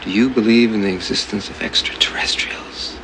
Do you believe in the existence of extraterrestrials?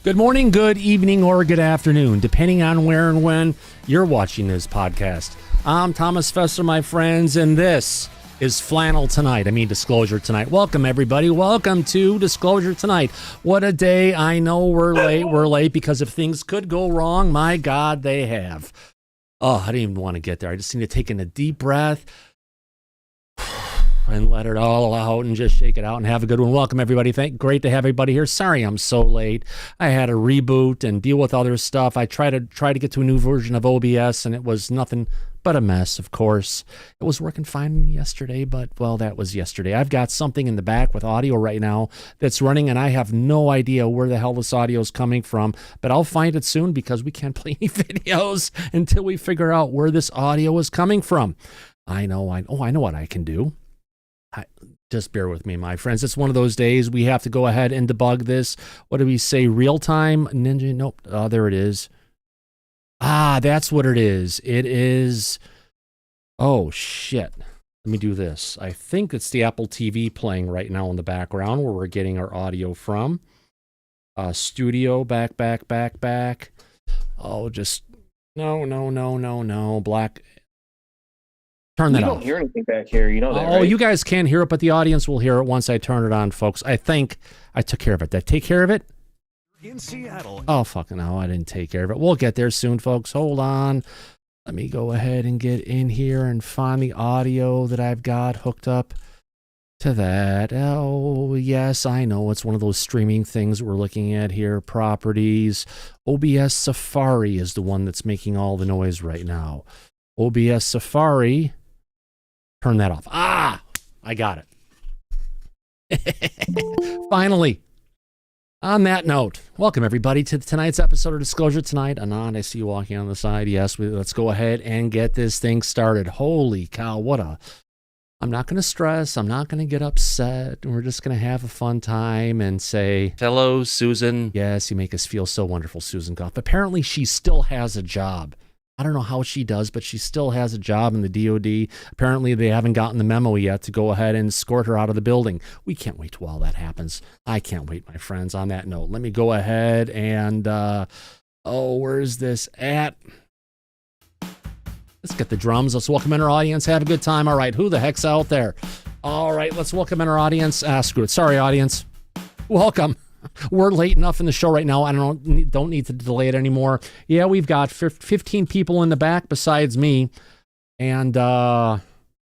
Good morning, good evening, or good afternoon, depending on where and when you're watching this podcast. I'm Thomas Fessler, my friends, and this is Flannel Tonight. Disclosure Tonight. Welcome, everybody. Welcome to Disclosure Tonight. What a day. I know we're late because if things could go wrong, my God, they have. Oh, I didn't even want to get there. I just need to take in a deep breath and let it all out and just shake it out and have a good one. Welcome, everybody. Great to have everybody here. Sorry I'm so late. I had a reboot and deal with other stuff. I tried to get to a new version of OBS, and it was nothing but a mess, of course. It was working fine yesterday, but, well, that was yesterday. I've got something in the back with audio right now that's running, and I have no idea where the hell this audio is coming from, but I'll find it soon because we can't play any videos until we figure out where this audio is coming from. I know what I can do. Just bear with me, my friends. It's one of those days we have to go ahead and debug this. What do we say? Real time ninja? Nope. Oh, there it is. Ah, that's what it is. It is. Oh, shit. Let me do this. I think it's the Apple TV playing right now in the background where we're getting our audio from. Studio, back. Oh, just. No. Black. Turn that off. You don't hear anything back here. You know that, Oh, right? you guys can hear it, but the audience will hear it once I turn it on, folks. I think I took care of it. Did I take care of it? In Seattle. Oh, fucking no, I didn't take care of it. We'll get there soon, folks. Hold on. Let me go ahead and get in here and find the audio that I've got hooked up to that. Oh, yes, I know. It's one of those streaming things we're looking at here. Properties. OBS Safari is the one that's making all the noise right now. OBS Safari. Turn that off. Ah, I got it. Finally. On that note, welcome everybody to tonight's episode of Disclosure Tonight. Anand, I see you walking on the side. Yes, let's go ahead and get this thing started. Holy cow, I'm not going to stress. I'm not going to get upset. We're just going to have a fun time and say, hello, Susan. Yes, you make us feel so wonderful, Susan Goff. Apparently, she still has a job. I don't know how she does, but she still has a job in the DOD. Apparently, they haven't gotten the memo yet to go ahead and escort her out of the building. We can't wait till all that happens. I can't wait, my friends. On that note, let me go ahead and, where's this at? Let's get the drums. Let's welcome in our audience. Have a good time. All right, who the heck's out there? All right, let's welcome in our audience. Screw it. Sorry, audience. Welcome. We're late enough in the show right now. I don't need to delay it anymore. Yeah, we've got 15 people in the back besides me. And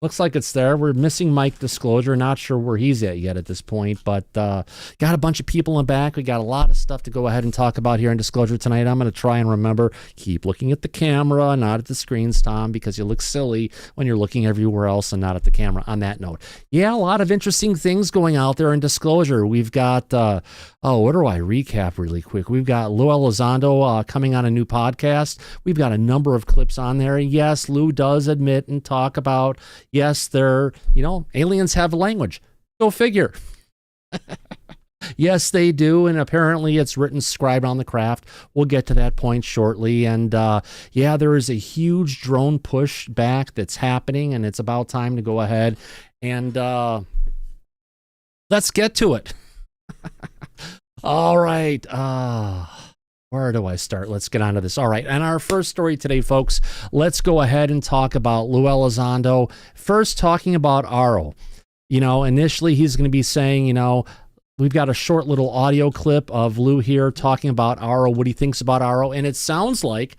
looks like it's there. We're missing Mike Disclosure. Not sure where he's at yet this point. But got a bunch of people in the back. We got a lot of stuff to go ahead and talk about here in Disclosure tonight. I'm going to try and remember, keep looking at the camera, not at the screens, Tom, because you look silly when you're looking everywhere else and not at the camera. On that note, yeah, a lot of interesting things going out there in Disclosure. We've got, what do I recap really quick? We've got Lou Elizondo coming on a new podcast. We've got a number of clips on there. Yes, Lou does admit and talk about, yes, aliens have a language. Go figure. Yes, they do, and apparently it's written, scribed on the craft. We'll get to that point shortly, and there is a huge drone pushback that's happening, and it's about time to go ahead and let's get to it. All right. Where do I start? Let's get on to this. All right. And our first story today, folks, let's go ahead and talk about Lou Elizondo. First, talking about Aro. Initially he's going to be saying, we've got a short little audio clip of Lou here talking about Aro, what he thinks about Aro. And it sounds like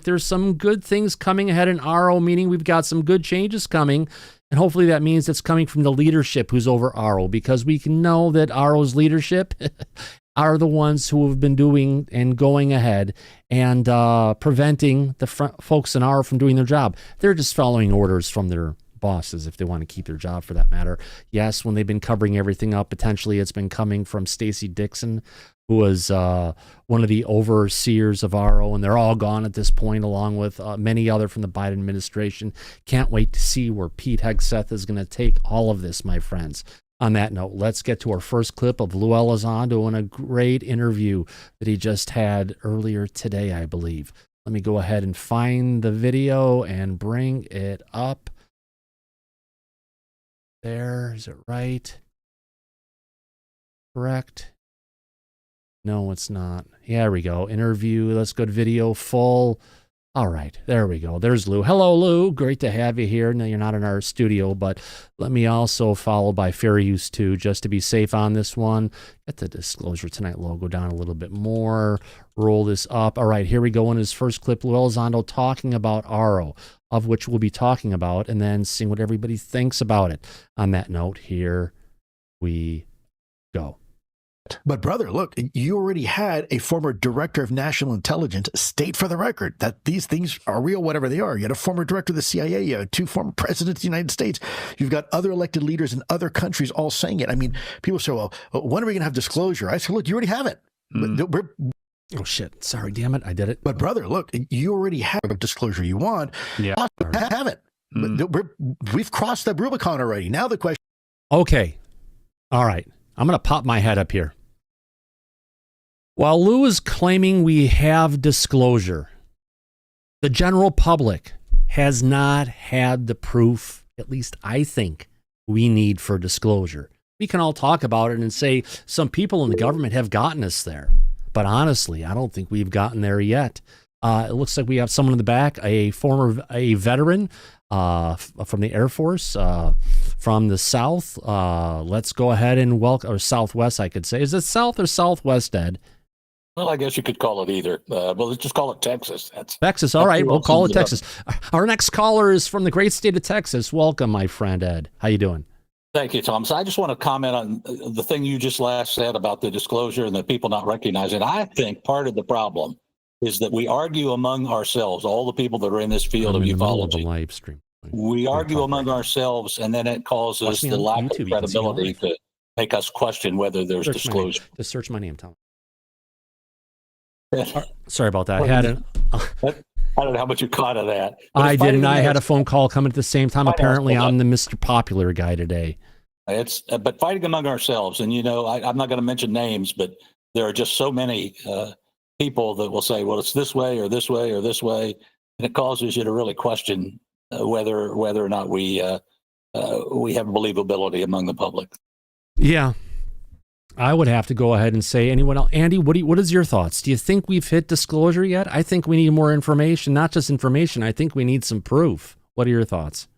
there's some good things coming ahead in Aro, meaning we've got some good changes coming. And hopefully that means it's coming from the leadership who's over Aro, because we can know that Aro's leadership are the ones who have been doing and going ahead and preventing the folks in Aro from doing their job. They're just following orders from their bosses if they want to keep their job for that matter. Yes, when they've been covering everything up, potentially it's been coming from Stacey Dixon, who was one of the overseers of RO, and they're all gone at this point, along with many other from the Biden administration. Can't wait to see where Pete Hegseth is going to take all of this, my friends. On that note, let's get to our first clip of Lou Elizondo in a great interview that he just had earlier today, I believe. Let me go ahead and find the video and bring it up. There, is it right? Correct? No, it's not. Here we go. Interview. Let's go to video full. All right, there we go. There's Lou. Hello, Lou. Great to have you here. Now, you're not in our studio, but let me also follow by fair use, too, just to be safe on this one. Get the Disclosure Tonight logo down a little bit more. Roll this up. All right, here we go in his first clip. Lou Elizondo talking about RO, of which we'll be talking about, and then seeing what everybody thinks about it. On that note, here we go. But brother, look, you already had a former director of national intelligence state for the record that these things are real, whatever they are. You had a former director of the CIA, you had 2 former presidents of the United States. You've got other elected leaders in other countries all saying it. I mean, people say, well, when are we going to have disclosure? I said, look, you already have it. Oh, shit. Sorry, damn it. I did it. But brother, look, you already have a disclosure you want. Yeah. Have it. We've crossed that Rubicon already. Now the question. Okay. All right. I'm going to pop my head up here. While Lou is claiming we have disclosure, the general public has not had the proof, at least I think, we need for disclosure. We can all talk about it and say some people in the government have gotten us there. But honestly, I don't think we've gotten there yet. It looks like we have someone in the back, a veteran from the Air Force, from the South. Let's go ahead and welcome, or Southwest, I could say. Is it South or Southwest, Ed? Well, I guess you could call it either. Well, let's just call it Texas. Texas. All right, we'll call it Texas. Our next caller is from the great state of Texas. Welcome, my friend Ed. How you doing? Thank you, Tom. So I just want to comment on the thing you just last said about the disclosure and the people not recognizing it. I think part of the problem is that we argue among ourselves, all the people that are in this field of ufology. Live stream. We argue among ourselves, and then it causes the lack of credibility to make us question whether there's disclosure. Just search my name, Tom. Sorry about that. I don't know how much you caught of that. I didn't. I had a phone call coming at the same time. Apparently, I'm the Mr. Popular guy today. But fighting among ourselves, and I'm not going to mention names, but there are just so many people that will say, "Well, it's this way or this way or this way," and it causes you to really question whether or not we have believability among the public. Yeah. I would have to go ahead and say, anyone else? Andy, what is your thoughts? Do you think we've hit disclosure yet? I think we need more information, not just information. I think we need some proof. What are your thoughts?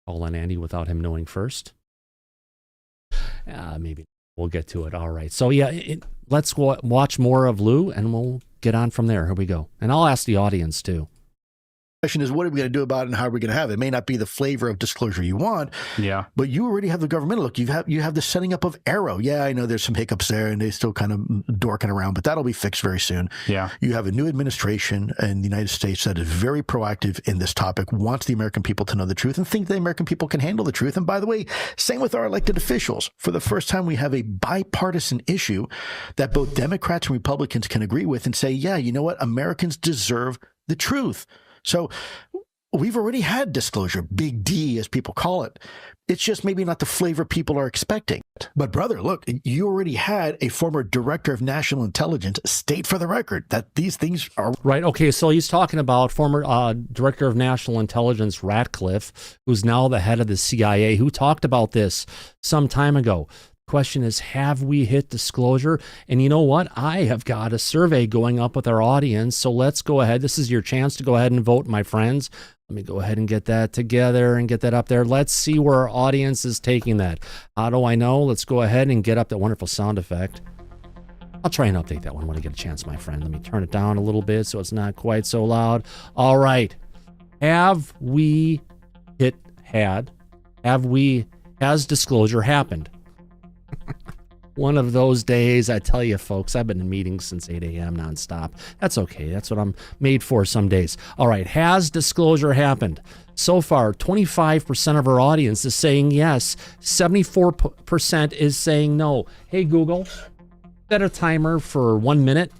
Call on Andy without him knowing first. Maybe we'll get to it. All right. So yeah, let's watch more of Lou and we'll get on from there. Here we go. And I'll ask the audience too. Question is, what are we going to do about it and how are we going to have it? It may not be the flavor of disclosure you want, but you already have the government. Look, you have the setting up of Arrow. Yeah, I know there's some hiccups there and they still kind of dorking around, but that'll be fixed very soon. Yeah, you have a new administration in the United States that is very proactive in this topic, wants the American people to know the truth and think the American people can handle the truth. And by the way, same with our elected officials. For the first time, we have a bipartisan issue that both Democrats and Republicans can agree with and say, yeah, you know what? Americans deserve the truth. So we've already had disclosure, big D as people call it. It's just maybe not the flavor people are expecting. But brother, look, you already had a former director of national intelligence state for the record that these things are right. Okay, so he's talking about former director of national intelligence Ratcliffe, who's now the head of the CIA, who talked about this some time ago. Question is, have we hit disclosure? And you know what? I have got a survey going up with our audience. So let's go ahead. This is your chance to go ahead and vote, my friends. Let me go ahead and get that together and get that up there. Let's see where our audience is taking that. How do I know? Let's go ahead and get up that wonderful sound effect. I'll try and update that one when I get a chance, my friend. Let me turn it down a little bit so it's not quite so loud. All right. Has disclosure happened? One of those days, I tell you, folks, I've been in meetings since 8 a.m. nonstop. That's okay. That's what I'm made for some days. All right. Has disclosure happened? So far, 25% of our audience is saying yes. 74% is saying no. Hey, Google, set a timer for 1 minute.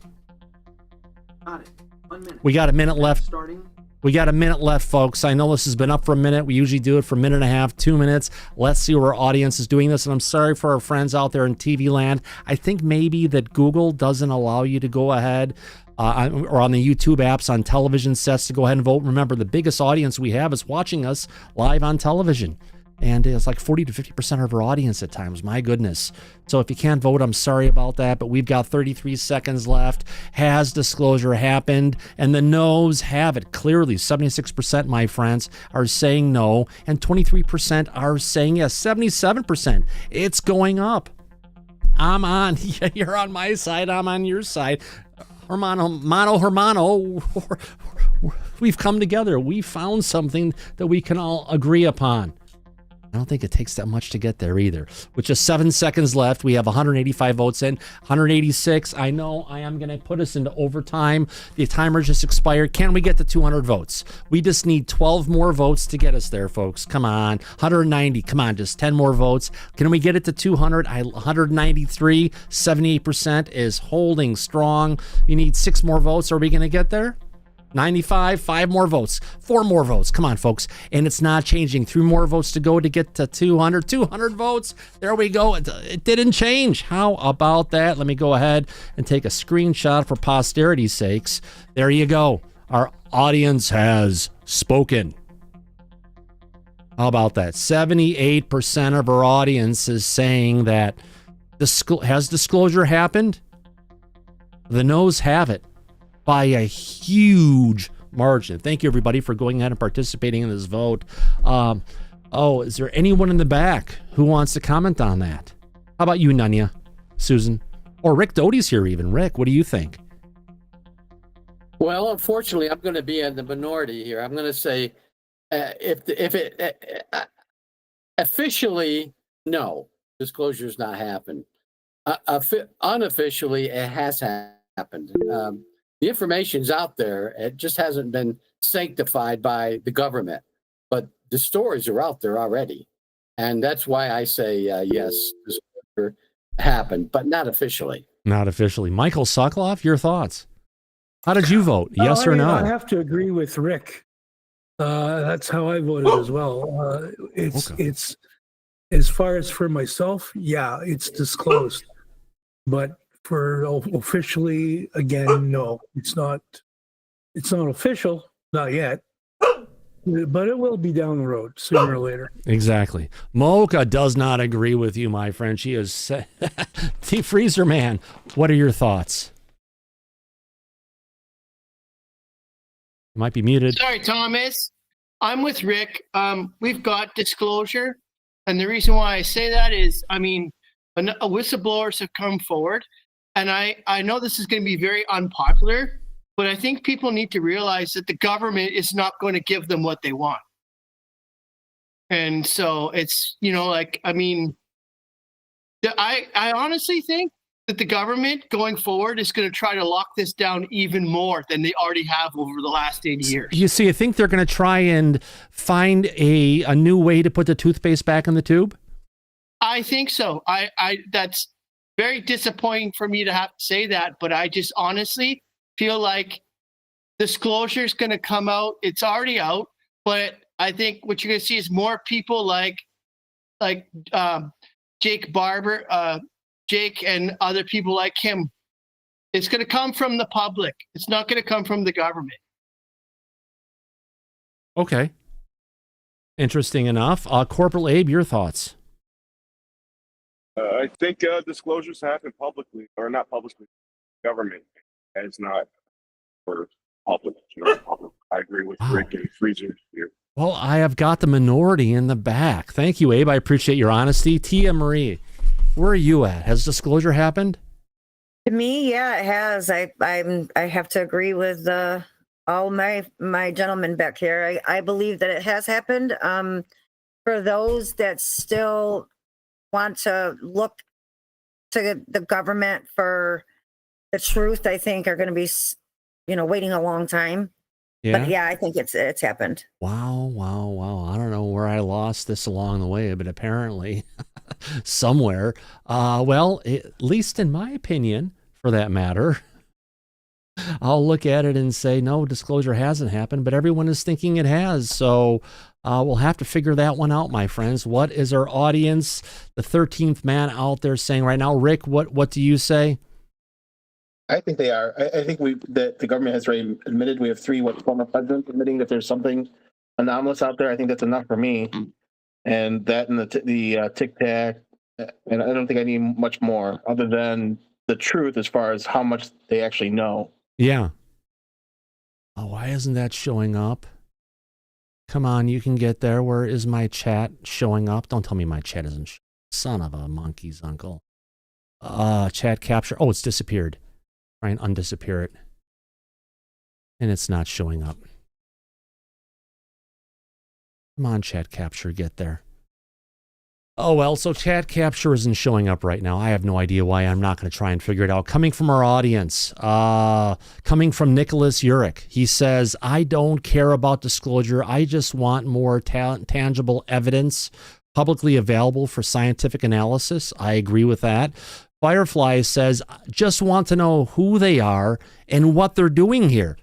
Got it. 1 minute. We got a minute left. Starting. We got a minute left, folks. I know this has been up for a minute. We usually do it for a minute and a half, 2 minutes. Let's see where our audience is doing this. And I'm sorry for our friends out there in TV land. I think maybe that Google doesn't allow you to go ahead or on the YouTube apps on television sets to go ahead and vote. Remember, the biggest audience we have is watching us live on television. And it's like 40 to 50% of our audience at times. My goodness. So if you can't vote, I'm sorry about that. But we've got 33 seconds left. Has disclosure happened? And the no's have it clearly. 76%, my friends, are saying no. And 23% are saying yes. 77%. It's going up. I'm on. You're on my side. I'm on your side. Hermano. We've come together. We found something that we can all agree upon. I don't think it takes that much to get there either. With just 7 seconds left, we have 185 votes in, 186. I know I am going to put us into overtime. The timer just expired. Can we get to 200 votes? We just need 12 more votes to get us there, folks. Come on. 190. Come on, just 10 more votes. Can we get it to 200? 193. 78% is holding strong. You need 6 more votes. Are we going to get there? 95, 5 more votes, 4 more votes. Come on, folks. And it's not changing. 3 more votes to go to get to 200. 200 votes. There we go. It didn't change. How about that? Let me go ahead and take a screenshot for posterity's sakes. There you go. Our audience has spoken. How about that? 78% of our audience is saying that has disclosure happened? The no's have it. By a huge margin. Thank you, everybody, for going ahead and participating in this vote. Is there anyone in the back who wants to comment on that? How about you, Nanya, Susan, or Rick Doty's here even. Rick, what do you think? Well, unfortunately, I'm going to be in the minority here. I'm going to say officially, no, disclosure's not happened. Unofficially, it has happened. The information's out there. It just hasn't been sanctified by the government. But the stories are out there already. And that's why I say, yes, disclosure happened, but not officially. Not officially. Michael Sokoloff, your thoughts? How did you vote? Yes or no? I have to agree with Rick. That's how I voted as well. It's as far as for myself, yeah, it's disclosed. But for officially, again, no, it's not official, not yet, but it will be down the road sooner or later. Exactly. Mocha does not agree with you, my friend. She is T Freezer Man. What are your thoughts? You might be muted. Sorry, Thomas. I'm with Rick. We've got disclosure. And the reason why I say that is, whistleblowers have come forward. And I know this is going to be very unpopular, but I think people need to realize that the government is not going to give them what they want. And so it's, I honestly think that the government going forward is going to try to lock this down even more than they already have over the last 80 years. You see, I think they're going to try and find a new way to put the toothpaste back in the tube? I think so. That's very disappointing for me to have to say that, but I just honestly feel like disclosure is going to come out. It's already out, but I think what you're going to see is more people like Jake Barber, Jake and other people like him. It's going to come from the public. It's not going to come from the government. Okay. Interesting enough. Corporal Abe, your thoughts? I think disclosures happen publicly, or not publicly. Government has not for public. I agree with Rick and Freezer here. Well, I have got the minority in the back. Thank you, Abe. I appreciate your honesty. Tia Marie, where are you at? Has disclosure happened? To me, yeah, it has. I have to agree with all my gentlemen back here. I believe that it has happened. For those that still want to look to the government for the truth, I think, are going to be, waiting a long time. Yeah. But yeah, I think it's happened. Wow. I don't know where I lost this along the way, but apparently somewhere. Well, at least in my opinion, for that matter, I'll look at it and say, no, disclosure hasn't happened, but everyone is thinking it has. So we'll have to figure that one out, my friends. What is our audience, the 13th man out there, saying right now? Rick, what do you say? I think they are. I think the government has already admitted. We have 3 former presidents admitting that there's something anomalous out there. I think that's enough for me. And that and the Tic Tac, and I don't think I need much more other than the truth as far as how much they actually know. Yeah. Oh, why isn't that showing up? Come on, you can get there. Where is my chat showing up? Don't tell me my chat isn't. Son of a monkey's uncle. Chat capture. Oh, it's disappeared. Try and undisappear it. And it's not showing up. Come on, chat capture, get there. Oh, well, so chat capture isn't showing up right now. I have no idea why. I'm not going to try and figure it out. Coming from our audience, coming from Nicholas Urich, he says, I don't care about disclosure. I just want more tangible evidence publicly available for scientific analysis. I agree with that. Firefly says, just want to know who they are and what they're doing here.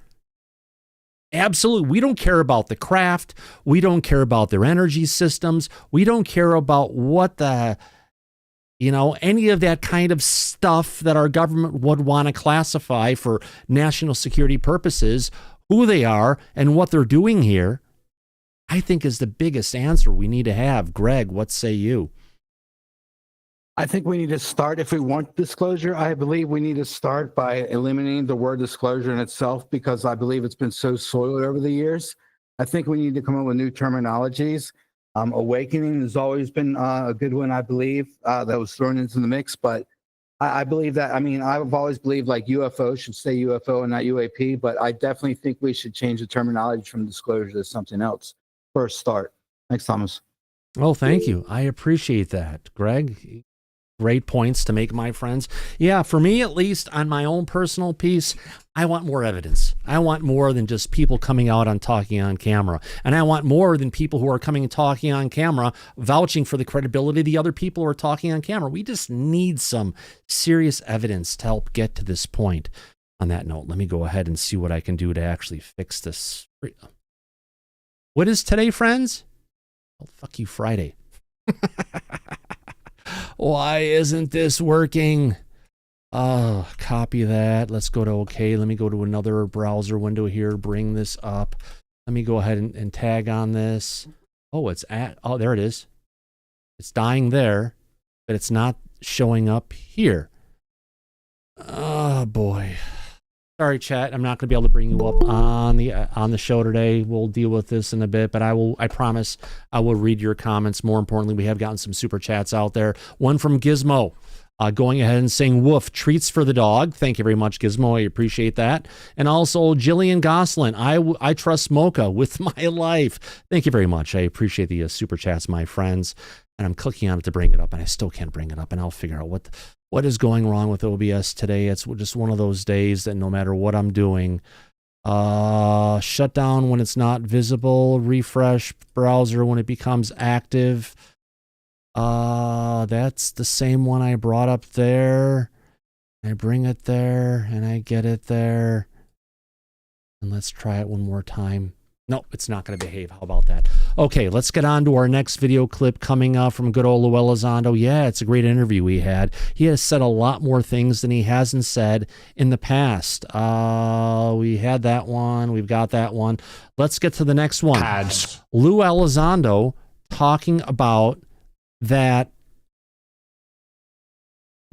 Absolutely. We don't care about the craft. We don't care about their energy systems. We don't care about what any of that kind of stuff that our government would want to classify for national security purposes. Who they are and what they're doing here, I think, is the biggest answer we need to have. Greg, what say you? I think we need to start, if we want disclosure, I believe we need to start by eliminating the word disclosure in itself, because I believe it's been so soiled over the years. I think we need to come up with new terminologies. Awakening has always been a good one, I believe, that was thrown into the mix. But I believe that, I've always believed like UFO should say UFO and not UAP, but I definitely think we should change the terminology from disclosure to something else for a start. Thanks, Thomas. Oh, thank you. I appreciate that, Greg. Great points to make, my friends. Yeah, for me, at least on my own personal piece, I want more evidence. I want more than just people coming out and talking on camera. And I want more than people who are coming and talking on camera, vouching for the credibility of the other people who are talking on camera. We just need some serious evidence to help get to this point. On that note, let me go ahead and see what I can do to actually fix this. What is today, friends? Oh, fuck you, Friday. Why isn't this working? Copy that. Let's go to OK. Let me go to another browser window here. Bring this up. Let me go ahead and tag on this. Oh, there it is. It's dying there, but it's not showing up here. Oh, boy. Sorry, chat. I'm not going to be able to bring you up on the show today. We'll deal with this in a bit, but I promise I will read your comments. More importantly, we have gotten some super chats out there. One from Gizmo, going ahead and saying, woof, treats for the dog. Thank you very much, Gizmo. I appreciate that. And also Jillian Goslin, I trust Mocha with my life. Thank you very much. I appreciate the super chats, my friends. And I'm clicking on it to bring it up, and I still can't bring it up, and I'll figure out what is going wrong with OBS today. It's just one of those days that no matter what I'm doing, shut down when it's not visible, refresh browser when it becomes active. That's the same one I brought up there. I bring it there, and I get it there. And let's try it one more time. Nope, it's not going to behave. How about that? Okay, let's get on to our next video clip coming up from good old Elizondo. Yeah, it's a great interview we had. He has said a lot more things than he hasn't said in the past. We had that one. We've got that one. Let's get to the next one. Lou Elizondo talking about that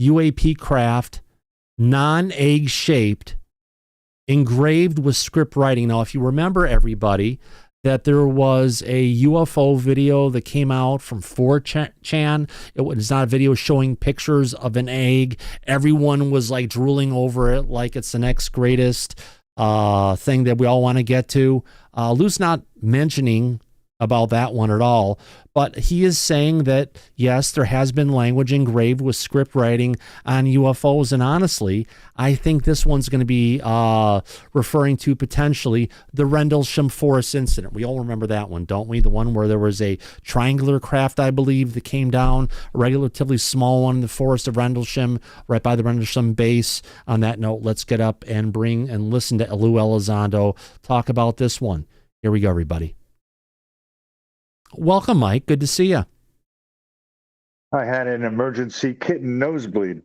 UAP craft, non-egg shaped, engraved with script writing. Now, if you remember, everybody, that there was a UFO video that came out from 4chan. It was not a video showing pictures of an egg. Everyone was like drooling over it like it's the next greatest thing that we all want to get to. Lou's not mentioning about that one at all. But he is saying that, yes, there has been language engraved with script writing on UFOs. And honestly, I think this one's going to be referring to potentially the Rendlesham Forest incident. We all remember that one, don't we? The one where there was a triangular craft, I believe, that came down, a relatively small one in the forest of Rendlesham, right by the Rendlesham base. On that note, let's get up and bring and listen to Lou Elizondo talk about this one. Here we go, everybody. Welcome, Mike. Good to see you. I had an emergency kitten nosebleed.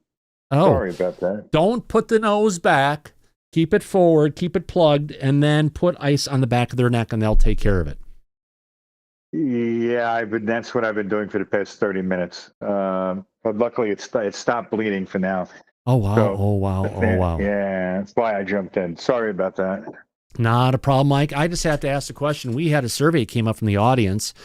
Oh, sorry about that. Don't put the nose back. Keep it forward. Keep it plugged, and then put ice on the back of their neck, and they'll take care of it. Yeah, that's what I've been doing for the past 30 minutes. But luckily, it stopped bleeding for now. Oh wow! So, oh wow! Yeah, that's why I jumped in. Sorry about that. Not a problem, Mike. I just have to ask a question. We had a survey came up from the audience,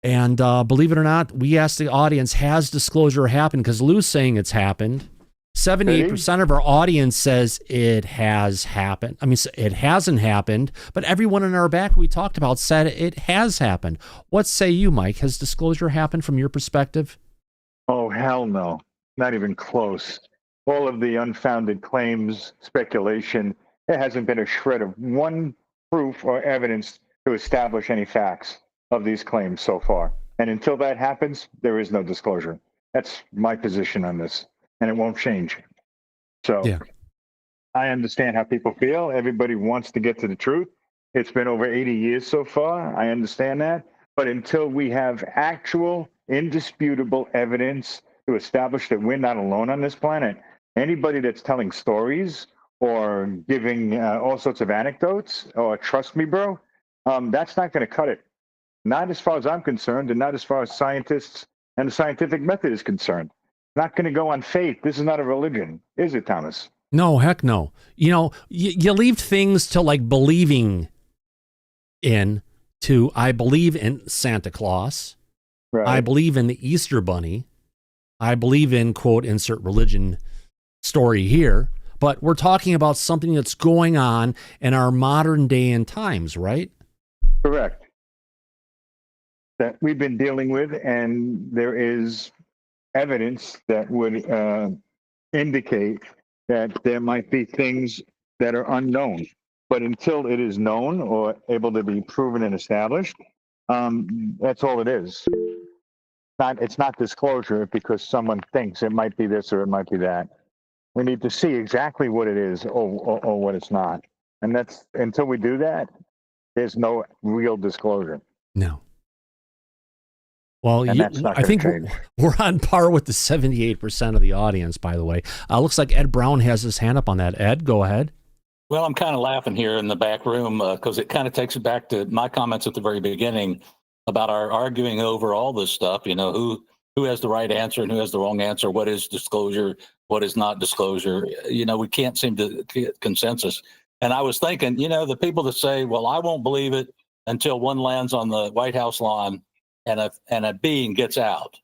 and believe it or not, we asked the audience, has disclosure happened? Because Lou's saying it's happened. 78% of our audience says it has happened. I mean, it hasn't happened, but everyone in our back we talked about said it has happened. What say you, Mike? Has disclosure happened from your perspective? Oh, hell no. Not even close. All of the unfounded claims, speculation, there hasn't been a shred of one proof or evidence to establish any facts of these claims so far. And until that happens, there is no disclosure. That's my position on this, and it won't change. So yeah. I understand how people feel. Everybody wants to get to the truth. It's been over 80 years so far. I understand that. But until we have actual, indisputable evidence to establish that we're not alone on this planet, anybody that's telling stories or giving all sorts of anecdotes or trust me, bro, that's not going to cut it. Not as far as I'm concerned, and not as far as scientists and the scientific method is concerned. Not going to go on faith. This is not a religion, is it, Thomas? No, heck no. You know, you leave things to like believing in to I believe in Santa Claus. Right. I believe in the Easter Bunny. I believe in, quote, insert religion story here. But we're talking about something that's going on in our modern day and times, right? Correct. That we've been dealing with, and there is evidence that would indicate that there might be things that are unknown. But until it is known or able to be proven and established, that's all it is. It's not disclosure because someone thinks it might be this or it might be that. We need to see exactly what it is or what it's not. And that's until we do that, there's no real disclosure. No. Well, I think we're on par with the 78% of the audience, by the way. Looks like Ed Brown has his hand up on that. Ed, go ahead. Well, I'm kind of laughing here in the back room because it kind of takes it back to my comments at the very beginning about our arguing over all this stuff. You know, who has the right answer and who has the wrong answer? What is disclosure? What is not disclosure? You know, we can't seem to get consensus. And I was thinking, you know, the people that say, well, I won't believe it until one lands on the White House lawn and a being gets out.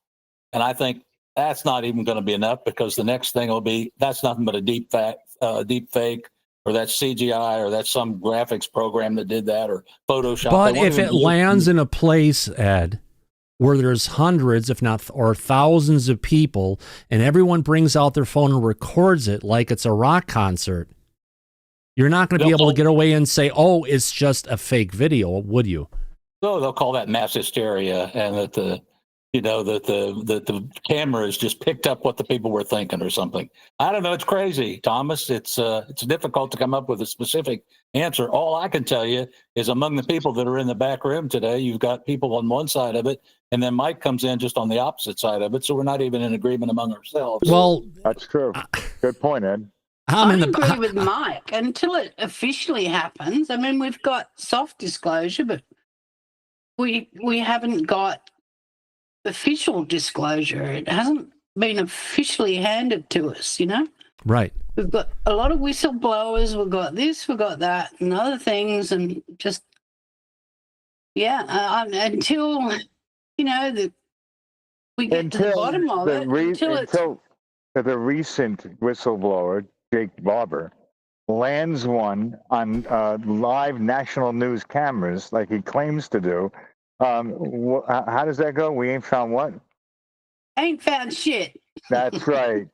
And I think that's not even going to be enough because the next thing will be, that's nothing but a deep fake, or that's CGI, or that's some graphics program that did that, or Photoshop. But if it lands in a place, Ed, where there's hundreds, if not or thousands of people, and everyone brings out their phone and records it like it's a rock concert, you're not going to be able to get away and say, oh, it's just a fake video, would you? So they'll call that mass hysteria, and that the cameras just picked up what the people were thinking or something. I don't know. It's crazy, Thomas. It's difficult to come up with a specific answer. All I can tell you is among the people that are in the back room today, you've got people on one side of it, and then Mike comes in just on the opposite side of it. So we're not even in agreement among ourselves. Well, that's true. Good point, Ed. I agree with Mike until it officially happens. I mean, we've got soft disclosure, but we haven't got official disclosure. It hasn't been officially handed to us, you know? Right. We've got a lot of whistleblowers. We've got this, we've got that, and other things, and just, until, you know, we get to the bottom of it. Until the recent whistleblower, Jake Barber, lands one on live national news cameras like he claims to do, How does that go? We ain't found what? Ain't found shit. That's right.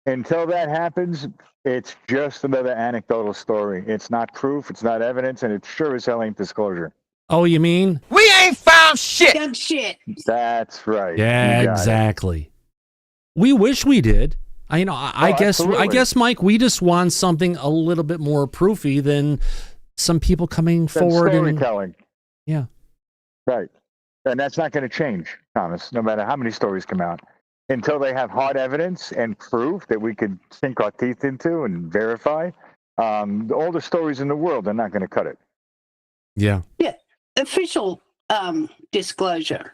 Until that happens, it's just another anecdotal story. It's not proof, it's not evidence, and it sure as hell ain't disclosure. Oh, you mean? We ain't found shit. Found shit. That's right. Yeah, You got it. exactly. We wish we did. I guess, Mike, we just want something a little bit more proofy than some people coming forward storytelling. Yeah. Right. And that's not going to change, Thomas, no matter how many stories come out. Until they have hard evidence and proof that we could sink our teeth into and verify, all the stories in the world are not going to cut it. Yeah. Yeah. Official disclosure.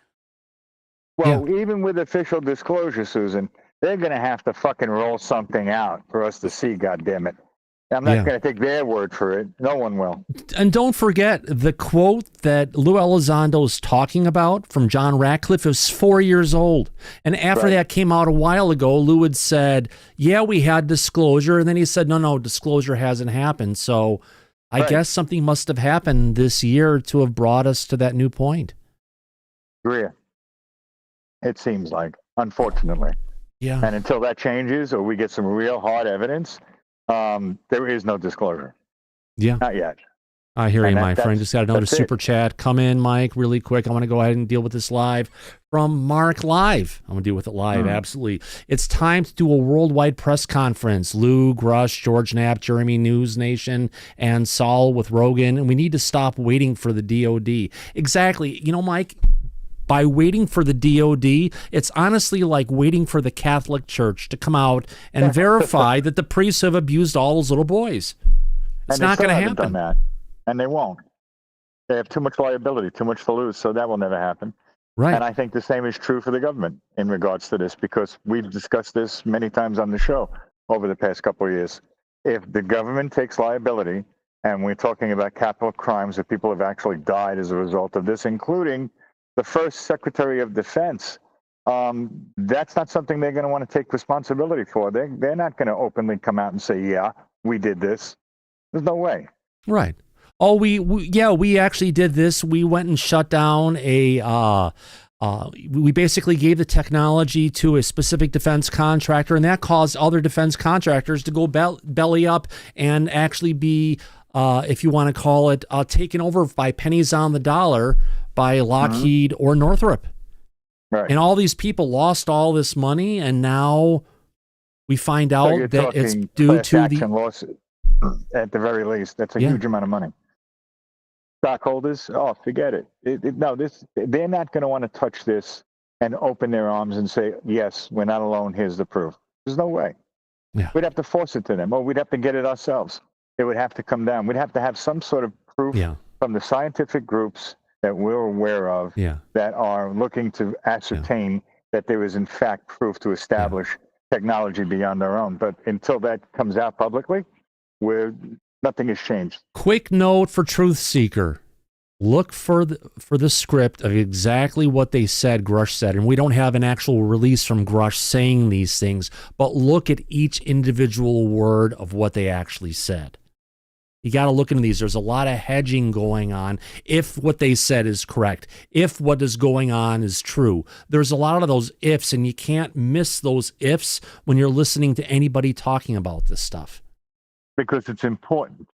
Well, even with official disclosure, Susan, they're going to have to fucking roll something out for us to see, goddammit. I'm not going to take their word for it. No one will. And don't forget the quote that Lou Elizondo is talking about from John Ratcliffe is 4 years old. And after that came out a while ago, Lou had said, yeah, we had disclosure. And then he said, no, disclosure hasn't happened. So I guess something must have happened this year to have brought us to that new point. Agree. It seems like, unfortunately. Yeah. And until that changes or we get some real hard evidence, there is no disclosure. Yeah. Not yet. I hear you, my friend. that's- Just got another that's it. super chat. Come in, Mike, really quick. I want to go ahead and deal with this live from Mark Live. I'm going to deal with it live. Absolutely. It's time to do a worldwide press conference. Lou, Grush, George Knapp, Jeremy News Nation, and Saul with Rogan. And we need to stop waiting for the DOD. Exactly. You know, Mike, by waiting for the DOD, it's honestly like waiting for the Catholic Church to come out and verify that the priests have abused all those little boys. It's not going to happen. Done that, and they won't. They have too much liability, too much to lose, so that will never happen. Right. And I think the same is true for the government in regards to this, because we've discussed this many times on the show over the past couple of years. If the government takes liability, and we're talking about capital crimes that people have actually died as a result of this, including the first Secretary of Defense, that's not something they're going to want to take responsibility for. They're not going to openly come out and say, yeah, we did this. There's no way. Right. Oh, we actually did this. We went and shut down we basically gave the technology to a specific defense contractor, and that caused other defense contractors to go belly up and actually be, if you want to call it, taken over by pennies on the dollar by Lockheed or Northrop. Right. And all these people lost all this money, and now we find out that it's due to the lawsuit. At the very least, that's a huge amount of money. Stockholders, forget it. They're not going to want to touch this and open their arms and say, yes, we're not alone. Here's the proof. There's no way. Yeah. We'd have to force it to them, or we'd have to get it ourselves. It would have to come down. We'd have to have some sort of proof from the scientific groups that we're aware of that are looking to ascertain that there is, in fact, proof to establish technology beyond our own. But until that comes out publicly, nothing has changed. Quick note for Truth Seeker. Look for the script of exactly what they said, Grush said. And we don't have an actual release from Grush saying these things, but look at each individual word of what they actually said. You got to look into these. There's a lot of hedging going on if what they said is correct, if what is going on is true. There's a lot of those ifs, and you can't miss those ifs when you're listening to anybody talking about this stuff. Because it's important.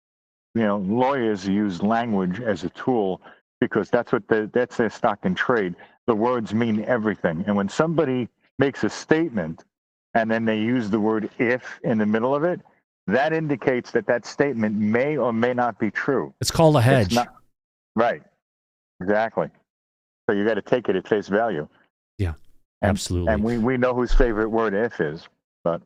You know, lawyers use language as a tool because that's their stock in trade. The words mean everything. And when somebody makes a statement and then they use the word if in the middle of it, that indicates that statement may or may not be true. It's called a hedge. Right. Exactly. So you got to take it at face value. Yeah, absolutely. And we know whose favorite word if is, but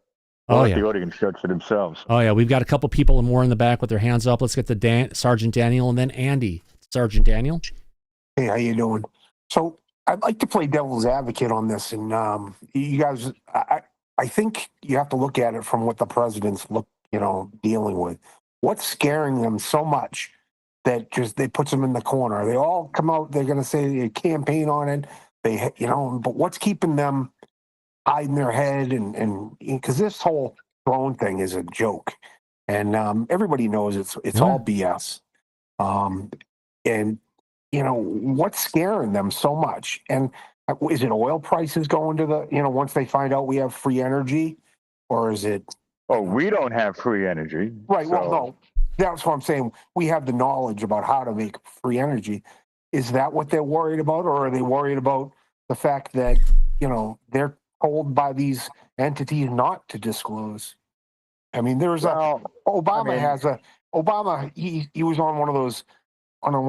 let the audience judge for themselves. Oh, yeah. We've got a couple people more in the back with their hands up. Let's get to Sergeant Daniel and then Andy. Sergeant Daniel. Hey, how you doing? So I'd like to play devil's advocate on this. And you guys, I think you have to look at it from what the president's dealing with. What's scaring them so much that they puts them in the corner? They all come out, they're going to say they campaign on it. But what's keeping them hiding their head? And because this whole drone thing is a joke, and everybody knows it's all BS. And what's scaring them so much? And is it oil prices going to the, once they find out we have free energy, or is it? Oh, we don't have free energy. Right. Well, no, that's what I'm saying. We have the knowledge about how to make free energy. Is that what they're worried about? Or are they worried about the fact that, they're told by these entities not to disclose? I mean, Obama, he was on one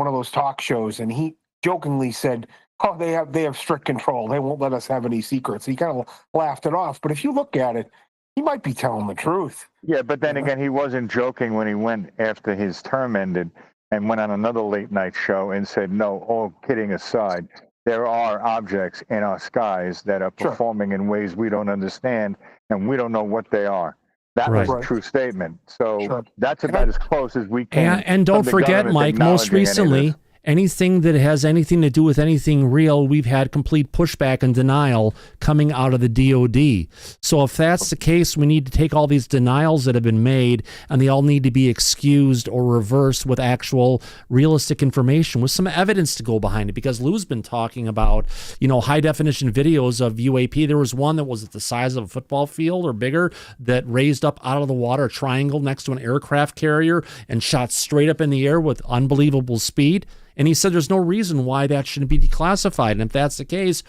of those talk shows, and he jokingly said, "Oh, they have strict control. They won't let us have any secrets." He kind of laughed it off. But if you look at it, he might be telling the truth. Yeah, but then again, he wasn't joking when he went after his term ended and went on another late night show and said, "No, all kidding aside, there are objects in our skies that are performing in ways we don't understand, and we don't know what they are." That was a true statement. So that's about as close as we can. And don't forget, Mike, most recently, anything that has anything to do with anything real, we've had complete pushback and denial coming out of the DOD. So if that's the case, we need to take all these denials that have been made, and they all need to be excused or reversed with actual realistic information with some evidence to go behind it. Because Lou's been talking about, high definition videos of UAP. There was one that was the size of a football field or bigger that raised up out of the water, a triangle next to an aircraft carrier, and shot straight up in the air with unbelievable speed. And he said there's no reason why that shouldn't be declassified. And if that's the case,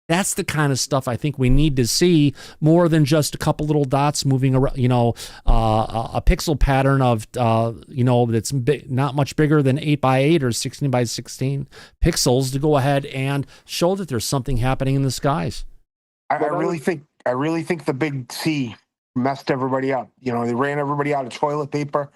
that's the kind of stuff I think we need to see, more than just a couple little dots moving around, a pixel pattern of, that's not much bigger than 8x8 or 16x16 pixels to go ahead and show that there's something happening in the skies. I really think the big C messed everybody up. They ran everybody out of toilet paper.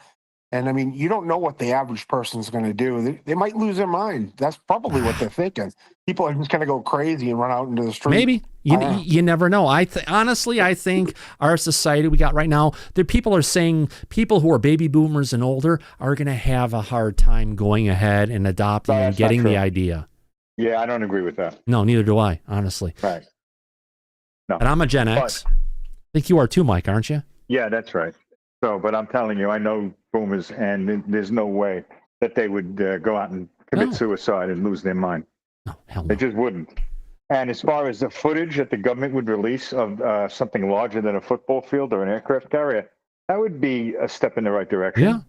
And I mean, you don't know what the average person's going to do. They might lose their mind. That's probably what they're thinking. People are just going to go crazy and run out into the street. Maybe. You never know. Honestly, I think our society we got right now, people are saying people who are baby boomers and older are going to have a hard time going ahead and adopting and getting the idea. Yeah, I don't agree with that. No, neither do I, honestly. Right. No. And I'm a Gen X. I think you are too, Mike, aren't you? Yeah, that's right. So, but I'm telling you, I know boomers, and there's no way that they would go out and commit suicide and lose their mind. No, hell no. They just wouldn't. And as far as the footage that the government would release of something larger than a football field or an aircraft carrier, that would be a step in the right direction. Yeah.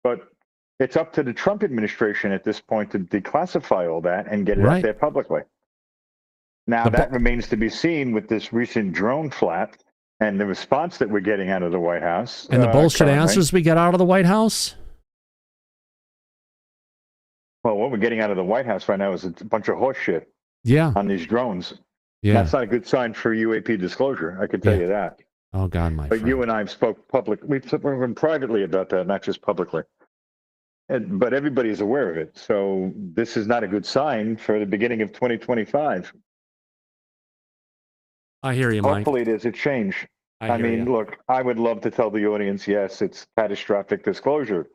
But it's up to the Trump administration at this point to declassify all that and get it out there publicly. Now, that remains to be seen with this recent drone flap and the response that we're getting out of the White House. And the bullshit answers we get out of the White House? Well, what we're getting out of the White House right now is a bunch of horse shit on these drones. Yeah. That's not a good sign for UAP disclosure, I can tell you that. Oh, God, my friend. But you and I have spoke publicly. We've spoken privately about that, not just publicly. But everybody is aware of it. So this is not a good sign for the beginning of 2025. I hear you, Mike. Hopefully there's a change. I mean, look, I would love to tell the audience, yes, it's catastrophic disclosure.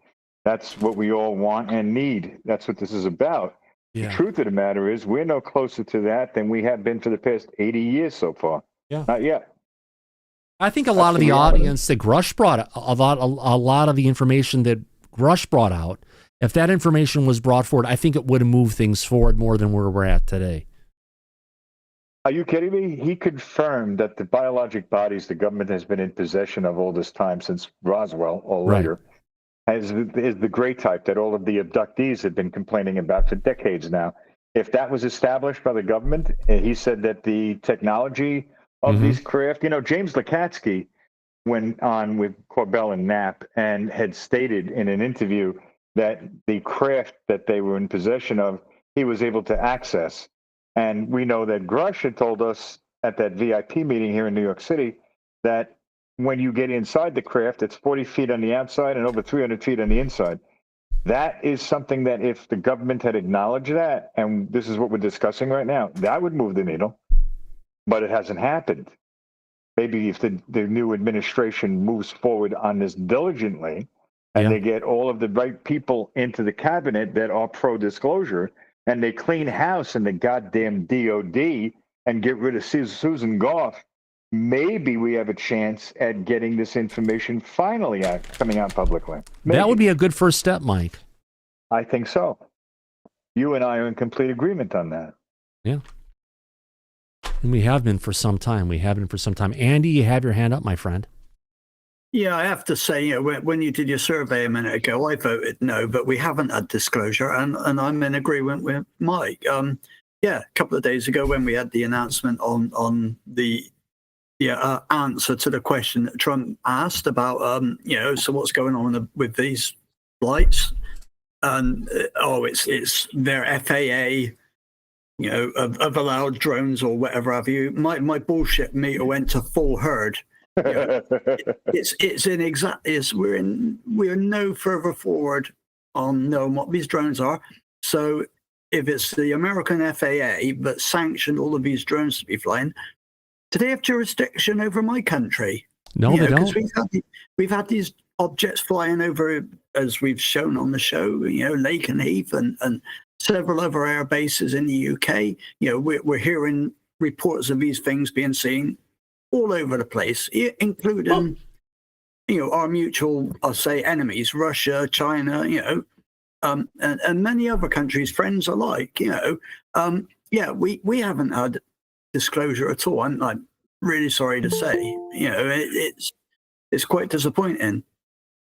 That's what we all want and need. That's what this is about. Yeah. The truth of the matter is we're no closer to that than we have been for the past 80 years so far. Yeah. Not yet. I think a lot of the audience that Grush brought, a lot of the information that Grush brought out, if that information was brought forward, I think it would have moved things forward more than where we're at today. Are you kidding me? He confirmed that the biologic bodies the government has been in possession of all this time since Roswell or later is the gray type that all of the abductees have been complaining about for decades now. If that was established by the government, he said that the technology of these craft, James Lukatsky went on with Corbell and Knapp and had stated in an interview that the craft that they were in possession of, he was able to access. And we know that Grush had told us at that VIP meeting here in New York City that when you get inside the craft, it's 40 feet on the outside and over 300 feet on the inside. That is something that if the government had acknowledged that, and this is what we're discussing right now, that would move the needle. But it hasn't happened. Maybe if the new administration moves forward on this diligently and they get all of the right people into the cabinet that are pro-disclosure, and they clean house in the goddamn DOD and get rid of Susan Goff, maybe we have a chance at getting this information finally coming out publicly. Maybe. That would be a good first step, Mike. I think so. You and I are in complete agreement on that. Yeah. And we have been for some time. Andy, you have your hand up, my friend. Yeah, I have to say, you know, when you did your survey a minute ago, I voted no, but we haven't had disclosure, and I'm in agreement with Mike. Yeah, a couple of days ago when we had the announcement on the answer to the question that Trump asked about, you know, so what's going on with these flights? And it's their FAA, you know, of allowed drones or whatever have you. My bullshit meter went to full herd. You know, we're no further forward on knowing what these drones are. So if it's the American FAA that sanctioned all of these drones to be flying, do they have jurisdiction over my country? No, they don't. We've had these objects flying over, as we've shown on the show, you know, Lake and Heath and several other air bases in the UK. You know, we're hearing reports of these things being seen all over the place, including, you know, our mutual, I'll say, enemies, Russia, China, you know, and many other countries, friends alike, you know. Yeah, we haven't had disclosure at all. I'm really sorry to say, you know, it's quite disappointing.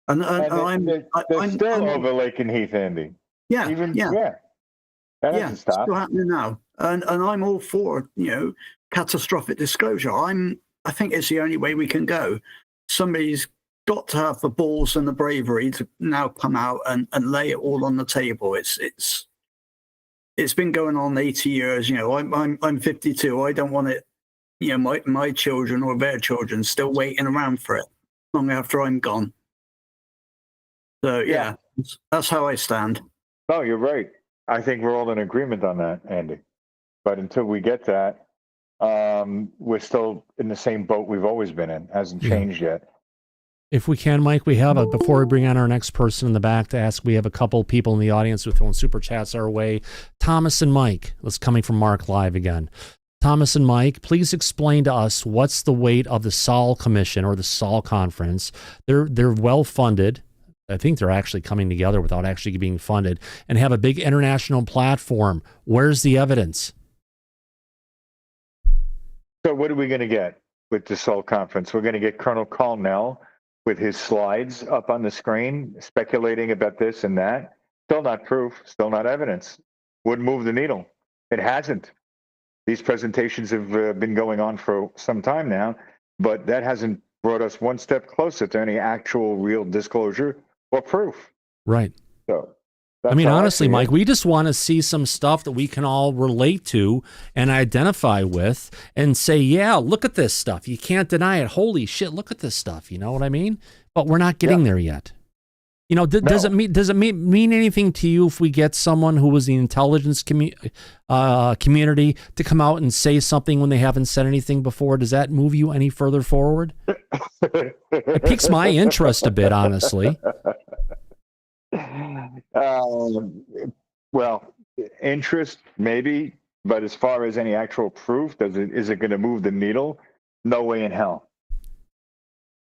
And they're still over Lake and Heath, Andy. Yeah, That hasn't stopped. It's still happening now. And I'm all for, you know, catastrophic disclosure. I think it's the only way we can go. Somebody's got to have the balls and the bravery to now come out and lay it all on the table. It's been going on 80 years. You know, I'm 52. I don't want it, you know, my children or their children still waiting around for it long after I'm gone. So yeah, that's how I stand. No, you're right. I think we're all in agreement on that, Andy. But until we get that, we're still in the same boat we've always been in. Hasn't changed yet. If we can, Mike, we have before we bring on our next person in the back to ask, we have a couple people in the audience who are throwing super chats our way. Thomas and Mike, that's coming from Mark Live again. Thomas and Mike, please explain to us what's the weight of the Sol Commission or the Sol Conference. They're well funded. I think they're actually coming together without actually being funded and have a big international platform. Where's the evidence? So what are we going to get with the Sol Conference? We're going to get Colonel Colnell with his slides up on the screen, speculating about this and that. Still not proof, still not evidence. Wouldn't move the needle. It hasn't. These presentations have been going on for some time now, but that hasn't brought us one step closer to any actual real disclosure or proof. Right. So, I mean, honestly, Mike, we just want to see some stuff that we can all relate to and identify with and say, yeah, look at this stuff. You can't deny it. Holy shit, look at this stuff. You know what I mean? But we're not getting there yet. You know, does it mean anything to you if we get someone who was the intelligence community to come out and say something when they haven't said anything before? Does that move you any further forward? It piques my interest a bit, honestly. Well, interest maybe, but as far as any actual proof, is it going to move the needle? No way in hell.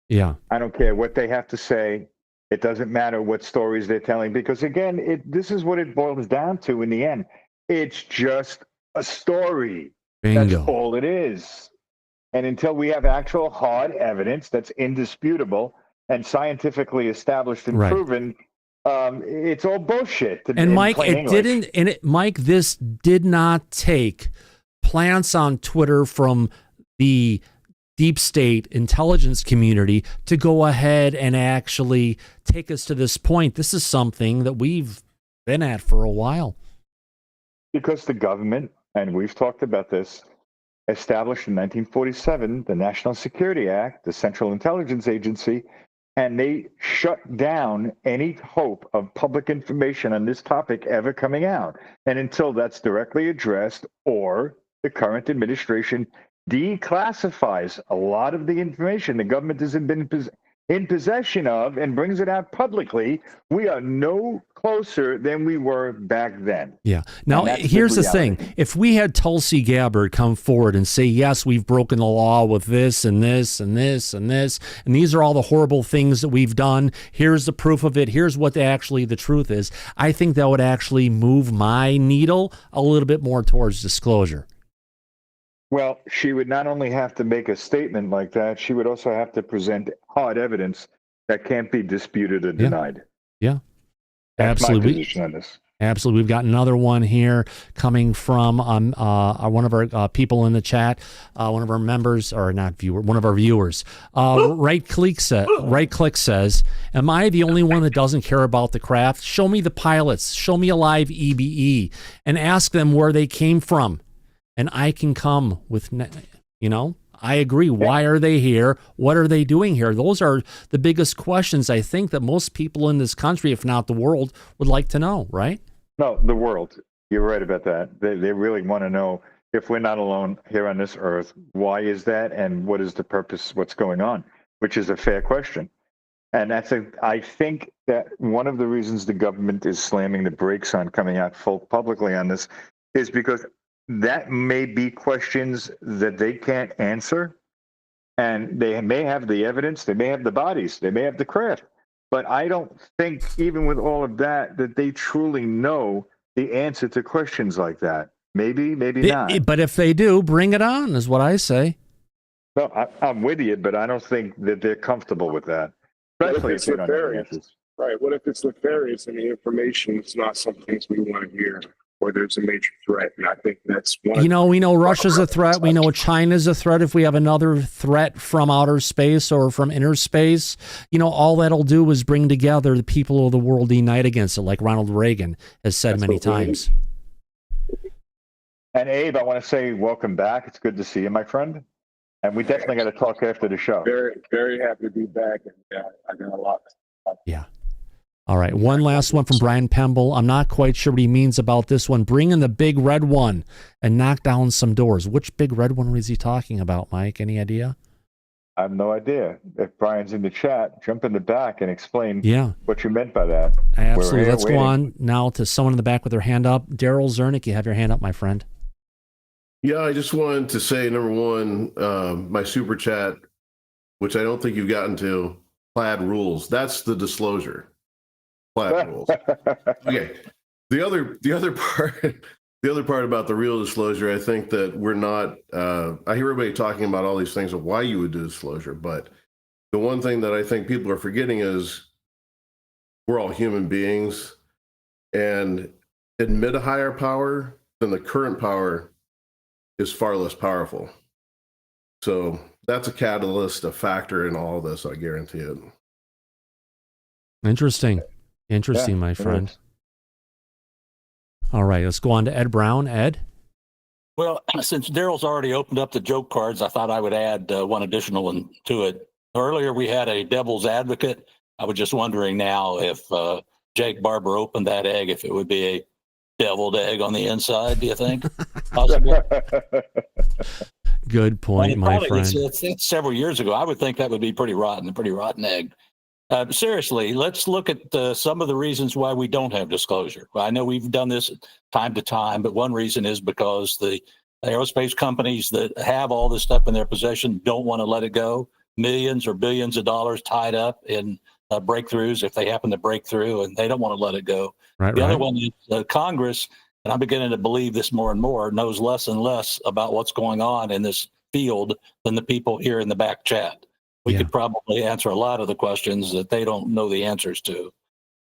Yeah. I don't care what they have to say. It doesn't matter what stories they're telling, because again, this is what it boils down to in the end. It's just a story. Bingo. That's all it is. And until we have actual hard evidence that's indisputable and scientifically established and proven, it's all bullshit. And Mike, Mike, this did not take plants on Twitter from the deep state intelligence community to go ahead and actually take us to this point. This is something that we've been at for a while. Because the government, and we've talked about this, established in 1947 the National Security Act, the Central Intelligence Agency, and they shut down any hope of public information on this topic ever coming out. And until that's directly addressed, or the current administration declassifies a lot of the information, the government hasn't been in possession of and brings it out publicly, we are no closer than we were back then. Yeah. Now, here's the thing. If we had Tulsi Gabbard come forward and say, yes, we've broken the law with this and this and this and this, and these are all the horrible things that we've done, here's the proof of it, here's what actually the truth is, I think that would actually move my needle a little bit more towards disclosure. Well, she would not only have to make a statement like that, she would also have to present hard evidence that can't be disputed or denied. Yeah. That's Absolutely. my position on this. Absolutely. We've got another one here coming from one of our people in the chat, one of our members, or not viewer, one of our viewers. Right click says, am I the only one that doesn't care about the craft? Show me the pilots, show me a live EBE, and ask them where they came from. And I can come with, I agree. Why are they here? What are they doing here? Those are the biggest questions I think that most people in this country, if not the world, would like to know, right? No, the world. You're right about that. They really want to know, if we're not alone here on this earth, why is that? And what is the purpose? What's going on? Which is a fair question. And I think that one of the reasons the government is slamming the brakes on coming out full publicly on this is because that may be questions that they can't answer, and they may have the evidence, they may have the bodies, they may have the craft, but I don't think, even with all of that, that they truly know the answer to questions like that. Maybe not. But if they do, bring it on, is what I say. No, I'm with you, but I don't think that they're comfortable with that. Especially if they don't know the answers. Right. What if it's nefarious and the information is not some things we want to hear? Or there's a major threat, and I think that's one. We know Russia's a threat. We know China's a threat. If we have another threat from outer space or from inner space, all that'll do is bring together the people of the world to unite against it, like Ronald Reagan has said many times. And Abe, I want to say welcome back. It's good to see you, my friend. And we definitely got to talk after the show. Very, very happy to be back, and I got a lot. Yeah. All right, one last one from Brian Pemble. I'm not quite sure what he means about this one. Bring in the big red one and knock down some doors. Which big red one was he talking about, Mike? Any idea? I have no idea. If Brian's in the chat, jump in the back and explain what you meant by that. Absolutely. Let's go on now to someone in the back with their hand up. Daryl Zernick, you have your hand up, my friend. Yeah, I just wanted to say, number one, my super chat, which I don't think you've gotten to, plaid rules. That's the disclosure. Plaid rules. Okay. The other part about the real disclosure, I think that we're not. I hear everybody talking about all these things of why you would do disclosure, but the one thing that I think people are forgetting is we're all human beings, and admit a higher power, then the current power is far less powerful. So that's a catalyst, a factor in all this. I guarantee it. Interesting, my friend. All right, let's go on to Ed Brown. Ed? Well, since Daryl's already opened up the joke cards, I thought I would add one additional one to it. Earlier, we had a devil's advocate. I was just wondering now if Jake Barber opened that egg, if it would be a deviled egg on the inside, do you think? Possibly? Good point, my friend. It's several years ago. I would think that would be a pretty rotten egg. Seriously, let's look at some of the reasons why we don't have disclosure. I know we've done this time to time, but one reason is because the aerospace companies that have all this stuff in their possession don't want to let it go. Millions or billions of dollars tied up in breakthroughs if they happen to break through, and they don't want to let it go. The other one is Congress, and I'm beginning to believe this more and more, knows less and less about what's going on in this field than the people here in the back chat. We could probably answer a lot of the questions that they don't know the answers to.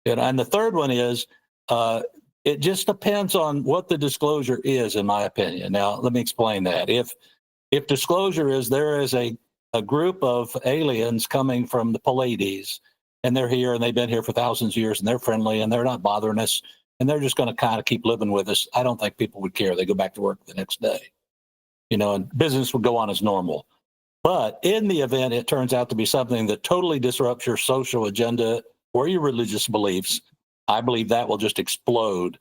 And the third one is, it just depends on what the disclosure is, in my opinion. Now, let me explain that. If disclosure is there is a group of aliens coming from the Pleiades, and they're here, and they've been here for thousands of years, and they're friendly, and they're not bothering us, and they're just going to kind of keep living with us, I don't think people would care. They go back to work the next day, and business would go on as normal. But in the event it turns out to be something that totally disrupts your social agenda or your religious beliefs, I believe that will just explode,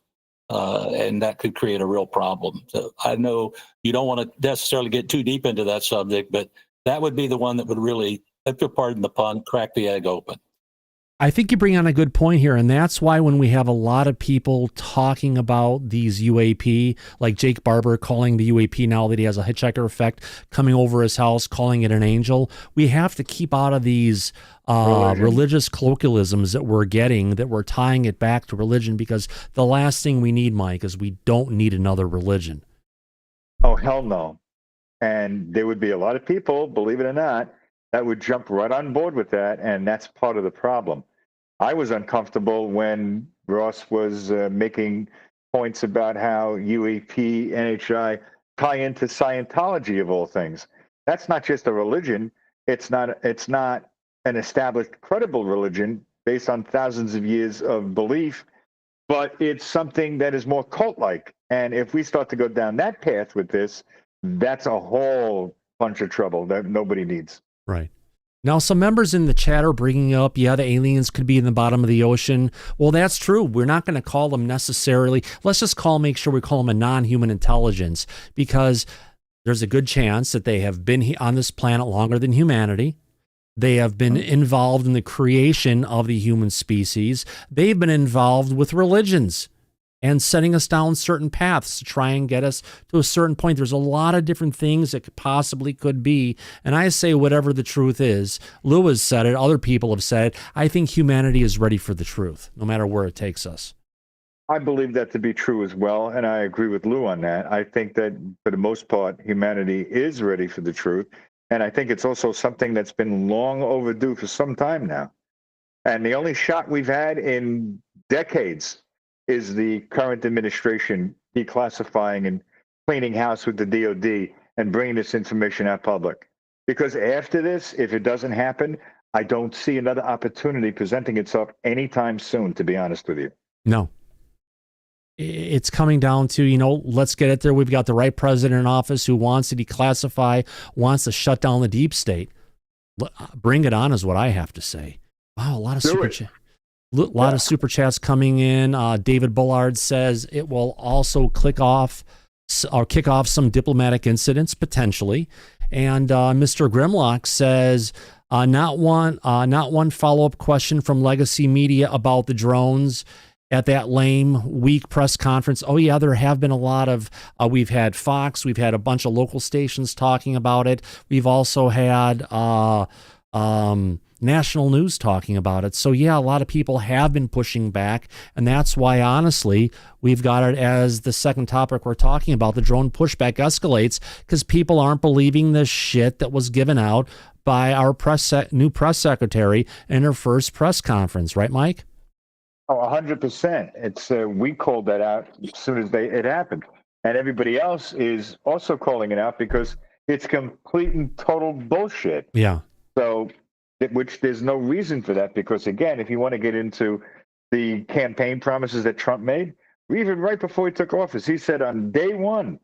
and that could create a real problem. So I know you don't want to necessarily get too deep into that subject, but that would be the one that would really if you'll pardon the pun, crack the egg open. I think you bring on a good point here, and that's why when we have a lot of people talking about these UAP, like Jake Barber calling the UAP now that he has a hitchhiker effect coming over his house, calling it an angel, we have to keep out of these religious colloquialisms that we're getting, that we're tying it back to religion, because the last thing we need, Mike, is we don't need another religion. Oh, hell no. And there would be a lot of people, believe it or not, that would jump right on board with that, and that's part of the problem. I was uncomfortable when Ross was making points about how UAP, NHI tie into Scientology of all things. That's not just a religion. It's not an established, credible religion based on thousands of years of belief, but it's something that is more cult-like. And if we start to go down that path with this, that's a whole bunch of trouble that nobody needs. Right. Now, some members in the chat are bringing up, the aliens could be in the bottom of the ocean. Well, that's true. We're not going to call them necessarily. Let's just make sure we call them a non-human intelligence, because there's a good chance that they have been on this planet longer than humanity. They have been involved in the creation of the human species. They've been involved with religions and setting us down certain paths to try and get us to a certain point. There's a lot of different things that possibly could be. And I say whatever the truth is. Lou has said it. Other people have said it. I think humanity is ready for the truth, no matter where it takes us. I believe that to be true as well, and I agree with Lou on that. I think that, for the most part, humanity is ready for the truth, and I think it's also something that's been long overdue for some time now. And the only shot we've had in decades is the current administration declassifying and cleaning house with the DOD and bringing this information out public. Because after this, if it doesn't happen, I don't see another opportunity presenting itself anytime soon, to be honest with you. No. It's coming down to, let's get it there. We've got the right president in office who wants to declassify, wants to shut down the deep state. Bring it on is what I have to say. Wow, a lot of super chats. Of super chats coming in. David Bullard says it will also kick off some diplomatic incidents potentially. And Mr. Grimlock says not one follow-up question from legacy media about the drones at that lame, weak press conference. Oh yeah, there have been a lot of, we've had Fox, we've had a bunch of local stations talking about it. We've also had national news talking about it. So yeah, a lot of people have been pushing back, and that's why, honestly, we've got it as the second topic we're talking about. The drone pushback escalates because people aren't believing the shit that was given out by our new press secretary in her first press conference. Right, Mike? Oh, 100%. It's we called that out as soon as it happened, and everybody else is also calling it out because it's complete and total bullshit. Yeah. So, which there's no reason for that, because again, if you want to get into the campaign promises that Trump made, even right before he took office, he said on day one,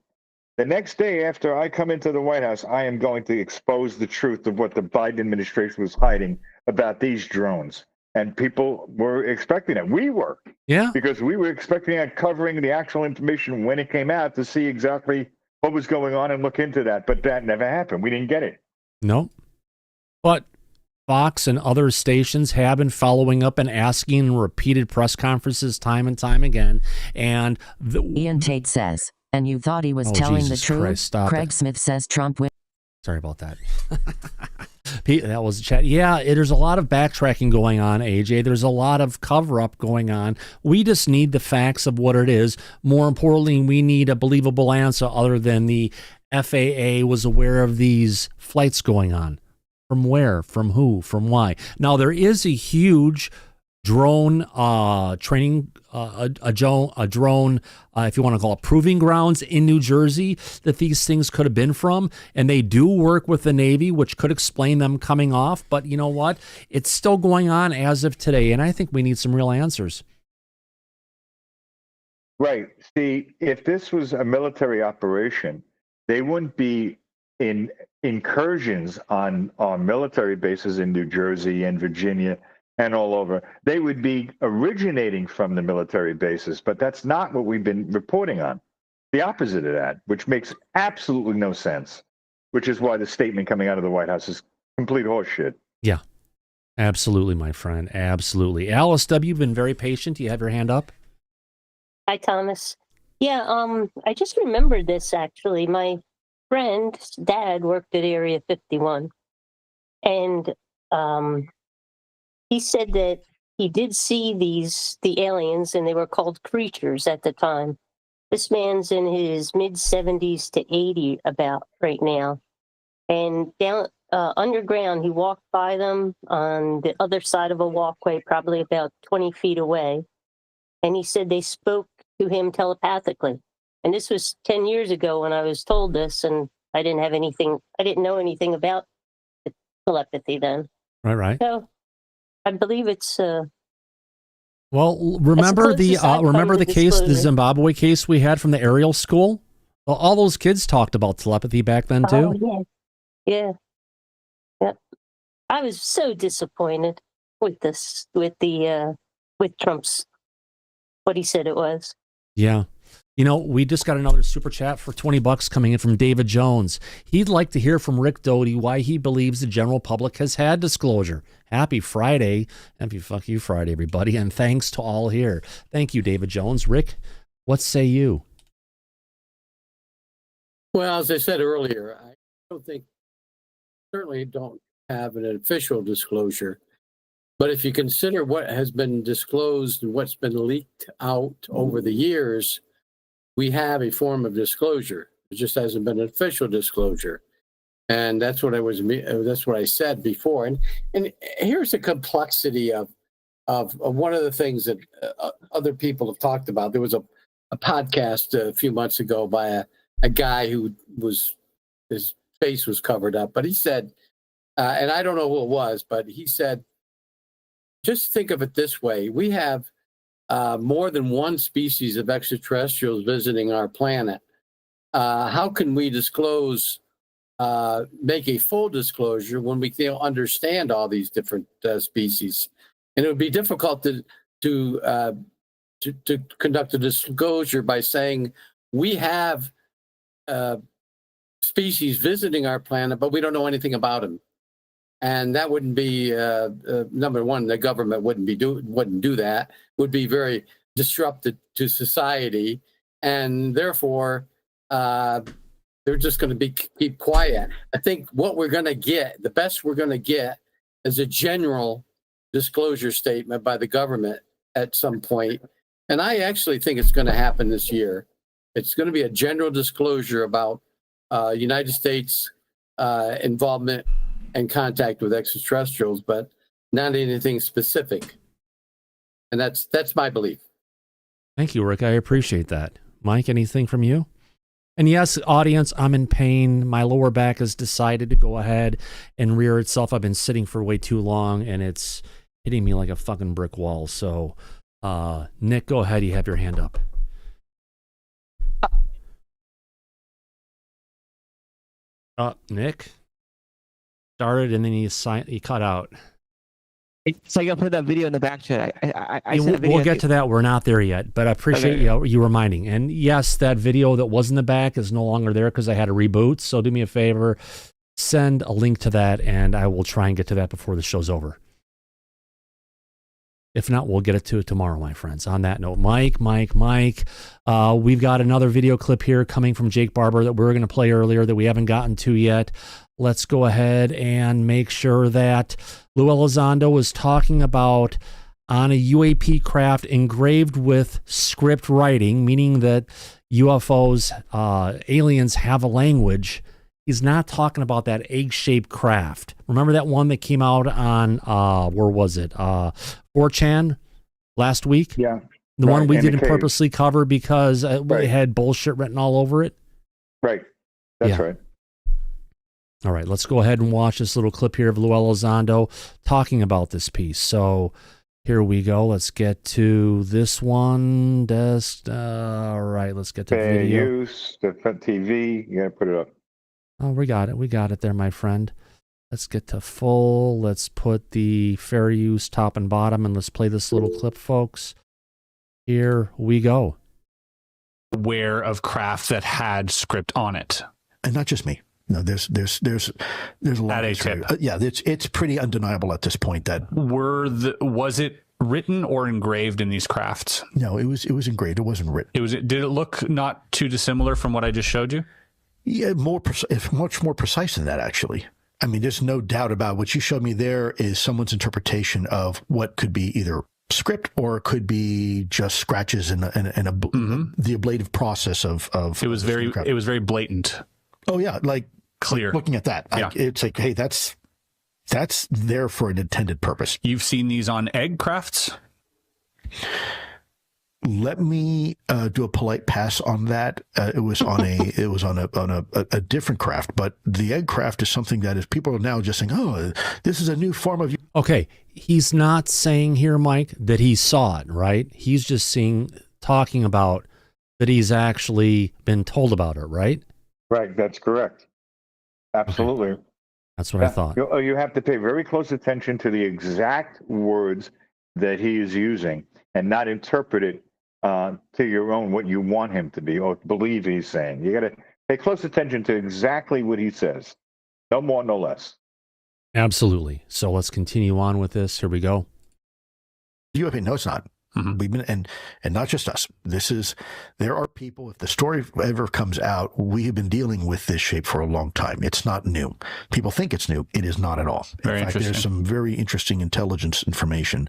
the next day after I come into the White House, I am going to expose the truth of what the Biden administration was hiding about these drones. And people were expecting it. We were. Yeah. Because we were expecting it, covering the actual information when it came out to see exactly what was going on and look into that. But that never happened. We didn't get it. No. But Fox and other stations have been following up and asking in repeated press conferences time and time again. And Ian Tate says, and you thought he was telling Jesus the truth? Christ, Craig Smith says Trump will. Sorry about that. Pete, that was the chat. Yeah, there's a lot of backtracking going on, AJ. There's a lot of cover-up going on. We just need the facts of what it is. More importantly, we need a believable answer other than the FAA was aware of these flights going on. From where? From who? From why? Now, there is a huge drone training, a drone, if you want to call it, proving grounds in New Jersey that these things could have been from. And they do work with the Navy, which could explain them coming off. But you know what? It's still going on as of today. And I think we need some real answers. Right. See, if this was a military operation, they wouldn't be in incursions on military bases in New Jersey and Virginia and all over. They would be originating from the military bases, but that's not what we've been reporting on. The opposite of that, which makes absolutely no sense, which is why the statement coming out of the White House is complete horseshit. Yeah, absolutely, my friend. Absolutely. Alice W., you've been very patient. You have your hand up. Hi, Thomas. Yeah, I just remembered this actually. My friend's dad worked at Area 51, and he said that he did see the aliens, and they were called creatures at the time. This man's in his mid 70s to 80 about right now, and down underground, he walked by them on the other side of a walkway, probably about 20 feet away, and he said they spoke to him telepathically. And this was 10 years ago when I was told this, and I didn't know anything about telepathy then. Right. So I believe it's well, remember the case, the Zimbabwe case we had from the aerial school? Well, all those kids talked about telepathy back then too. Oh, yeah. I was so disappointed with this, with Trump's, what he said it was. Yeah. You know, we just got another super chat for $20 coming in from David Jones. He'd like to hear from Rick Doty why he believes the general public has had disclosure. Happy Friday. Happy fuck you Friday, everybody. And thanks to all here. Thank you, David Jones. Rick, what say you? Well, as I said earlier, I certainly don't have an official disclosure. But if you consider what has been disclosed and what's been leaked out over the years, we have a form of disclosure. It just hasn't been an official disclosure. And that's what I said before. And here's the complexity of one of the things that other people have talked about. There was a podcast a few months ago by a guy who his face was covered up, but he said, and I don't know who it was, but he said, just think of it this way. We have more than one species of extraterrestrials visiting our planet. How can we disclose, make a full disclosure when we can't understand all these different species? And it would be difficult to conduct a disclosure by saying we have species visiting our planet, but we don't know anything about them. And that wouldn't be number one. The government wouldn't do that. Would be very disruptive to society, and therefore they're just going to keep quiet. I think what we're going to get, the best we're going to get, is a general disclosure statement by the government at some point. And I actually think it's going to happen this year. It's going to be a general disclosure about United States involvement and contact with extraterrestrials, but not anything specific. And that's my belief. Thank you, Rick. I appreciate that. Mike, anything from you? And yes, audience, I'm in pain. My lower back has decided to go ahead and rear itself. I've been sitting for way too long, and it's hitting me like a fucking brick wall. So, Nick, go ahead. You have your hand up. Nick started, and then he cut out. So I got to put that video in the back chat. I sent a video. We'll get to that. We're not there yet, but I appreciate you reminding. And yes, that video that was in the back is no longer there because I had a reboot. So do me a favor, send a link to that, and I will try and get to that before the show's over. If not, we'll get it to it tomorrow, my friends. On that note, Mike, we've got another video clip here coming from Jake Barber that we were going to play earlier that we haven't gotten to yet. Let's go ahead and make sure that Lou Elizondo was talking about on a UAP craft engraved with script writing, meaning that UFOs, aliens have a language. He's not talking about that egg-shaped craft. Remember that one that came out on, where was it? 4chan last week? Yeah. The one we didn't purposely cover because it had bullshit written all over it? Right. That's right. All right, let's go ahead and watch this little clip here of Lou Elizondo talking about this piece. So here we go. Let's get to this one. All right, let's get to the video. Use the TV. You got to put it up. Oh, we got it. We got it there, my friend. Let's get to full. Let's put the fair use top and bottom, and let's play this little clip, folks. Here we go. Aware of craft that had script on it. And not just me. No, there's a long history. Yeah, it's pretty undeniable at this point that was it written or engraved in these crafts? No, it was engraved. It wasn't written. Did it look not too dissimilar from what I just showed you? Yeah, much more precise than that, actually. I mean, there's no doubt about what you showed me there is someone's interpretation of what could be either script or it could be just scratches and the ablative process of it was very blatant. Oh yeah, like clear. Looking at that, yeah. It's like, hey, that's there for an intended purpose. You've seen these on egg crafts? Let me do a polite pass on that. It was on a different craft, but the egg craft is something that is people are now just saying, oh, this is a new form of. Okay, he's not saying here, Mike, that he saw it, right? He's just talking about that he's actually been told about it, right? Right, that's correct. Absolutely. Okay. That's what I thought. You have to pay very close attention to the exact words that he is using and not interpret it to your own what you want him to be or believe he's saying. You got to pay close attention to exactly what he says. No more, no less. Absolutely. So let's continue on with this. Here we go. No, it's not. Mm-hmm. We've been and not just us. There are people. If the story ever comes out, we have been dealing with this shape for a long time. It's not new. People think it's new. It is not at all. In fact, there's some very interesting intelligence information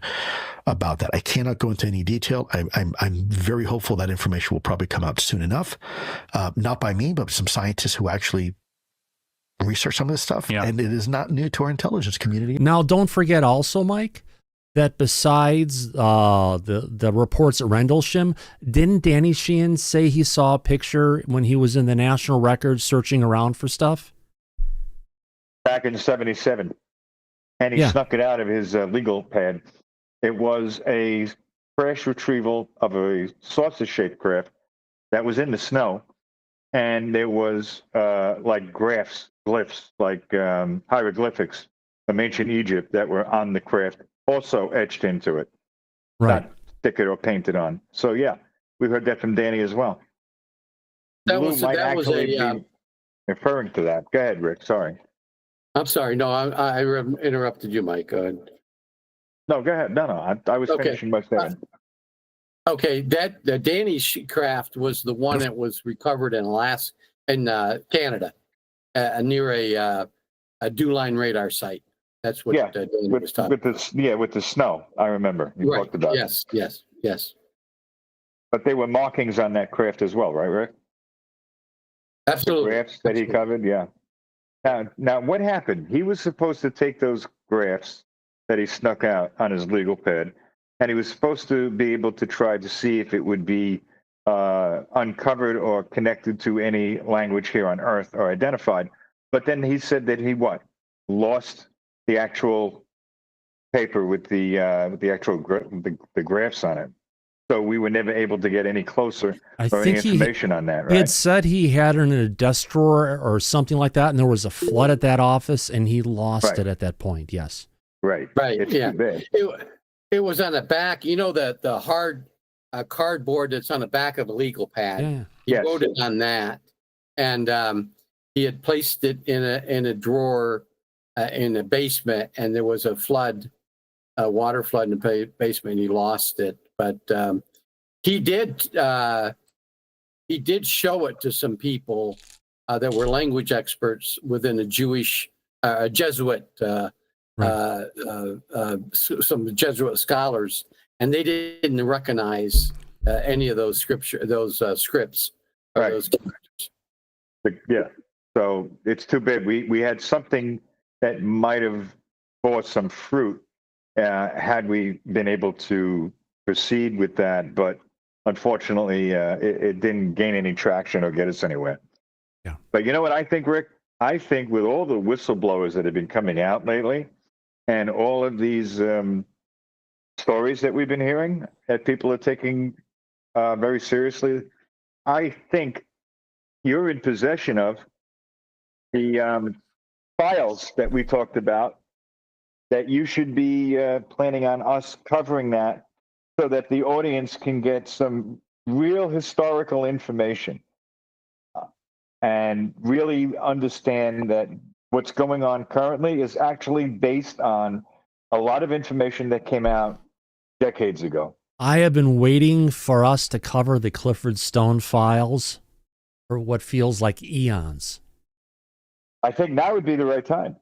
about that. I cannot go into any detail. I'm very hopeful that information will probably come out soon enough. Not by me, but some scientists who actually research some of this stuff. Yeah. And it is not new to our intelligence community. Now, don't forget also, Mike, that besides the reports at Rendlesham, didn't Danny Sheehan say he saw a picture when he was in the National Records searching around for stuff? Back in '77. And he snuck it out of his legal pad. It was a crash retrieval of a saucer-shaped craft that was in the snow. And there was like glyphs, like hieroglyphics from ancient Egypt that were on the craft, also etched into it, not sticker or painted on. So yeah, we heard that from Danny as well. That was be referring to that. Go ahead, Rick. Sorry. I'm sorry. No, I interrupted you, Mike. Go ahead. No, go ahead. No, I was finishing my statement. Okay, the Danny craft was the one that was recovered in Canada, near a dew-line radar site. That's what Danny was talking about. With the snow, I remember. You talked about it. Yes. But there were markings on that craft as well, right, Rick? Absolutely. The graphs that he covered, yeah. Now, what happened? He was supposed to take those graphs that he snuck out on his legal pad, and he was supposed to be able to try to see if it would be uncovered or connected to any language here on Earth or identified. But then he said that he lost the actual paper with the actual the graphs on it. So we were never able to get any closer or any information on that, right? He had said he had it in a desk drawer or something like that, and there was a flood at that office, and he lost it at that point. Yes. Right. It's too bad. It was on the back. You know the hard cardboard that's on the back of a legal pad. Yeah. He wrote it on that, and he had placed it in a drawer in the basement, and there was a water flood in the basement, and he lost it. But he did show it to some people that were language experts within the Jewish Jesuit, some Jesuit scholars, and they didn't recognize any of those scripts or those characters. Yeah. So it's too bad. We had something that might have bore some fruit had we been able to proceed with that, but unfortunately, it didn't gain any traction or get us anywhere. Yeah. But you know what I think, Rick? I think with all the whistleblowers that have been coming out lately, and all of these stories that we've been hearing that people are taking very seriously, I think you're in possession of the files that we talked about, that you should be planning on us covering that so that the audience can get some real historical information. and really understand that what's going on currently is actually based on a lot of information that came out decades ago. I have been waiting for us to cover the Clifford Stone files for what feels like eons. I think now would be the right time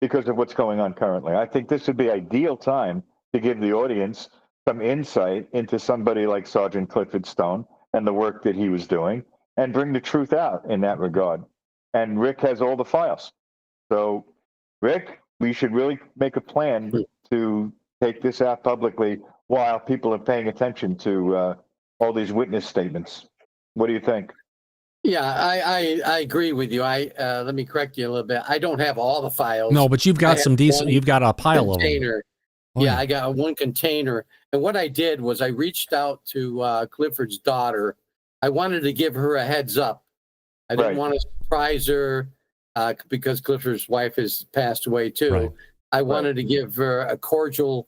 because of what's going on currently. I think this would be ideal time to give the audience some insight into somebody like Sergeant Clifford Stone and the work that he was doing and bring the truth out in that regard. And Rick has all the files. So, Rick, we should really make a plan to take this out publicly while people are paying attention to all these witness statements. What do you think? Yeah, I agree with you. Let me correct you a little bit. I don't have all the files. No, but you've got some decent. You've got a pile container. of them. Oh, yeah, I got one container. And what I did was I reached out to Clifford's daughter. I wanted to give her a heads up. I didn't want to surprise her because Clifford's wife has passed away too. Right. I wanted to give her a cordial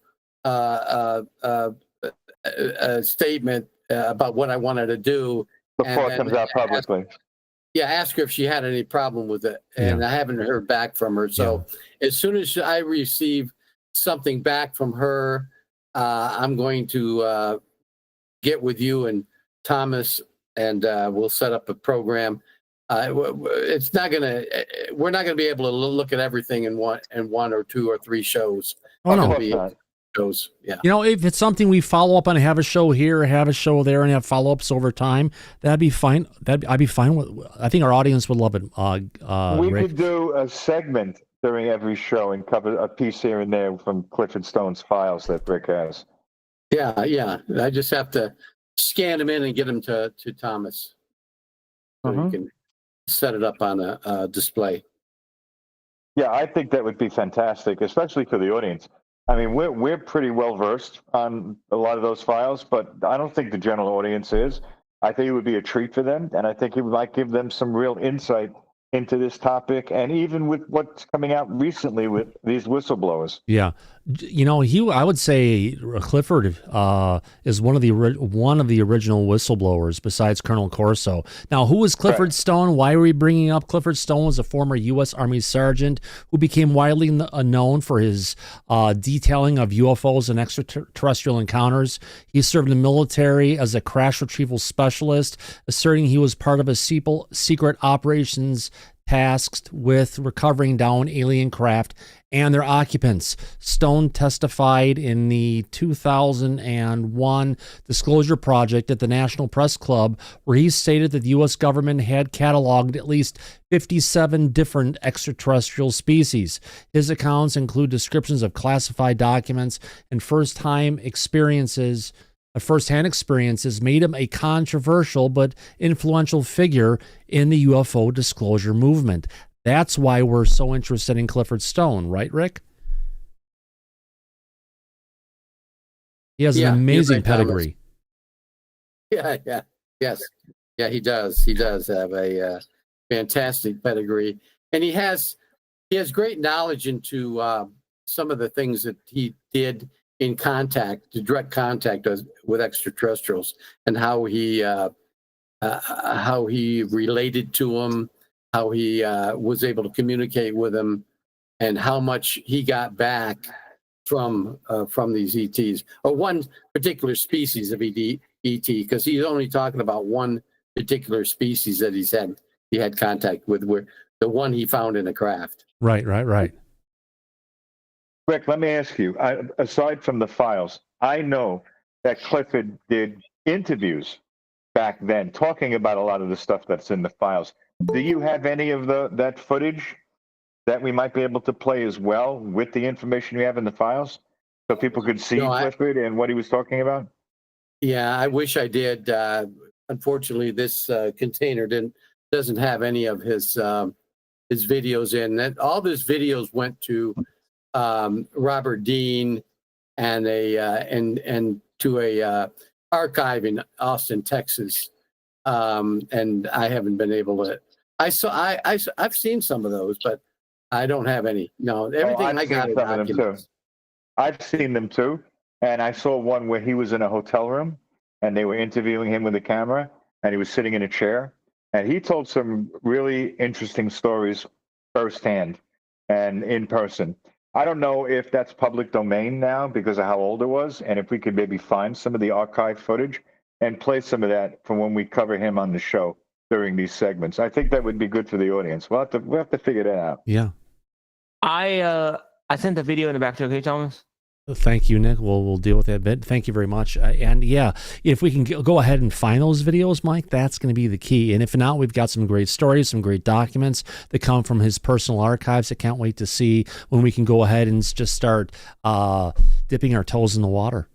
statement about what I wanted to do. Before it comes out publicly. Ask her if she had any problem with it. And I haven't heard back from her. So as soon as I receive something back from her, I'm going to get with you and Thomas, and we'll set up a program. It's not gonna. We're not gonna be able to look at everything in one or two or three shows. Oh no. Shows. Yeah. You know, if it's something we follow up on, have a show here, have a show there, and have follow-ups over time, that'd be fine. I'd be fine with. I think our audience would love it. We Rick. could do a segment during every show and cover a piece here and there from Clifford Stone's files that Rick has. Yeah. I just have to scan them in and get them to Thomas, so you can set it up on a display. Yeah, I think that would be fantastic, especially for the audience. I mean, we're pretty well versed on a lot of those files, but I don't think the general audience is. I think it would be a treat for them, and I think it might give them some real insight into this topic, and even with what's coming out recently with these whistleblowers. Yeah, you know, I would say Clifford is one of the original whistleblowers besides Colonel Corso. Now, who is Clifford Stone? Why are we bringing up Clifford Stone? Was a former U.S. Army sergeant who became widely known for his detailing of UFOs and extraterrestrial encounters. He served in the military as a crash retrieval specialist, asserting he was part of a secret operations tasked with recovering downed alien craft and their occupants. Stone testified in the 2001 Disclosure Project at the National Press Club, where he stated that the U.S. government had cataloged at least 57 different extraterrestrial species. His accounts include descriptions of classified documents and first-hand experiences made him a controversial but influential figure in the UFO disclosure movement. That's why we're so interested in Clifford Stone, right, Rick? He has an amazing pedigree. Yes. Yeah, he does. He does have a fantastic pedigree, and he has great knowledge into some of the things that he did in direct contact with extraterrestrials, and how he related to them, how he was able to communicate with them, and how much he got back from these ETs, or one particular species of ET, because he's only talking about one particular species that he had contact with, where the one he found in a craft. Right. Rick, let me ask you, aside from the files, I know that Clifford did interviews back then talking about a lot of the stuff that's in the files. Do you have any of that footage that we might be able to play as well with the information you have in the files, so people could see Clifford and what he was talking about? Yeah, I wish I did. Unfortunately, this container doesn't have any of his videos in. All of his videos went to Robert Dean and to a archive in Austin, Texas, and I haven't been able to. I've seen some of those, but I don't have any. No, everything I got. I've seen them too, and I saw one where he was in a hotel room and they were interviewing him with a camera, and he was sitting in a chair, And he told some really interesting stories firsthand and in person. I don't know if that's public domain now because of how old it was, and if we could maybe find some of the archive footage and play some of that from when we cover him on the show during these segments. I think that would be good for the audience. We'll have to figure that out. Yeah. I sent the video in the back chat. Okay, Thomas. Thank you, Nick. We'll deal with that a bit. Thank you very much. And yeah, if we can go ahead and find those videos, Mike, that's going to be the key. And if not, we've got some great stories, some great documents that come from his personal archives. I can't wait to see when we can go ahead and just start dipping our toes in the water.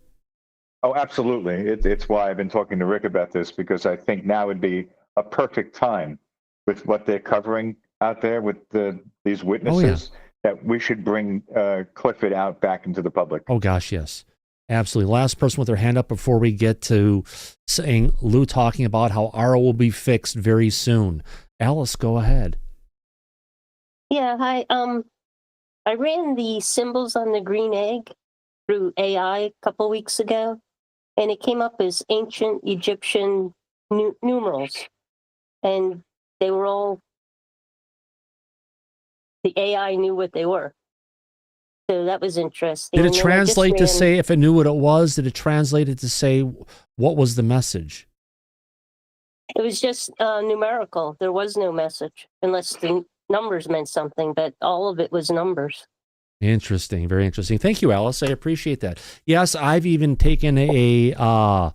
Oh, absolutely. It's why I've been talking to Rick about this, because I think now would be a perfect time with what they're covering out there with these witnesses. That we should bring Clifford out back into the public. Oh, gosh, yes. Absolutely. Last person with their hand up before we get to saying Lou talking about how ARO will be fixed very soon. Alice, go ahead. Yeah, hi. I ran the symbols on the green egg through AI a couple weeks ago, and it came up as ancient Egyptian numerals. And they were all, the AI knew what they were. So that was interesting. Did it translate to say, if it knew what it was, did it translate it to say what was the message? It was just numerical. There was no message, unless the numbers meant something, but all of it was numbers. Interesting. Very interesting. Thank you, Alice. I appreciate that. Yes, I've even taken a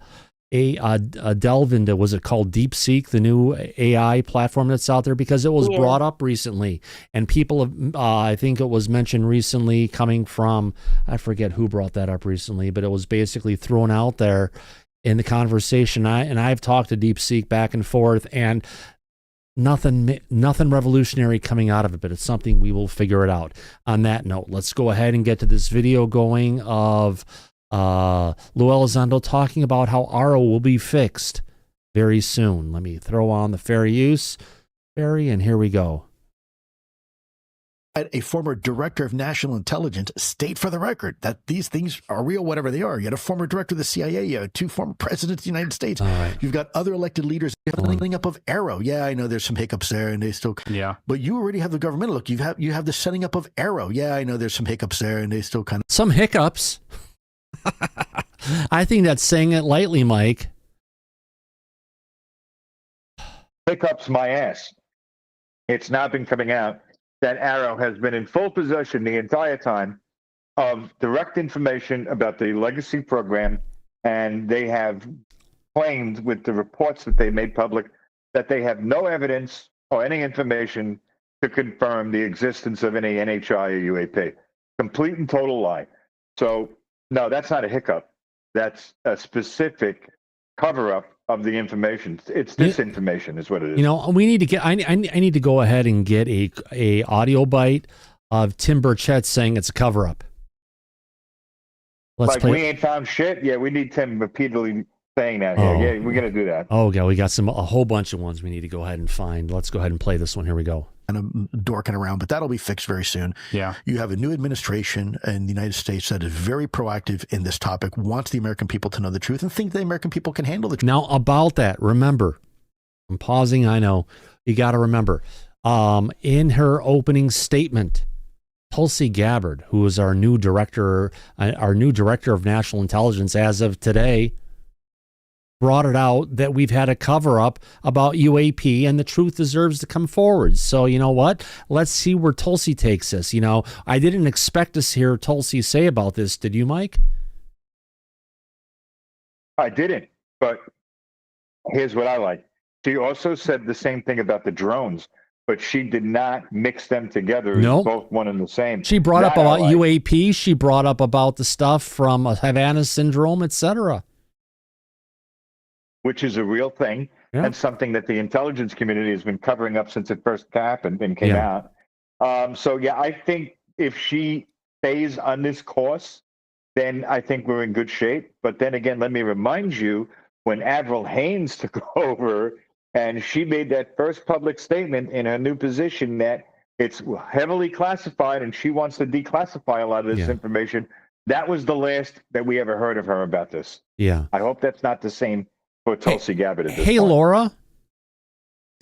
delve into, was it called DeepSeek, the new AI platform that's out there, because it was brought up recently, and people have, I think it was mentioned recently coming from, I forget who brought that up recently, but it was basically thrown out there in the conversation. I've talked to DeepSeek back and forth, and nothing revolutionary coming out of it, but it's something we will figure it out. On that note, let's go ahead and get to this video going of Lou Elizondo talking about how ARO will be fixed very soon. Let me throw on the fair use, and here we go. A former director of national intelligence state for the record that these things are real, whatever they are. You had a former director of the CIA, you had 2 former presidents of the United States. Right. You've got other elected leaders. You have the setting up of ARO. Yeah, I know there's some hiccups there, and they still. Yeah. But you already have the government. Look, you have the setting up of ARO. Yeah, I know there's some hiccups there, and they still kind of. Some hiccups. I think that's saying it lightly, Mike. Hiccups my ass. It's now been coming out that ARO has been in full possession the entire time of direct information about the legacy program, and they have claimed with the reports that they made public that they have no evidence or any information to confirm the existence of any NHI or UAP. Complete and total lie. So, no, that's not a hiccup. That's a specific cover-up of the information. It's disinformation is what it is. You know, we need to get, I need to go ahead and get a audio bite of Tim Burchett saying it's a cover-up. Like, we ain't found shit? Yeah, we need Tim repeatedly saying that here. Yeah, we're going to do that. Oh, yeah, we got a whole bunch of ones we need to go ahead and find. Let's go ahead and play this one. Here we go. Kind of dorking around, but that'll be fixed very soon. Yeah. You have a new administration in the United States that is very proactive in this topic, wants the American people to know the truth, and think the American people can handle the truth. Now, about that, remember, I'm pausing, I know. You got to remember, in her opening statement, Tulsi Gabbard, who is our new director of national intelligence as of today, brought it out that we've had a cover-up about UAP and the truth deserves to come forward. So, you know what? Let's see where Tulsi takes us. You know, I didn't expect to hear Tulsi say about this. Did you, Mike? I didn't, but here's what I like. She also said the same thing about the drones, but she did not mix them together as both one and the same. She brought up about UAP. She brought up about the stuff from Havana Syndrome, etc. Which is a real thing and something that the intelligence community has been covering up since it first happened and came out. So, yeah, I think if she stays on this course, then I think we're in good shape. But then again, let me remind you, when Avril Haines took over and she made that first public statement in her new position that it's heavily classified and she wants to declassify a lot of this information, that was the last that we ever heard of her about this. Yeah. I hope that's not the same for Tulsi Gabbard at this point. Laura,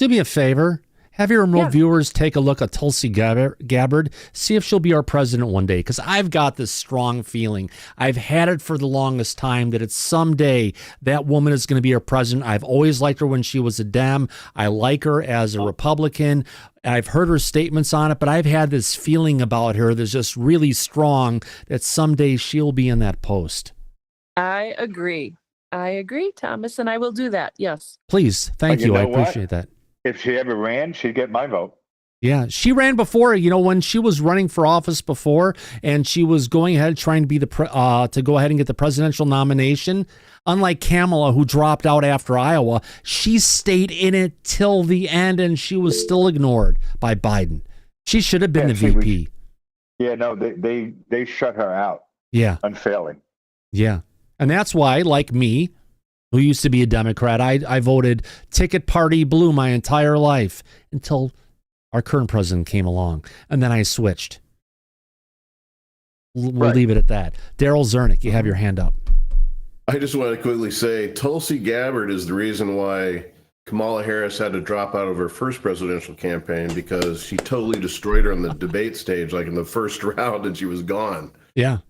Do me a favor. Have your remote viewers take a look at Tulsi Gabbard. See if she'll be our president one day. Because I've got this strong feeling. I've had it for the longest time that it's someday that woman is going to be our president. I've always liked her when she was a Dem. I like her as a Republican. I've heard her statements on it, but I've had this feeling about her that's just really strong that someday she'll be in that post. I agree, Thomas, and I will do that. Yes. Please. Thank you. I appreciate that. If she ever ran, she'd get my vote. Yeah, she ran before, when she was running for office before, and she was going ahead trying to be to go ahead and get the presidential nomination. Unlike Kamala, who dropped out after Iowa, she stayed in it till the end, and she was still ignored by Biden. She should have been the VP. They shut her out. Yeah, unfairly. Yeah, and that's why, like me, who used to be a Democrat, I voted ticket party blue my entire life until our current president came along, and then I switched. We'll leave it at that. Daryl Zernick, you have your hand up. I just want to quickly say Tulsi Gabbard is the reason why Kamala Harris had to drop out of her first presidential campaign, because she totally destroyed her on the debate stage, like in the first round, and she was gone. Yeah,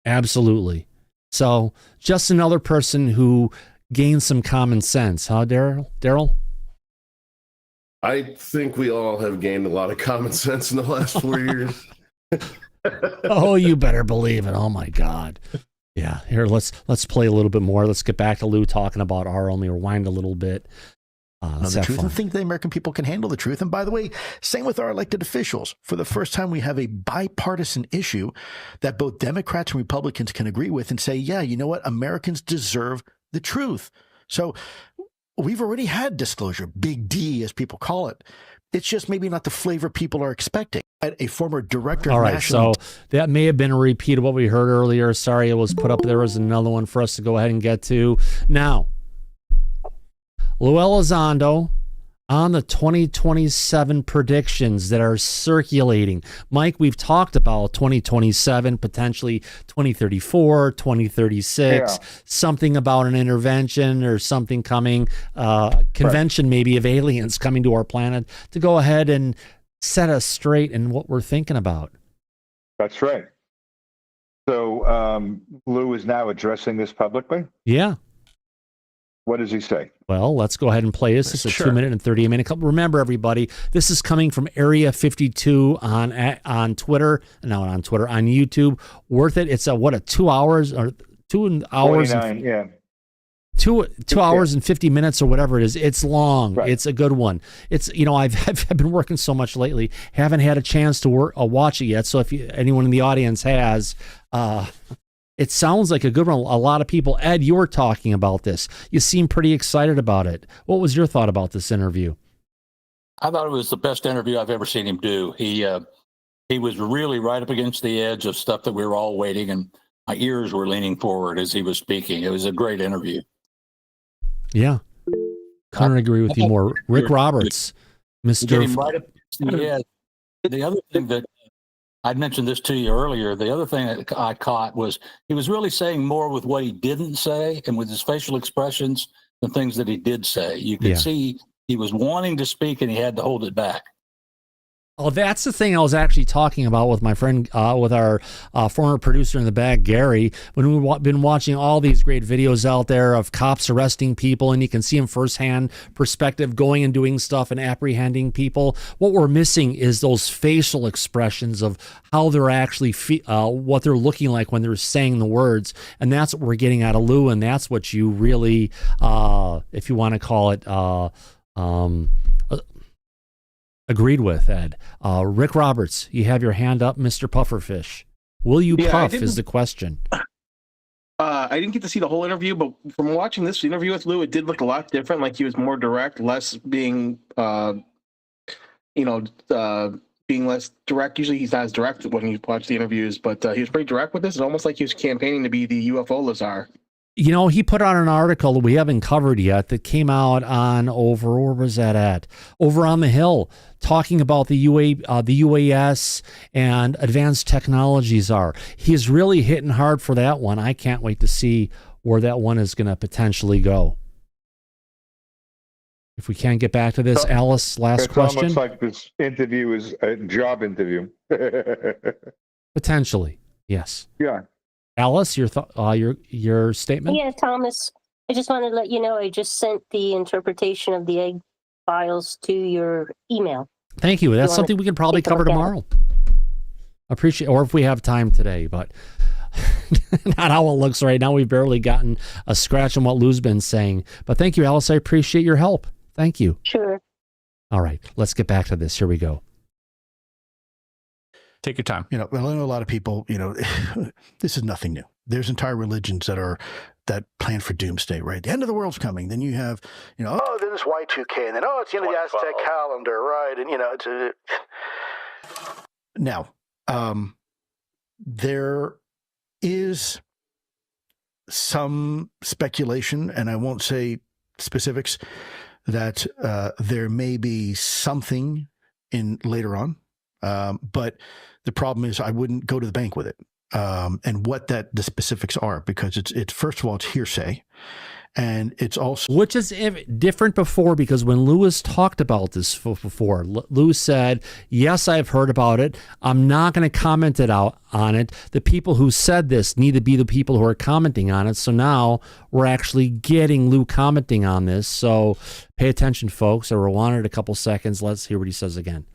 absolutely. So just another person who gained some common sense, huh, Daryl? I think we all have gained a lot of common sense in the last 4 years. Oh, you better believe it. Oh my God. Yeah. Here, let's play a little bit more. Let's get back to Lou talking about our only rewind a little bit. The truth, and think the American people can handle the truth. And by the way, same with our elected officials. For the first time, we have a bipartisan issue that both Democrats and Republicans can agree with and say, yeah, you know what? Americans deserve the truth. So we've already had disclosure, big D, as people call it. It's just maybe not the flavor people are expecting. A former director All of right, national... so that may have been a repeat of what we heard earlier. Sorry, it was put up. There was another one for us to go ahead and get to. Now, Lou Elizondo on the 2027 predictions that are circulating. Mike, we've talked about 2027, potentially 2034, 2036, something about an intervention or something coming, convention maybe of aliens coming to our planet to go ahead and set us straight in what we're thinking about. That's right. So Lou is now addressing this publicly? Yeah. What does he say? Well, let's go ahead and play this. It's a 2-minute and 30-minute clip. Remember, everybody, this is coming from Area 52 on Twitter, on YouTube. Worth it. It's 2 hours or 2 hours. 49, Two hours and 50 minutes or whatever it is. It's long. Right. It's a good one. It's, I've been working so much lately, haven't had a chance to watch it yet. So if anyone in the audience has, it sounds like a good one. A lot of people, Ed, you were talking about this. You seem pretty excited about it. What was your thought about this interview? I thought it was the best interview I've ever seen him do. He was really right up against the edge of stuff that we were all waiting, and my ears were leaning forward as he was speaking. It was a great interview. Yeah. Couldn't agree with you more. Rick Roberts, Mr. Right up the edge. The other thing that I'd mentioned this to you earlier. The other thing that I caught was he was really saying more with what he didn't say and with his facial expressions than things that he did say. You could see he was wanting to speak and he had to hold it back. Oh, that's the thing I was actually talking about with my friend, with our former producer in the back, Gary, when we've been watching all these great videos out there of cops arresting people, and you can see them firsthand perspective going and doing stuff and apprehending people. What we're missing is those facial expressions of how they're actually, what they're looking like when they're saying the words. And that's what we're getting out of Lou, and that's what you really, if you want to call it, agreed with, Ed. Rick Roberts, you have your hand up, Mr. Pufferfish. Will you puff is the question. I didn't get to see the whole interview, but from watching this interview with Lou, it did look a lot different. Like he was more direct, less being, being less direct. Usually he's not as direct when you watch the interviews, but he was pretty direct with this. It's almost like he was campaigning to be the UFO Lazar. He put out an article that we haven't covered yet that came out on where was that at? Over on the Hill, talking about the UAS and advanced technologies are. He's really hitting hard for that one. I can't wait to see where that one is going to potentially go. If we can get back to this, Alice, last question. It looks like this interview is a job interview. Potentially, yes. Yeah. Alice, your statement? Yeah, Thomas, I just wanted to let you know I just sent the interpretation of the egg files to your email. Thank you. That's something we can probably cover tomorrow. Appreciate, or if we have time today, but not how it looks right now. We've barely gotten a scratch on what Lou's been saying. But thank you, Alice. I appreciate your help. Thank you. Sure. All right, let's get back to this. Here we go. Take your time. You know, well, I know a lot of people, you know, this is nothing new. There's entire religions that plan for doomsday, right? The end of the world's coming. Then you have, you know, oh, then it's Y2K, and then, oh, it's the end of the Aztec calendar, right? And, you know, it's now, there is some speculation, and I won't say specifics, that there may be something in later on, but the problem is I wouldn't go to the bank with it, and what the specifics are, because it's first of all, it's hearsay, and it's also, which is different before, because when Lewis talked about this before, Lewis said, yes, I've heard about it. I'm not going to comment on it. The people who said this need to be the people who are commenting on it. So now we're actually getting Lou commenting on this. So pay attention, folks. I rewound it a couple seconds. Let's hear what he says again.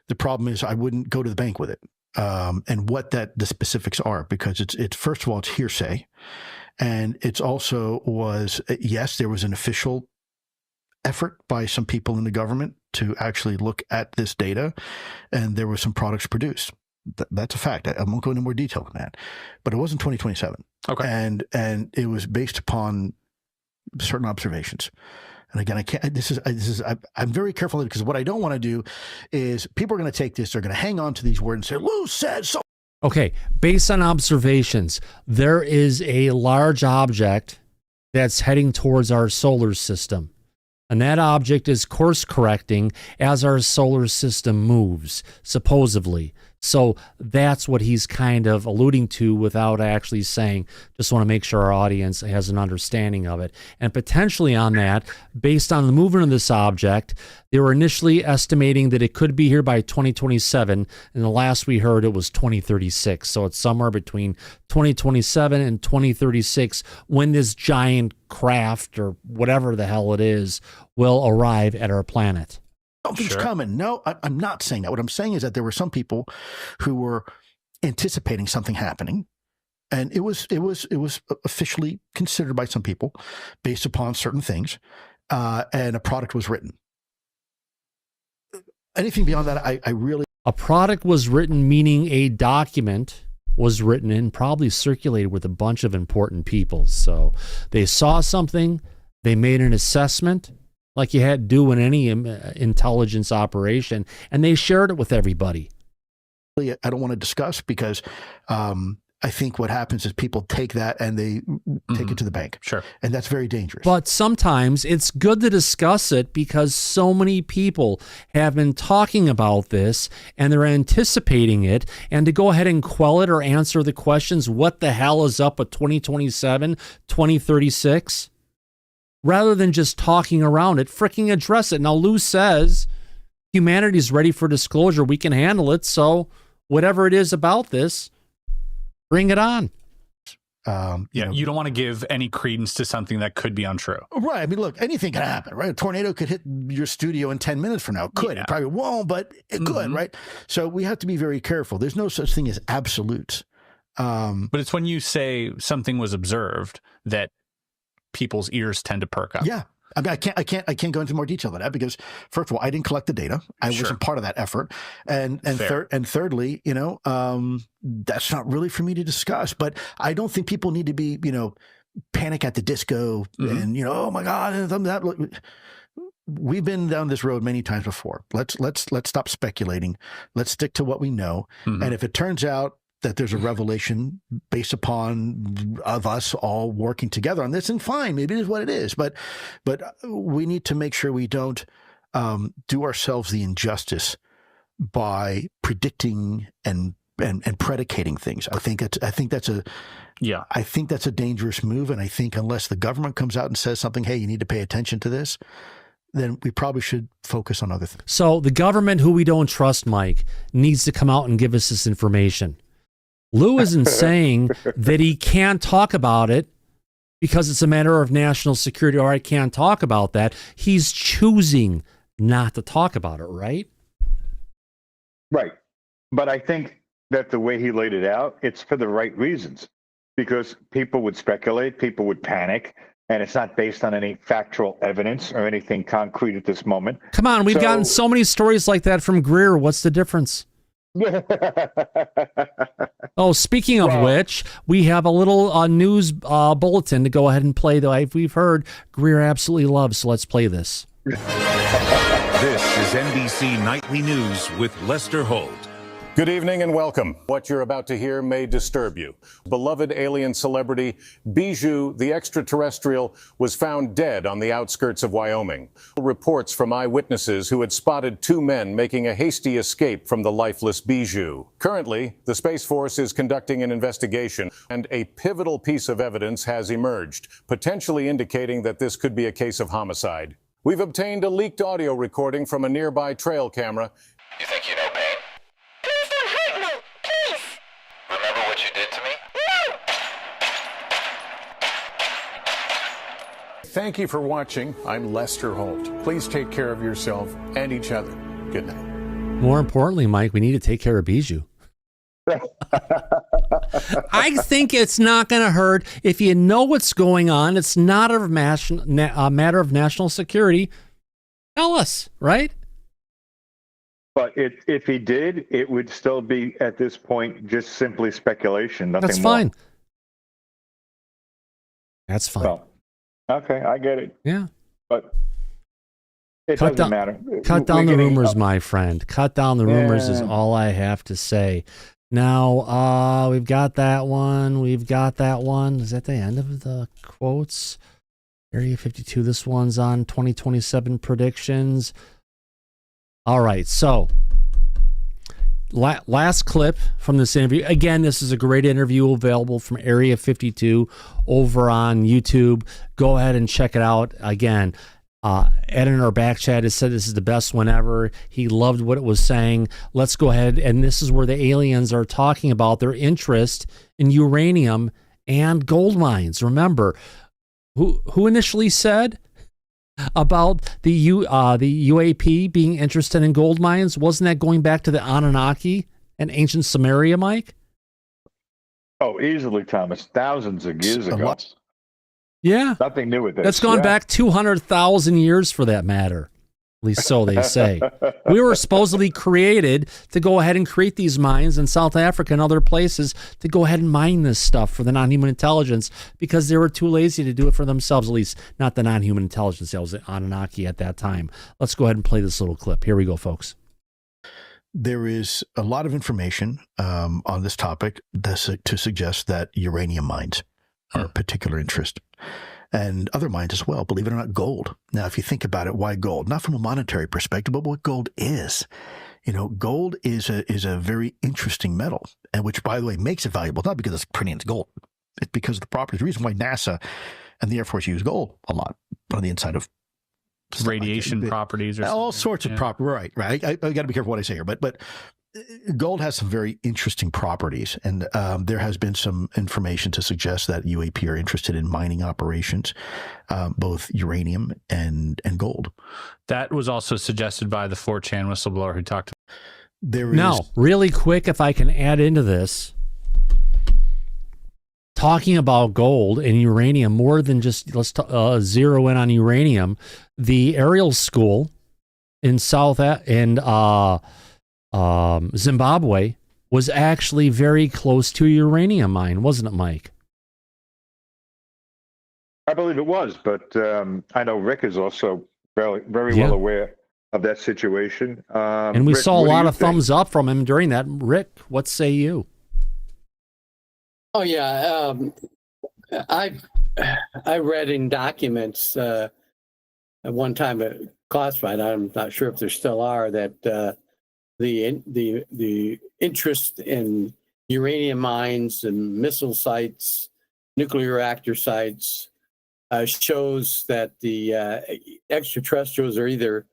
The problem is I wouldn't go to the bank with it, and what the specifics are, because it's first of all, it's hearsay. And it's also yes, there was an official effort by some people in the government to actually look at this data, and there were some products produced. That's a fact. I won't go into more detail than that, but it wasn't 2027. Okay. And it was based upon certain observations. And again, I'm very careful because what I don't want to do is people are going to take this, they're going to hang on to these words and say, Lou said so. Okay, based on observations, there is a large object that's heading towards our solar system. And that object is course correcting as our solar system moves, supposedly. So that's what he's kind of alluding to without actually saying. Just want to make sure our audience has an understanding of it. And potentially on that, based on the movement of this object, they were initially estimating that it could be here by 2027. And the last we heard, it was 2036. So it's somewhere between 2027 and 2036 when this giant craft, or whatever the hell it is, will arrive at our planet. Something's coming. No, I'm not saying that. What I'm saying is that there were some people who were anticipating something happening, and it was officially considered by some people based upon certain things, and a product was written. Anything beyond that, I really... A product was written, meaning a document was written and probably circulated with a bunch of important people. So they saw something, they made an assessment, like you had to do in any intelligence operation, and they shared it with everybody. I don't want to discuss, because I think what happens is people take that and they take it to the bank. Sure. And that's very dangerous. But sometimes it's good to discuss it, because so many people have been talking about this and they're anticipating it, and to go ahead and quell it or answer the questions, what the hell is up with 2027, 2036? Rather than just talking around it, freaking address it. Now, Lou says humanity's ready for disclosure. We can handle it. So whatever it is about this, bring it on. You don't want to give any credence to something that could be untrue. Right. I mean, look, anything can happen, right? A tornado could hit your studio in 10 minutes from now. It could. It probably won't, but it could, right? So we have to be very careful. There's no such thing as absolutes. But it's when you say something was observed that people's ears tend to perk up. Yeah. I mean, I can't go into more detail than that, because first of all, I didn't collect the data. I wasn't part of that effort. And thirdly, that's not really for me to discuss, but I don't think people need to be, Panic at the Disco and, oh my God, we've been down this road many times before. Let's stop speculating. Let's stick to what we know. And if it turns out that there's a revelation based upon of us all working together on this, and fine, maybe it is what it is, but we need to make sure we don't do ourselves the injustice by predicting and predicating things. I think that's a dangerous move, and I think unless the government comes out and says something, hey, you need to pay attention to this, then we probably should focus on other things. So the government, who we don't trust, Mike, needs to come out and give us this information. Lou isn't saying that he can't talk about it because it's a matter of national security, or I can't talk about that. He's choosing not to talk about it, right? Right. But I think that the way he laid it out, it's for the right reasons, because people would speculate, people would panic, and it's not based on any factual evidence or anything concrete at this moment. Come on, we've gotten so many stories like that from Greer. What's the difference? Oh, speaking of which, we have a little news bulletin to go ahead and play that we've heard Greer absolutely loves. So let's play this. This is NBC Nightly News with Lester Holt. Good evening and welcome. What you're about to hear may disturb you. Beloved alien celebrity Benu, the extraterrestrial, was found dead on the outskirts of Wyoming. Reports from eyewitnesses who had spotted two men making a hasty escape from the lifeless Benu. Currently, the Space Force is conducting an investigation, and a pivotal piece of evidence has emerged, potentially indicating that this could be a case of homicide. We've obtained a leaked audio recording from a nearby trail camera. You think you know pain? Please don't hurt me, please. Remember what you did to me? No! Thank you for watching. I'm Lester Holt. Please take care of yourself and each other. Good night. More importantly, Mike, we need to take care of Benu. I think it's not going to hurt if you know what's going on. It's not a matter of national security. Tell us, right? But if he did, it would still be, at this point, just simply speculation. Nothing That's more. fine. That's fine. Well, okay, I get it. Yeah. But it doesn't matter. Cut down We're the getting- rumors, my friend. Cut down the rumors is Yeah. all I have to say. Now, we've got that one. We've got that one. Is that the end of the quotes? Area 52. This one's on 2027 predictions. All right. So, last clip from this interview. Again, this is a great interview available from Area 52 over on YouTube. Go ahead and check it out. Again, Ed in our back chat has said this is the best one ever. He loved what it was saying. Let's go ahead, and this is where the aliens are talking about their interest in uranium and gold mines. Remember, who initially said about the UAP being interested in gold mines? Wasn't that going back to the Anunnaki and ancient Samaria, Mike? Oh, easily, Thomas. Thousands of years ago. Yeah. Nothing new with this. That's gone Yeah. back 200,000 years for that matter. At least so they say. We were supposedly created to go ahead and create these mines in South Africa and other places to go ahead and mine this stuff for the non-human intelligence because they were too lazy to do it for themselves, at least not the non-human intelligence. That was the Anunnaki at that time. Let's go ahead and play this little clip. Here we go, folks. There is a lot of information on this topic to suggest that uranium mines are of particular interest. And other mines as well, believe it or not, gold. Now, if you think about it, why gold? Not from a monetary perspective, but what gold is. You know, gold is a very interesting metal, and which, by the way, makes it valuable, not because it's pretty and it's gold. It's because of the properties. The reason why NASA and the Air Force use gold a lot on the inside of radiation properties or all sorts of properties. Right. I got to be careful what I say here, but gold has some very interesting properties, and there has been some information to suggest that UAP are interested in mining operations, both uranium and gold. That was also suggested by the 4chan whistleblower who talked. Now, really quick, if I can add into this, talking about gold and uranium, more than just let's zero in on uranium. The aerial school in Zimbabwe was actually very close to a uranium mine, wasn't it, Mike? I believe it was, but I know Rick is also very well aware of that situation. And we Rick, saw a what do lot you of think? thumbs up from him during that. Rick, what say you? Oh yeah, I read in documents at one time classified. I'm not sure if there still are that the interest in uranium mines and missile sites, nuclear reactor sites, shows that the extraterrestrials are either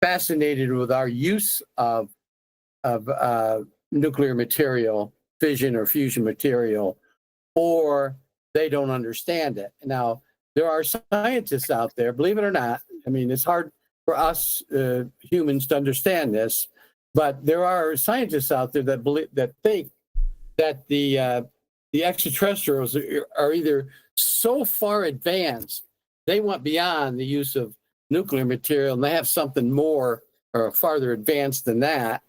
fascinated with our use of nuclear material, fission or fusion material, or they don't understand it. Now, there are scientists out there, believe it or not. I mean, it's hard for us humans to understand this, but there are scientists out there that think that the extraterrestrials are either so far advanced, they went beyond the use of nuclear material, and they have something more or farther advanced than that,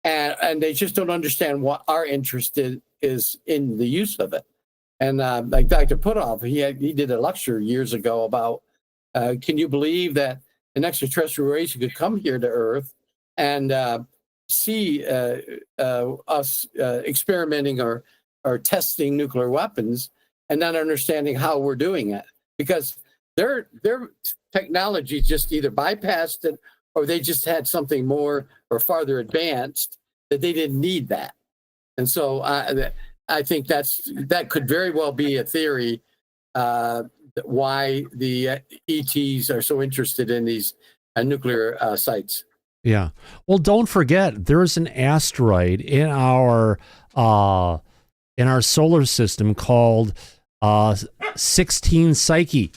and they just don't understand what our interest is in the use of it. And like Dr. Putoff, he did a lecture years ago about, can you believe that an extraterrestrial race could come here to Earth and see us experimenting or testing nuclear weapons and not understanding how we're doing it? Because their technology just either bypassed it or they just had something more or farther advanced that they didn't need that. And so I think that could very well be a theory why the ETs are so interested in these nuclear sites. Yeah. Well, don't forget, there's an asteroid in our solar system called 16 Psyche,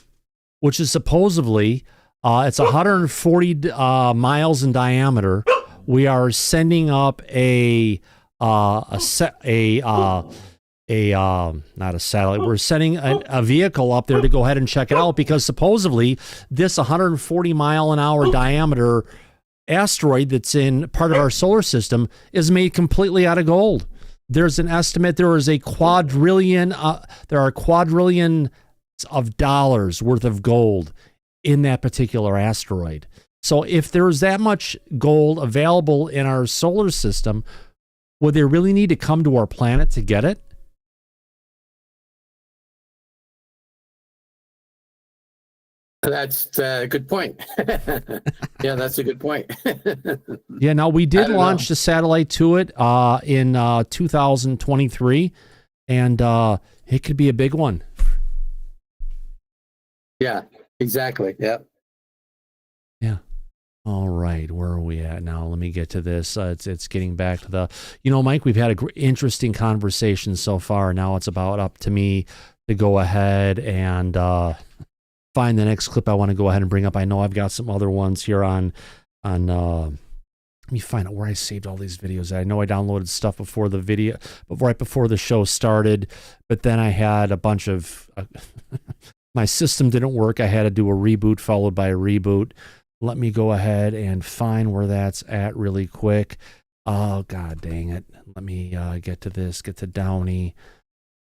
which is supposedly it's 140 miles in diameter. We are sending up not a satellite. We're sending a vehicle up there to go ahead and check it out, because supposedly this 140 mile an hour diameter asteroid that's in part of our solar system is made completely out of gold. There's an estimate there are quadrillions of dollars worth of gold in that particular asteroid. So if there's that much gold available in our solar system, would they really need to come to our planet to get it? That's a good point. Yeah, that's a good point. Yeah, now we did launch the satellite to it in 2023, and it could be a big one. Yeah, exactly. Yep. Yeah. All right, where are we at now? Let me get to this. It's getting back to the, Mike, we've had an interesting conversation so far. Now it's about up to me to go ahead and find the next clip I want to go ahead and bring up. I know I've got some other ones here on let me find out where I saved all these videos. I know I downloaded stuff before the video, but right before the show started, but then I had a bunch of my system didn't work. I had to do a reboot followed by a reboot. Let me go ahead and find where that's at really quick. Oh, God dang it. Let me get to this, get to Downey.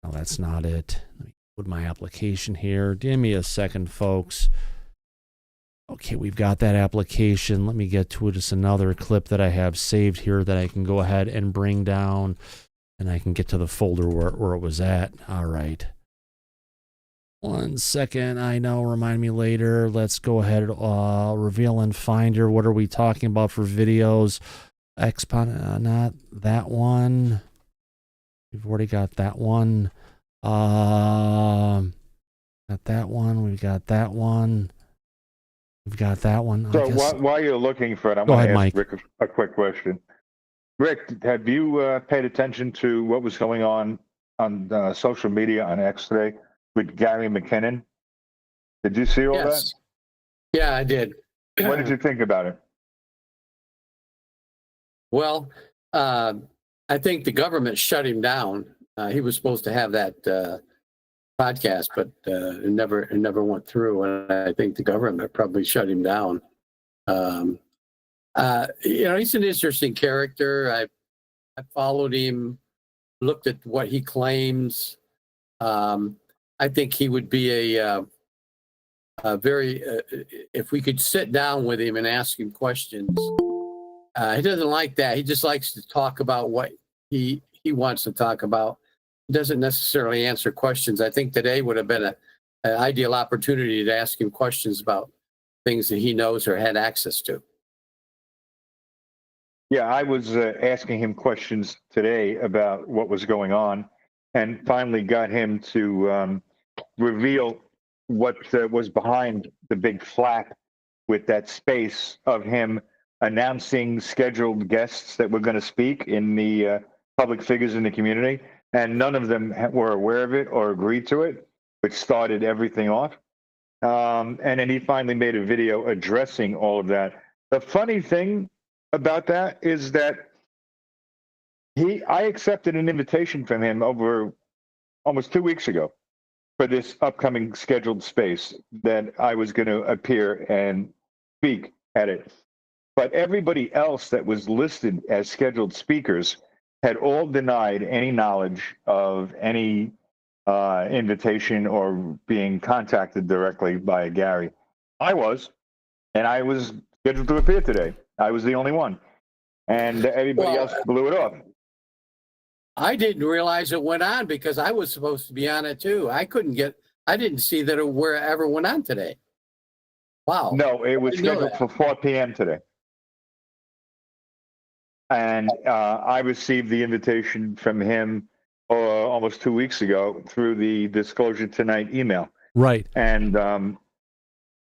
No, that's not it. Let me put my application here. Give me a second, folks. Okay, we've got that application. Let me get to it. Just another clip that I have saved here that I can go ahead and bring down, and I can get to the folder where it was at. All right. 1 second. I know. Remind me later. Let's go ahead. Reveal and Finder. What are we talking about for videos? Not that one. We've already got that one. Got that one. We've got that one. We've got that one. So while you're looking for it, I'm going to ask Rick a quick question. Rick, have you paid attention to what was going on social media on X today with Gary McKinnon? Did you see all that? Yeah, I did. What did you think about it? Well, I think the government shut him down. He was supposed to have that podcast, but it never went through. And I think the government probably shut him down. He's an interesting character. I followed him, looked at what he claims. I think he would be a very, if we could sit down with him and ask him questions. He doesn't like that. He just likes to talk about what he wants to talk about. He doesn't necessarily answer questions. I think today would have been an ideal opportunity to ask him questions about things that he knows or had access to. Yeah, I was asking him questions today about what was going on, and finally got him to reveal what was behind the big flap with that space of him announcing scheduled guests that were going to speak in the public figures in the community, and none of them were aware of it or agreed to it, which started everything off. And then he finally made a video addressing all of that. The funny thing about that is that I accepted an invitation from him over almost 2 weeks ago for this upcoming scheduled space that I was going to appear and speak at it. But everybody else that was listed as scheduled speakers had all denied any knowledge of any invitation or being contacted directly by Gary. I was, and I was scheduled to appear today. I was the only one, and everybody else blew it off. I didn't realize it went on because I was supposed to be on it too. I didn't see that it ever went on today. Wow. No, it was scheduled for 4 p.m. today. And I received the invitation from him almost 2 weeks ago through the Disclosure Tonight email. Right. And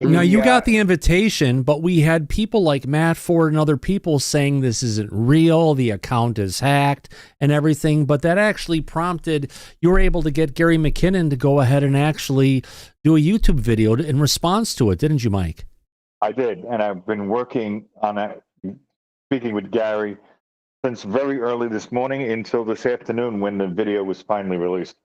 now you got the invitation, but we had people like Matt Ford and other people saying this isn't real, the account is hacked and everything, but that actually prompted, you were able to get Gary McKinnon to go ahead and actually do a YouTube video in response to it, didn't you, Mike? I did, and I've been working on that, speaking with Gary since very early this morning until this afternoon when the video was finally released.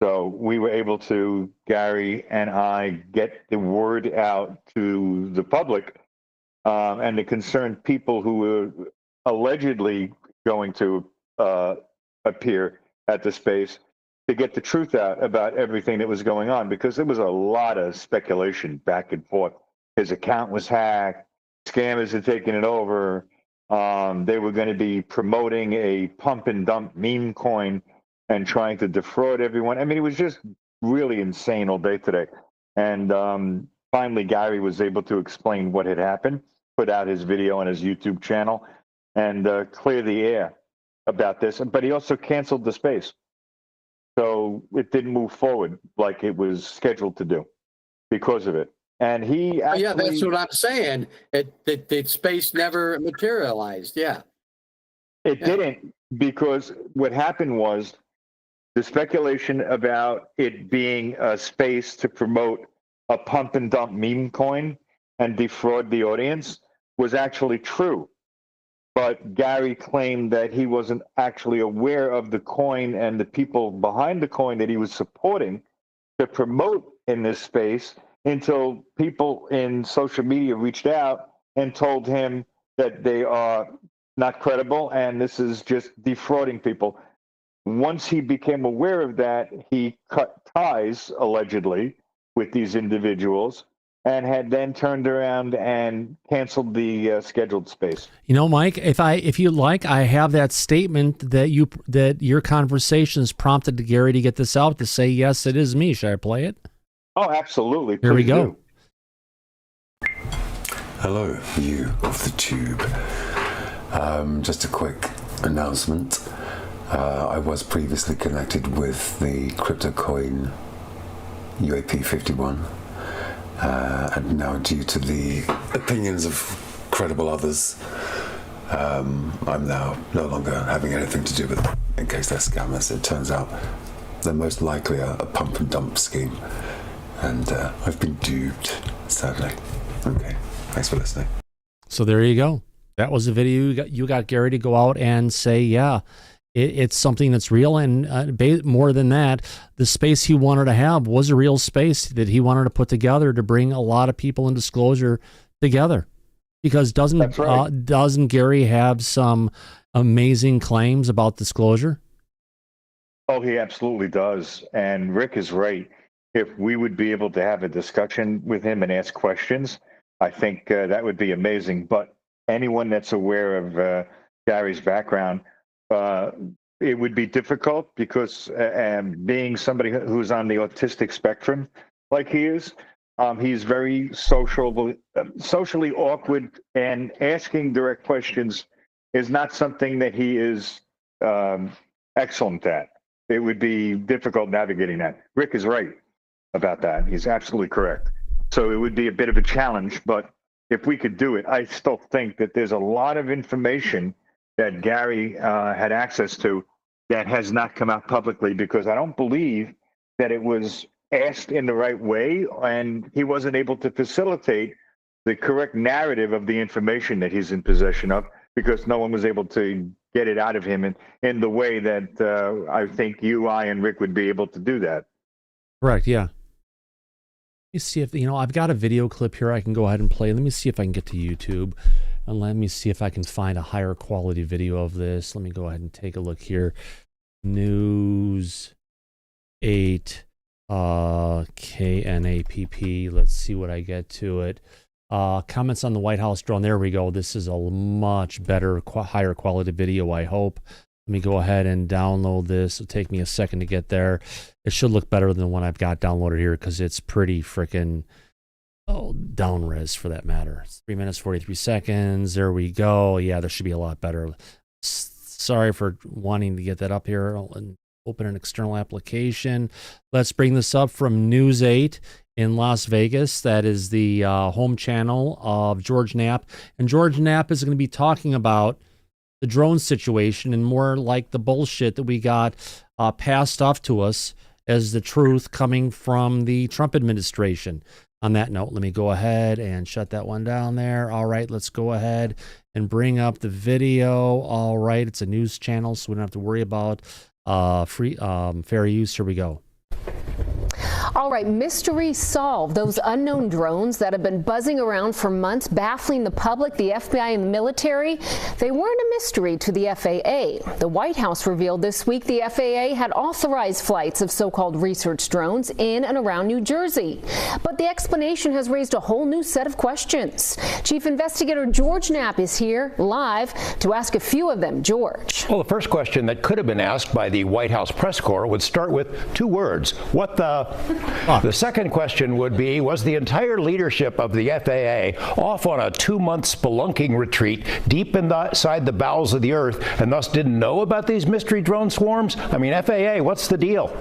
So we were able to, Gary and I, get the word out to the public and the concerned people who were allegedly going to appear at the space to get the truth out about everything that was going on, because there was a lot of speculation back and forth. His account was hacked, scammers had taken it over, they were going to be promoting a pump and dump meme coin and trying to defraud everyone. I mean, it was just really insane all day today. And finally, Gary was able to explain what had happened, put out his video on his YouTube channel, and clear the air about this. But he also canceled the space. So it didn't move forward like it was scheduled to do because of it. And he actually... Yeah, that's what I'm saying. The space never materialized, yeah. It didn't, because what happened was the speculation about it being a space to promote a pump and dump meme coin and defraud the audience was actually true. But Gary claimed that he wasn't actually aware of the coin and the people behind the coin that he was supporting to promote in this space until people in social media reached out and told him that they are not credible and this is just defrauding people. Once he became aware of that, he cut ties, allegedly, with these individuals and had then turned around and canceled the scheduled space. You know, Mike, if you like, I have that statement that your conversations prompted Gary to get this out to say, yes, it is me. Should I play it? Oh, absolutely. Here we go. Hello, you of the tube. Just a quick announcement. I was previously connected with the crypto coin UAP 51, and now due to the opinions of credible others, I'm now no longer having anything to do with it. In case they're scammers, it turns out they're most likely a pump and dump scheme, and I've been duped, sadly. Okay, thanks for listening. So there you go. That was a video you got Gary to go out and say, yeah, it's something that's real. And more than that, the space he wanted to have was a real space that he wanted to put together to bring a lot of people in Disclosure together. Because doesn't Gary have some amazing claims about Disclosure? Oh, he absolutely does. And Rick is right. If we would be able to have a discussion with him and ask questions, I think that would be amazing. But anyone that's aware of Gary's background, it would be difficult because being somebody who's on the autistic spectrum like he is, he's very socially awkward, and asking direct questions is not something that he is excellent at. It would be difficult navigating that. Rick is right about that. He's absolutely correct. So it would be a bit of a challenge, but if we could do it, I still think that there's a lot of information that Gary had access to that has not come out publicly, because I don't believe that it was asked in the right way, and he wasn't able to facilitate the correct narrative of the information that he's in possession of, because no one was able to get it out of him in the way that I think you, I, and Rick would be able to do that. Correct, yeah. Let me see if, I've got a video clip here I can go ahead and play. Let me see if I can get to YouTube, and let me see if I can find a higher quality video of this. Let me go ahead and take a look here. News 8 KNAPP. Let's see what I get to it. Comments on the White House drone. There we go. This is a much better, higher quality video, I hope. Let me go ahead and download this. It'll take me a second to get there. It should look better than the one I've got downloaded here, because it's pretty freaking down res for that matter. It's 3 minutes, 43 seconds. There we go. Yeah, there should be a lot better. Sorry for wanting to get that up here. And open an external application. Let's bring this up from News 8 in Las Vegas. That is the home channel of George Knapp. And George Knapp is going to be talking about the drone situation and more like the bullshit that we got passed off to us as the truth coming from the Trump administration. On that note, let me go ahead and shut that one down there. All right, let's go ahead and bring up the video. All right, it's a news channel, so we don't have to worry about fair use. Here we go. All right, mystery solved. Those unknown drones that have been buzzing around for months, baffling the public, the FBI, and the military, they weren't a mystery to the FAA. The White House revealed this week the FAA had authorized flights of so-called research drones in and around New Jersey. But the explanation has raised a whole new set of questions. Chief Investigator George Knapp is here live to ask a few of them. George. Well, the first question that could have been asked by the White House press corps would start with 2 words. What the? The second question would be, was the entire leadership of the FAA off on a 2-month spelunking retreat deep inside the bowels of the earth and thus didn't know about these mystery drone swarms? I mean, FAA, what's the deal?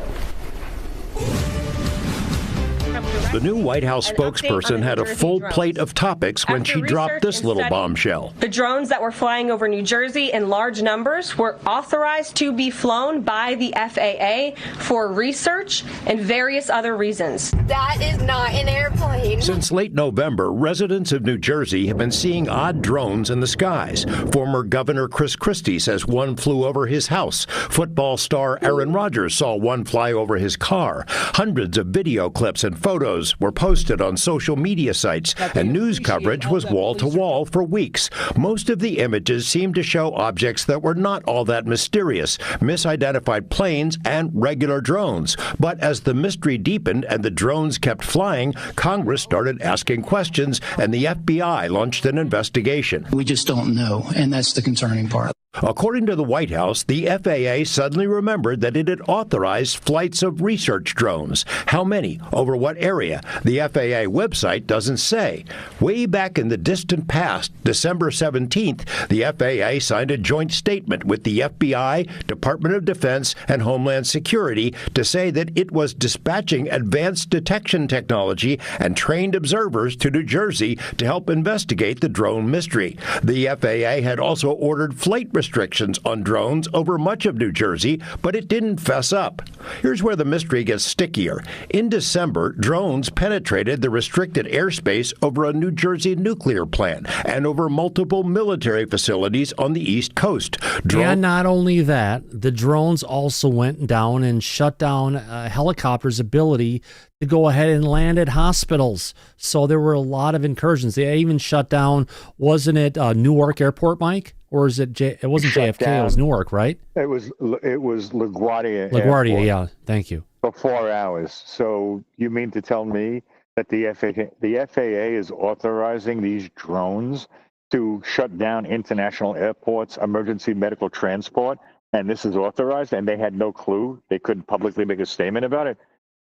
The new White House spokesperson had a full plate of topics when she dropped this little bombshell. The drones that were flying over New Jersey in large numbers were authorized to be flown by the FAA for research and various other reasons. That is not an airplane. Since late November, residents of New Jersey have been seeing odd drones in the skies. Former Governor Chris Christie says one flew over his house. Football star Aaron Rodgers saw one fly over his car. Hundreds of video clips and photos were posted on social media sites, and news coverage was wall-to-wall for weeks. Most of the images seemed to show objects that were not all that mysterious, misidentified planes and regular drones. But as the mystery deepened and the drones kept flying, Congress started asking questions, and the FBI launched an investigation. We just don't know, and that's the concerning part. According to the White House, the FAA suddenly remembered that it had authorized flights of research drones. How many? Over what area? The FAA website doesn't say. Way back in the distant past, December 17th, the FAA signed a joint statement with the FBI, Department of Defense, and Homeland Security to say that it was dispatching advanced detection technology and trained observers to New Jersey to help investigate the drone mystery. The FAA had also ordered flight restrictions on drones over much of New Jersey, but it didn't fess up. Here's where the mystery gets stickier. In December, drones penetrated the restricted airspace over a New Jersey nuclear plant and over multiple military facilities on the East Coast. And not only that, the drones also went down and shut down helicopters' ability to go ahead and land at hospitals. So there were a lot of incursions. They even shut down, wasn't it Newark Airport, Mike? Or is it it wasn't JFK, it was Newark, right? It was LaGuardia. LaGuardia, Airport yeah. Thank you. For 4 hours. So you mean to tell me that the FAA is authorizing these drones to shut down international airports, emergency medical transport, and this is authorized, and they had no clue? They couldn't publicly make a statement about it?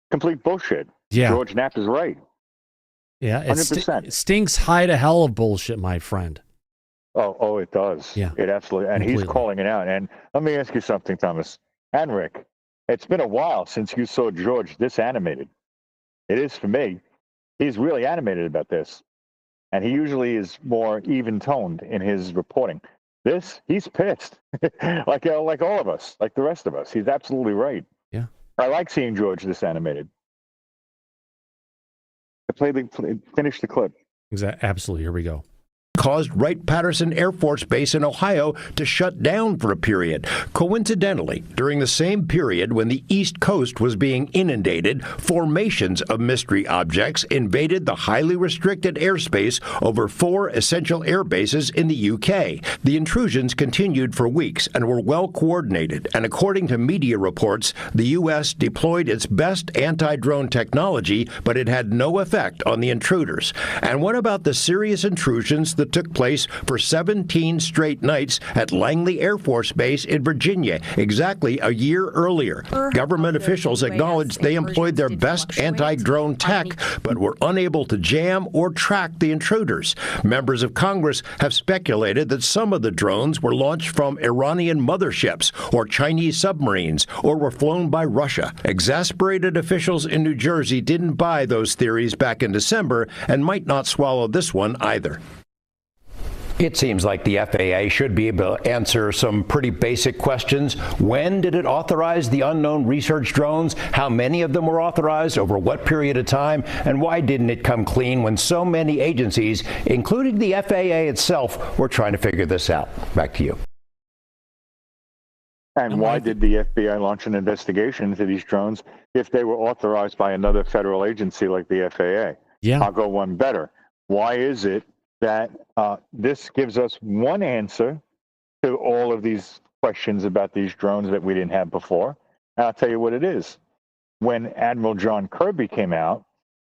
Complete bullshit. Yeah. George Knapp is right. Yeah, 100%. It stinks high to hell of bullshit, my friend. Oh, it does. Yeah. It absolutely, and Completely. he's calling it out. And let me ask you something, Thomas and Rick. It's been a while since you saw George this animated. It is for me. he's really animated about this. And he usually is more even-toned in his reporting. He's pissed, like all of us, like the rest of us. He's absolutely right. Yeah. I like seeing George this animated. Finish the clip. Absolutely. Here we go. Caused Wright-Patterson Air Force Base in Ohio to shut down for a period. Coincidentally, during the same period when the East Coast was being inundated, formations of mystery objects invaded the highly restricted airspace over 4 essential air bases in the UK. The intrusions continued for weeks and were well coordinated, and according to media reports, the U.S. deployed its best anti-drone technology, but it had no effect on the intruders. And what about the serious intrusions that took place for 17 straight nights at Langley Air Force Base in Virginia, exactly a year earlier? Government officials acknowledged they employed their best anti-drone tech, but were unable to jam or track the intruders. Members of Congress have speculated that some of the drones were launched from Iranian motherships or Chinese submarines, or were flown by Russia. Exasperated officials in New Jersey didn't buy those theories back in December and might not swallow this one either. It seems like the FAA should be able to answer some pretty basic questions. When did it authorize the unknown research drones? How many of them were authorized? Over what period of time? And why didn't it come clean when so many agencies, including the FAA itself, were trying to figure this out? Back to you. And why did the FBI launch an investigation into these drones if they were authorized by another federal agency like the FAA? Yeah. I'll go one better. Why is it that this gives us one answer to all of these questions about these drones that we didn't have before? And I'll tell you what it is. When Admiral John Kirby came out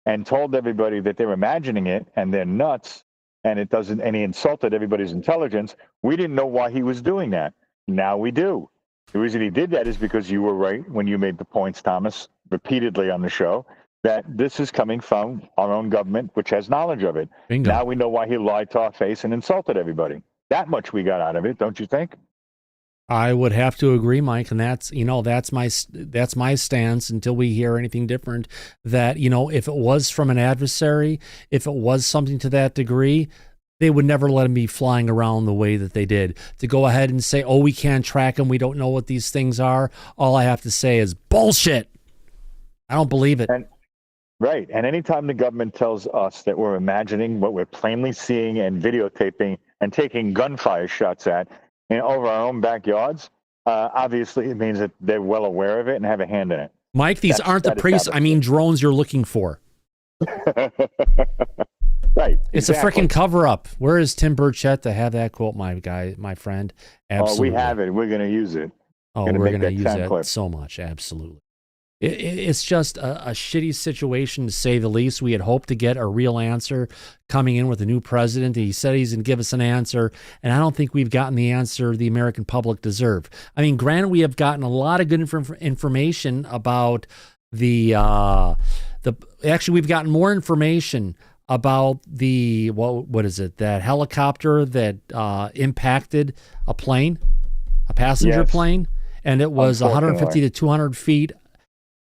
and told everybody that they're imagining it and they're nuts and it doesn't, and he insulted everybody's intelligence, we didn't know why he was doing that. Now we do. The reason he did that is because you were right when you made the points, Thomas, repeatedly on the show, that this is coming from our own government, which has knowledge of it. Bingo. Now we know why he lied to our face and insulted everybody. That much we got out of it, don't you think? I would have to agree, Mike, and that's my stance until we hear anything different. That, if it was from an adversary, if it was something to that degree, they would never let him be flying around the way that they did. To go ahead and say, oh, we can't track them, we don't know what these things are, all I have to say is bullshit. I don't believe it. Right. And anytime the government tells us that we're imagining what we're plainly seeing and videotaping and taking gunfire shots at over our own backyards, obviously it means that they're well aware of it and have a hand in it. Mike, these aren't the drones you're looking for. Right. It's a freaking cover-up. Where is Tim Burchett to have that quote, my friend? Absolutely. Oh, we have it. We're going to use it. Oh, we're going to use it so much. Absolutely. It's just a shitty situation, to say the least. We had hoped to get a real answer coming in with a new president. He said he's going to give us an answer, and I don't think we've gotten the answer the American public deserve. I mean, granted, we have gotten a lot of good information about actually, we've gotten more information about what is it, that helicopter that impacted a passenger plane, and it was 150 to 200 feet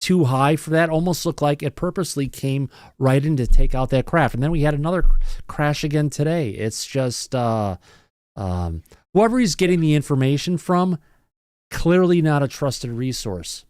too high for that. Almost looked like it purposely came right in to take out that craft. And then we had another crash again today. It's just whoever he's getting the information from, clearly not a trusted resource.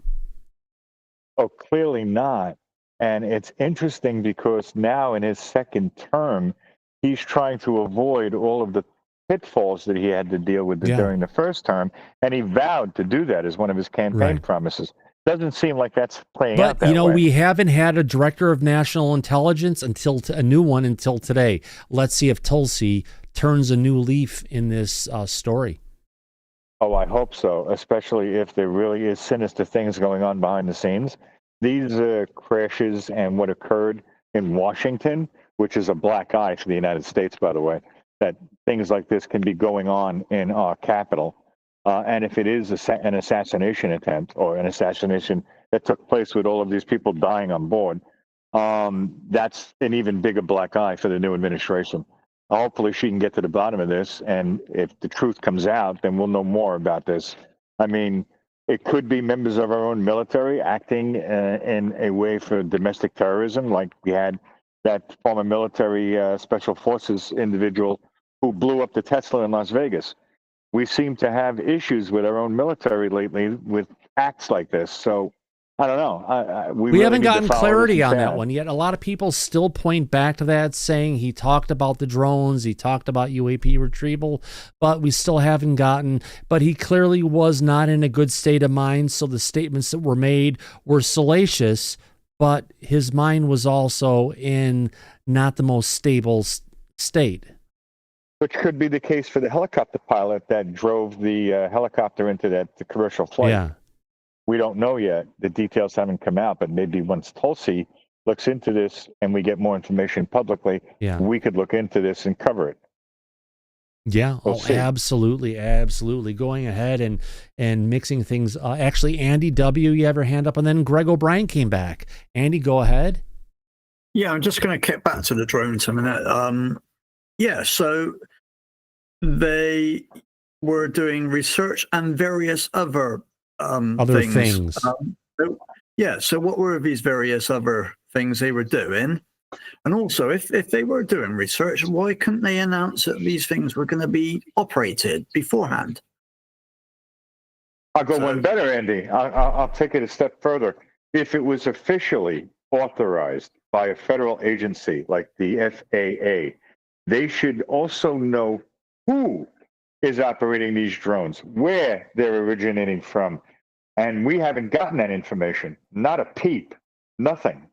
Oh, clearly not. And it's interesting because now in his second term, he's trying to avoid all of the pitfalls that he had to deal with during the first term. And he vowed to do that as one of his campaign promises. Doesn't seem like that's playing out that way. But, we haven't had a director of national intelligence until a new one until today. Let's see if Tulsi turns a new leaf in this story. Oh, I hope so, especially if there really is sinister things going on behind the scenes. These crashes and what occurred in Washington, which is a black eye for the United States, by the way, that things like this can be going on in our capital. And if it is an assassination attempt or an assassination that took place with all of these people dying on board, that's an even bigger black eye for the new administration. Hopefully she can get to the bottom of this. And if the truth comes out, then we'll know more about this. I mean, it could be members of our own military acting in a way for domestic terrorism, like we had that former military special forces individual who blew up the Tesla in Las Vegas. We seem to have issues with our own military lately with acts like this. So I don't know. We really haven't need to gotten follow clarity this on that path. one yet. A lot of people still point back to that, saying he talked about the drones, he talked about UAP retrieval, but we still haven't gotten. But he clearly was not in a good state of mind, so the statements that were made were salacious, but his mind was also in not the most stable state. Which could be the case for the helicopter pilot that drove the helicopter into the commercial flight. Yeah. We don't know yet. The details haven't come out, but maybe once Tulsi looks into this and we get more information publicly, we could look into this and cover it. Yeah, We'll see. absolutely, absolutely. Going ahead and mixing things. Actually, Andy W., you have your hand up, and then Greg O'Brien came back. Andy, go ahead. Yeah, I'm just going to get back to the drones a minute. Yeah, so they were doing research and various other things. So what were these various other things they were doing? And also, if they were doing research, why couldn't they announce that these things were going to be operated beforehand? I'll go one better, Andy. I'll take it a step further. If it was officially authorized by a federal agency like the FAA, they should also know who is operating these drones, where they're originating from. And we haven't gotten that information. Not a peep. Nothing.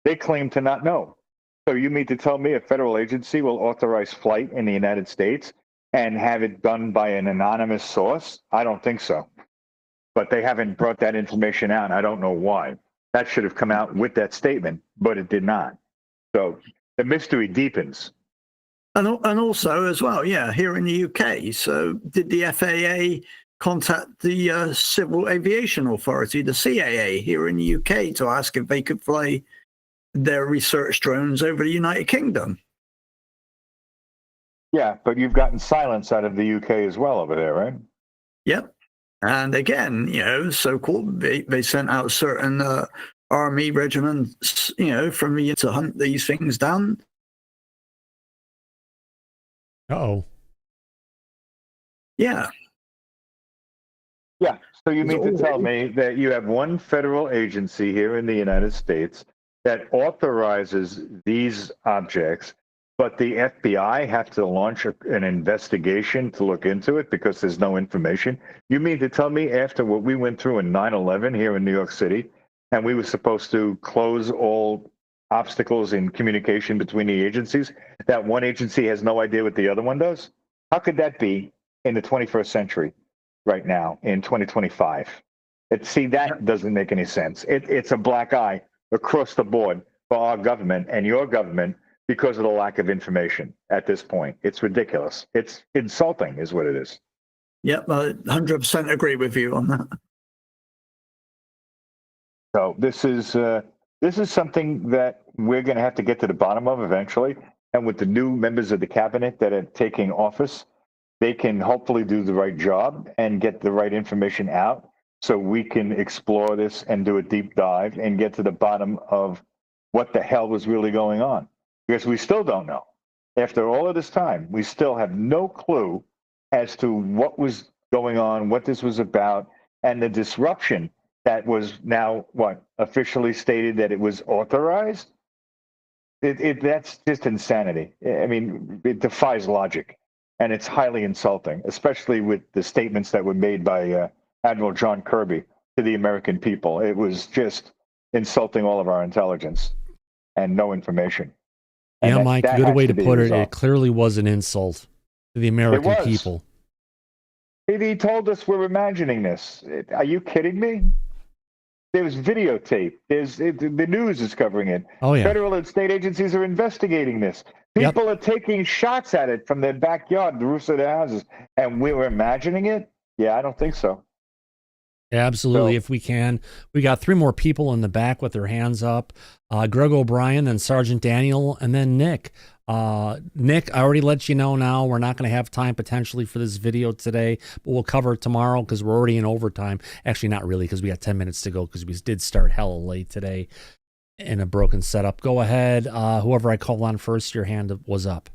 They claim to not know. So you mean to tell me a federal agency will authorize flight in the United States and have it done by an anonymous source? I don't think so. But they haven't brought that information out. I don't know why. That should have come out with that statement, but it did not. So the mystery deepens. And also, as well, here in the UK. So did the FAA contact the Civil Aviation Authority, the CAA, here in the UK to ask if they could fly their research drones over the United Kingdom? Yeah, but you've gotten silence out of the UK as well over there, right? Yep. And again, so-called, they sent out certain army regiments, from the to hunt these things down. Uh-oh. Yeah. Yeah. So you mean to tell me that you have one federal agency here in the United States that authorizes these objects, but the FBI have to launch an investigation to look into it because there's no information? You mean to tell me after what we went through in 9/11 here in New York City, and we were supposed to close all obstacles in communication between the agencies, that one agency has no idea what the other one does? How could that be in the 21st century right now in 2025? That doesn't make any sense. It's a black eye across the board for our government and your government because of the lack of information at this point. It's ridiculous. It's insulting is what it is. Yep, I 100% agree with you on that. So this is something that we're going to have to get to the bottom of eventually. And with the new members of the cabinet that are taking office, they can hopefully do the right job and get the right information out so we can explore this and do a deep dive and get to the bottom of what the hell was really going on. Because we still don't know. After all of this time, we still have no clue as to what was going on, what this was about, and the disruption that was now, officially stated that it was authorized? That's just insanity. I mean, it defies logic, and it's highly insulting, especially with the statements that were made by Admiral John Kirby to the American people. It was just insulting all of our intelligence and no information. And yeah, Mike, good way to put it. resolved. It clearly was an insult to the American people. He told us we're imagining this. Are you kidding me? There's videotape. The news is covering it. Oh, yeah. Federal and state agencies are investigating this. People are taking shots at it from their backyard, the roofs of their houses, and we were imagining it? Yeah, I don't think so. Absolutely, if we can. We got 3 more people in the back with their hands up. Greg O'Brien, then Sergeant Daniel, and then Nick. Nick, I already let you know now we're not going to have time potentially for this video today, but we'll cover it tomorrow because we're already in overtime. Actually, not really because we got 10 minutes to go because we did start hella late today. in a broken setup. Go ahead. Whoever I called on first, your hand was up.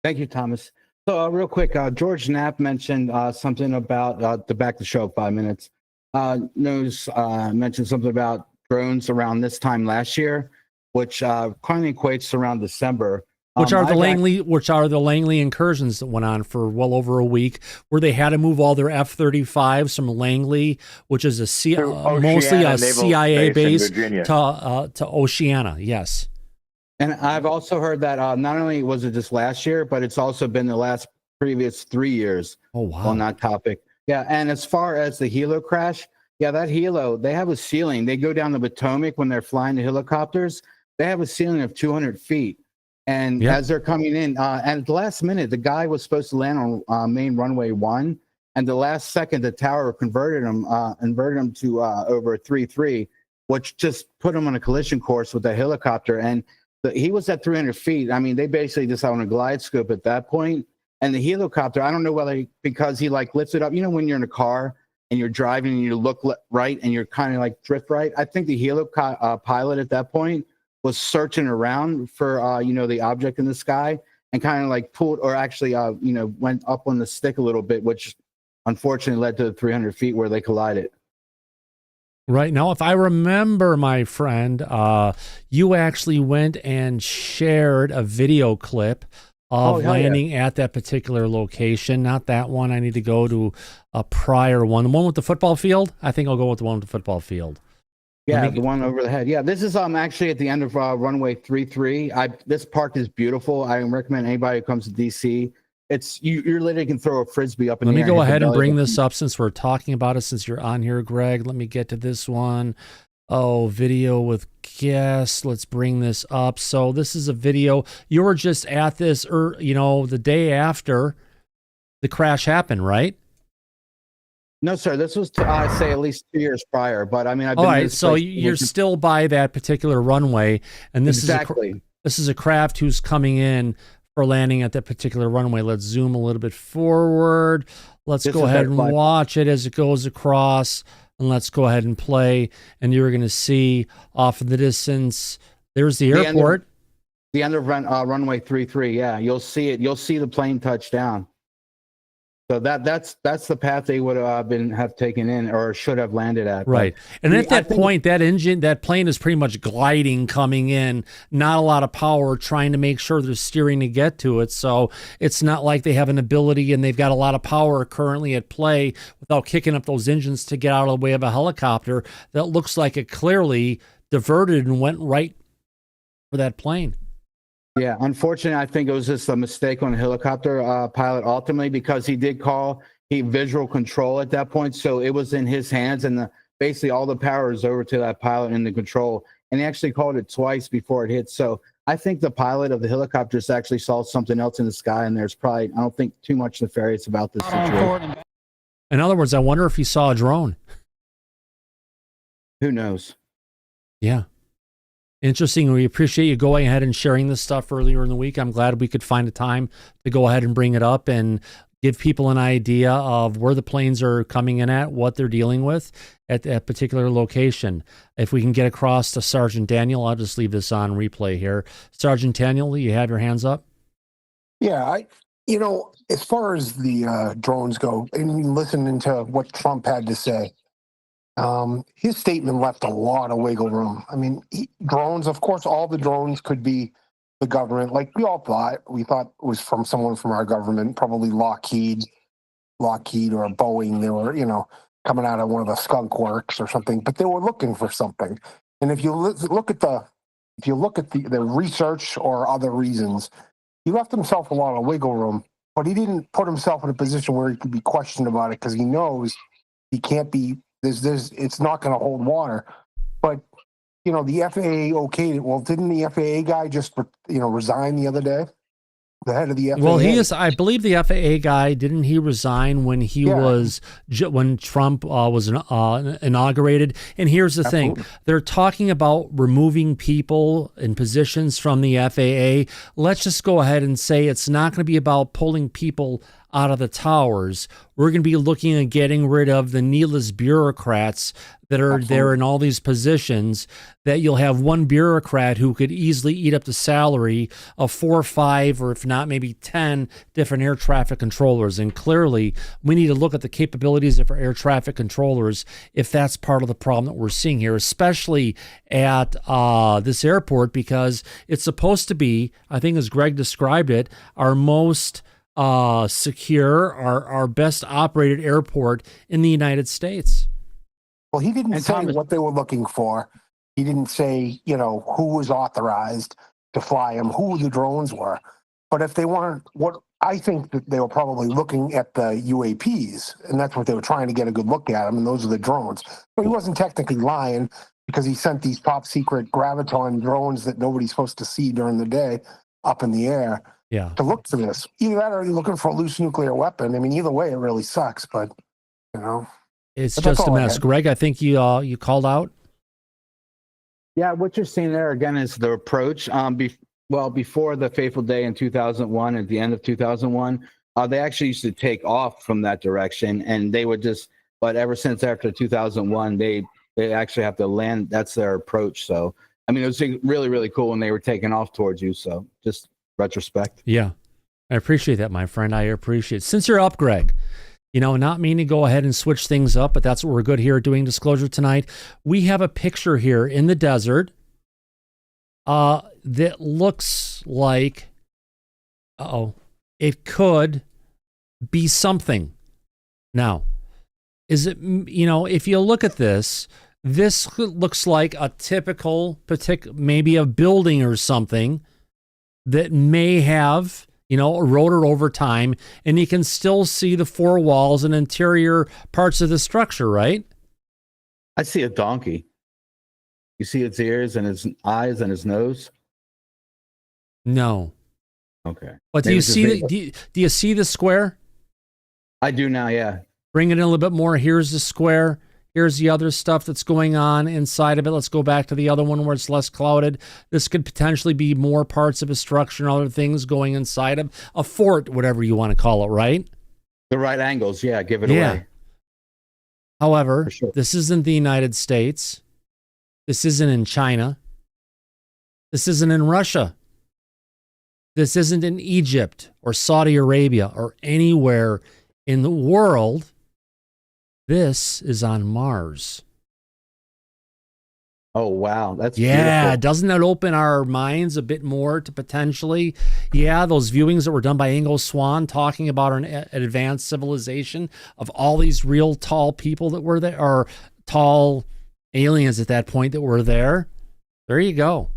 Thank you, Thomas. So real quick, George Knapp mentioned something about to back the show 5 minutes. News mentioned something about drones around this time last year, which kind of equates around December. Which are the Langley incursions that went on for well over a week, where they had to move all their F-35s from Langley, which is mostly a CIA base, to Oceana. Yes. And I've also heard that not only was it just last year, but it's also been the previous 3 years. Oh, wow. On that topic. Yeah. And as far as the Hilo crash, yeah, that Hilo, they have a ceiling. They go down the Potomac when they're flying the helicopters. They have a ceiling of 200 feet. And as they're coming in, and at the last minute, the guy was supposed to land on main runway 1. And the last second, the tower converted him to over 3-3, which just put him on a collision course with the helicopter. And he was at 300 feet. I mean, they basically just on a glide scope at that point. And the helicopter, I don't know whether because he lifts it up. You know, when you're in a car and you're driving and you look right and you're kind of drift right. I think the pilot at that point was searching around for, the object in the sky and kind of pulled or actually, went up on the stick a little bit, which unfortunately led to the 300 feet where they collided. Right. Now, if I remember, my friend, you actually went and shared a video clip of landing at that particular location. Not that one. I need to go to a prior one. The one with the football field? I think I'll go with the one with the football field. Yeah, the one over the head. Yeah, this is actually at the end of runway 33. This park is beautiful. I recommend anybody who comes to DC. You literally can throw a frisbee up in the air. Let me go ahead and bring this up since we're talking about it, since you're on here, Greg. Let me get to this one. Oh, video with guests. Let's bring this up. So this is a video. You were just at this, the day after the crash happened, right? No, sir. This was, I'd say, at least 2 years prior. But I mean, I've been. All right, so you're still by that particular runway, and this is a craft who's coming in for landing at that particular runway. Let's zoom a little bit forward. Let's go ahead and watch it as it goes across, and let's go ahead and play. And you're going to see off in the distance. There's the airport. The end of runway 33. Yeah, you'll see it. You'll see the plane touch down. So that's the path they would have taken in or should have landed at. Right. And at that point, that plane is pretty much gliding coming in, not a lot of power, trying to make sure they're steering to get to it. So it's not like they have an ability and they've got a lot of power currently at play without kicking up those engines to get out of the way of a helicopter that looks like it clearly diverted and went right for that plane. Yeah, unfortunately, I think it was just a mistake on the helicopter pilot ultimately, because he did call visual control at that point. So it was in his hands, and basically all the power is over to that pilot in the control. And he actually called it twice before it hit. So I think the pilot of the helicopters actually saw something else in the sky, and there's probably, I don't think, too much nefarious about this situation. In other words, I wonder if he saw a drone. Who knows? Yeah. Interesting. We appreciate you going ahead and sharing this stuff earlier in the week. I'm glad we could find a time to go ahead and bring it up and give people an idea of where the planes are coming in at, what they're dealing with at that particular location. If we can get across to Sergeant Daniel, I'll just leave this on replay here. Sergeant Daniel, you have your hands up? Yeah, as far as the drones go, and listening to what Trump had to say, his statement left a lot of wiggle room. I mean, drones, of course, all the drones could be the government. Like we all thought. We thought it was from someone from our government, probably Lockheed or Boeing. They were, coming out of one of the skunk works or something, but they were looking for something. And if you look at the research or other reasons, he left himself a lot of wiggle room, but he didn't put himself in a position where he could be questioned about it, because he knows he can't be. It's not going to hold water. But the FAA okayed it. Well, didn't the FAA guy just resign the other day? The head of the FAA. Well, he is. I believe the FAA guy, didn't he resign when when Trump was inaugurated? And here's the thing: they're talking about removing people in positions from the FAA. Let's just go ahead and say it's not going to be about pulling people out of the towers. We're going to be looking at getting rid of the needless bureaucrats that are there in all these positions, that you'll have one bureaucrat who could easily eat up the salary of 4 or 5, or if not, maybe 10 different air traffic controllers. And clearly, we need to look at the capabilities of our air traffic controllers if that's part of the problem that we're seeing here, especially at this airport, because it's supposed to be, I think as Greg described it, our most secure, our best operated airport in the United States. Well, he didn't say what they were looking for. He didn't say, who was authorized to fly them, who the drones were. But if they weren't, what I think that they were probably looking at the UAPs, and that's what they were trying to get a good look at them, and those are the drones. But he wasn't technically lying, because he sent these top secret graviton drones that nobody's supposed to see during the day up in the air to look for this. Either that or you're looking for a loose nuclear weapon. I mean, either way, it really sucks, but, It's just a mess. Greg, I think you called out. Yeah, what you're seeing there again is the approach. Before the fateful day in 2001, at the end of 2001, they actually used to take off from that direction, and they would just. But ever since after 2001, they actually have to land. That's their approach. So I mean, it was really, really cool when they were taking off towards you. So just retrospect. Yeah, I appreciate that, my friend. I appreciate it. Since you're up, Greg. Not meaning to go ahead and switch things up, but that's what we're good here doing Disclosure tonight. We have a picture here in the desert that looks like, it could be something. Now, is it, if you look at this looks like a typical, maybe a building or something that may have eroded over time, and you can still see the 4 walls and interior parts of the structure, right? I see a donkey. You see its ears and its eyes and its nose? No. Okay. But do you see the square? I do now, yeah. Bring it in a little bit more. Here's the square. Here's the other stuff that's going on inside of it. Let's go back to the other one where it's less clouded. This could potentially be more parts of a structure and other things going inside of a fort, whatever you want to call it, right? The right angles, yeah, give it away. However, this isn't the United States. This isn't in China. This isn't in Russia. This isn't in Egypt or Saudi Arabia or anywhere in the world. This is on Mars. Oh, wow. That's beautiful. beautiful. Doesn't that open our minds a bit more to potentially, those viewings that were done by Ingo Swann talking about an advanced civilization of all these real tall people that were there, or tall aliens at that point that were there. There you go.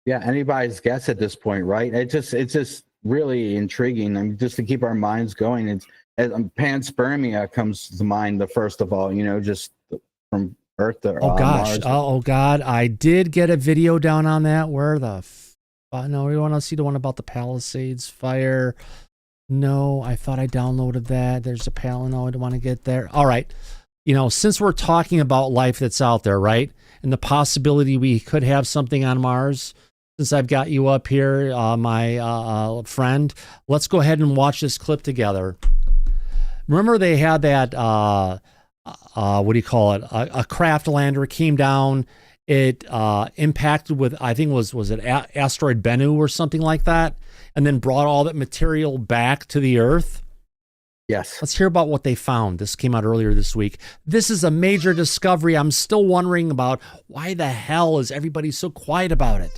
Yeah, anybody's guess at this point, right? It's just really intriguing. I mean, just to keep our minds going. Panspermia comes to mind the first of all, just from Earth to Mars. Oh God, I did get a video down on that. Where the no, we want to see the one about the Palisades fire. No, I thought I downloaded that. There's a no, I don't want to get there. All right. Since we're talking about life that's out there, right? And the possibility we could have something on Mars, since I've got you up here, my friend, let's go ahead and watch this clip together. Remember they had that, what do you call it? A craft lander came down. It impacted with, I think was it asteroid Benu or something like that, and then brought all that material back to the Earth. Yes. Let's hear about what they found. This came out earlier this week. This is a major discovery. I'm still wondering about why the hell is everybody so quiet about it?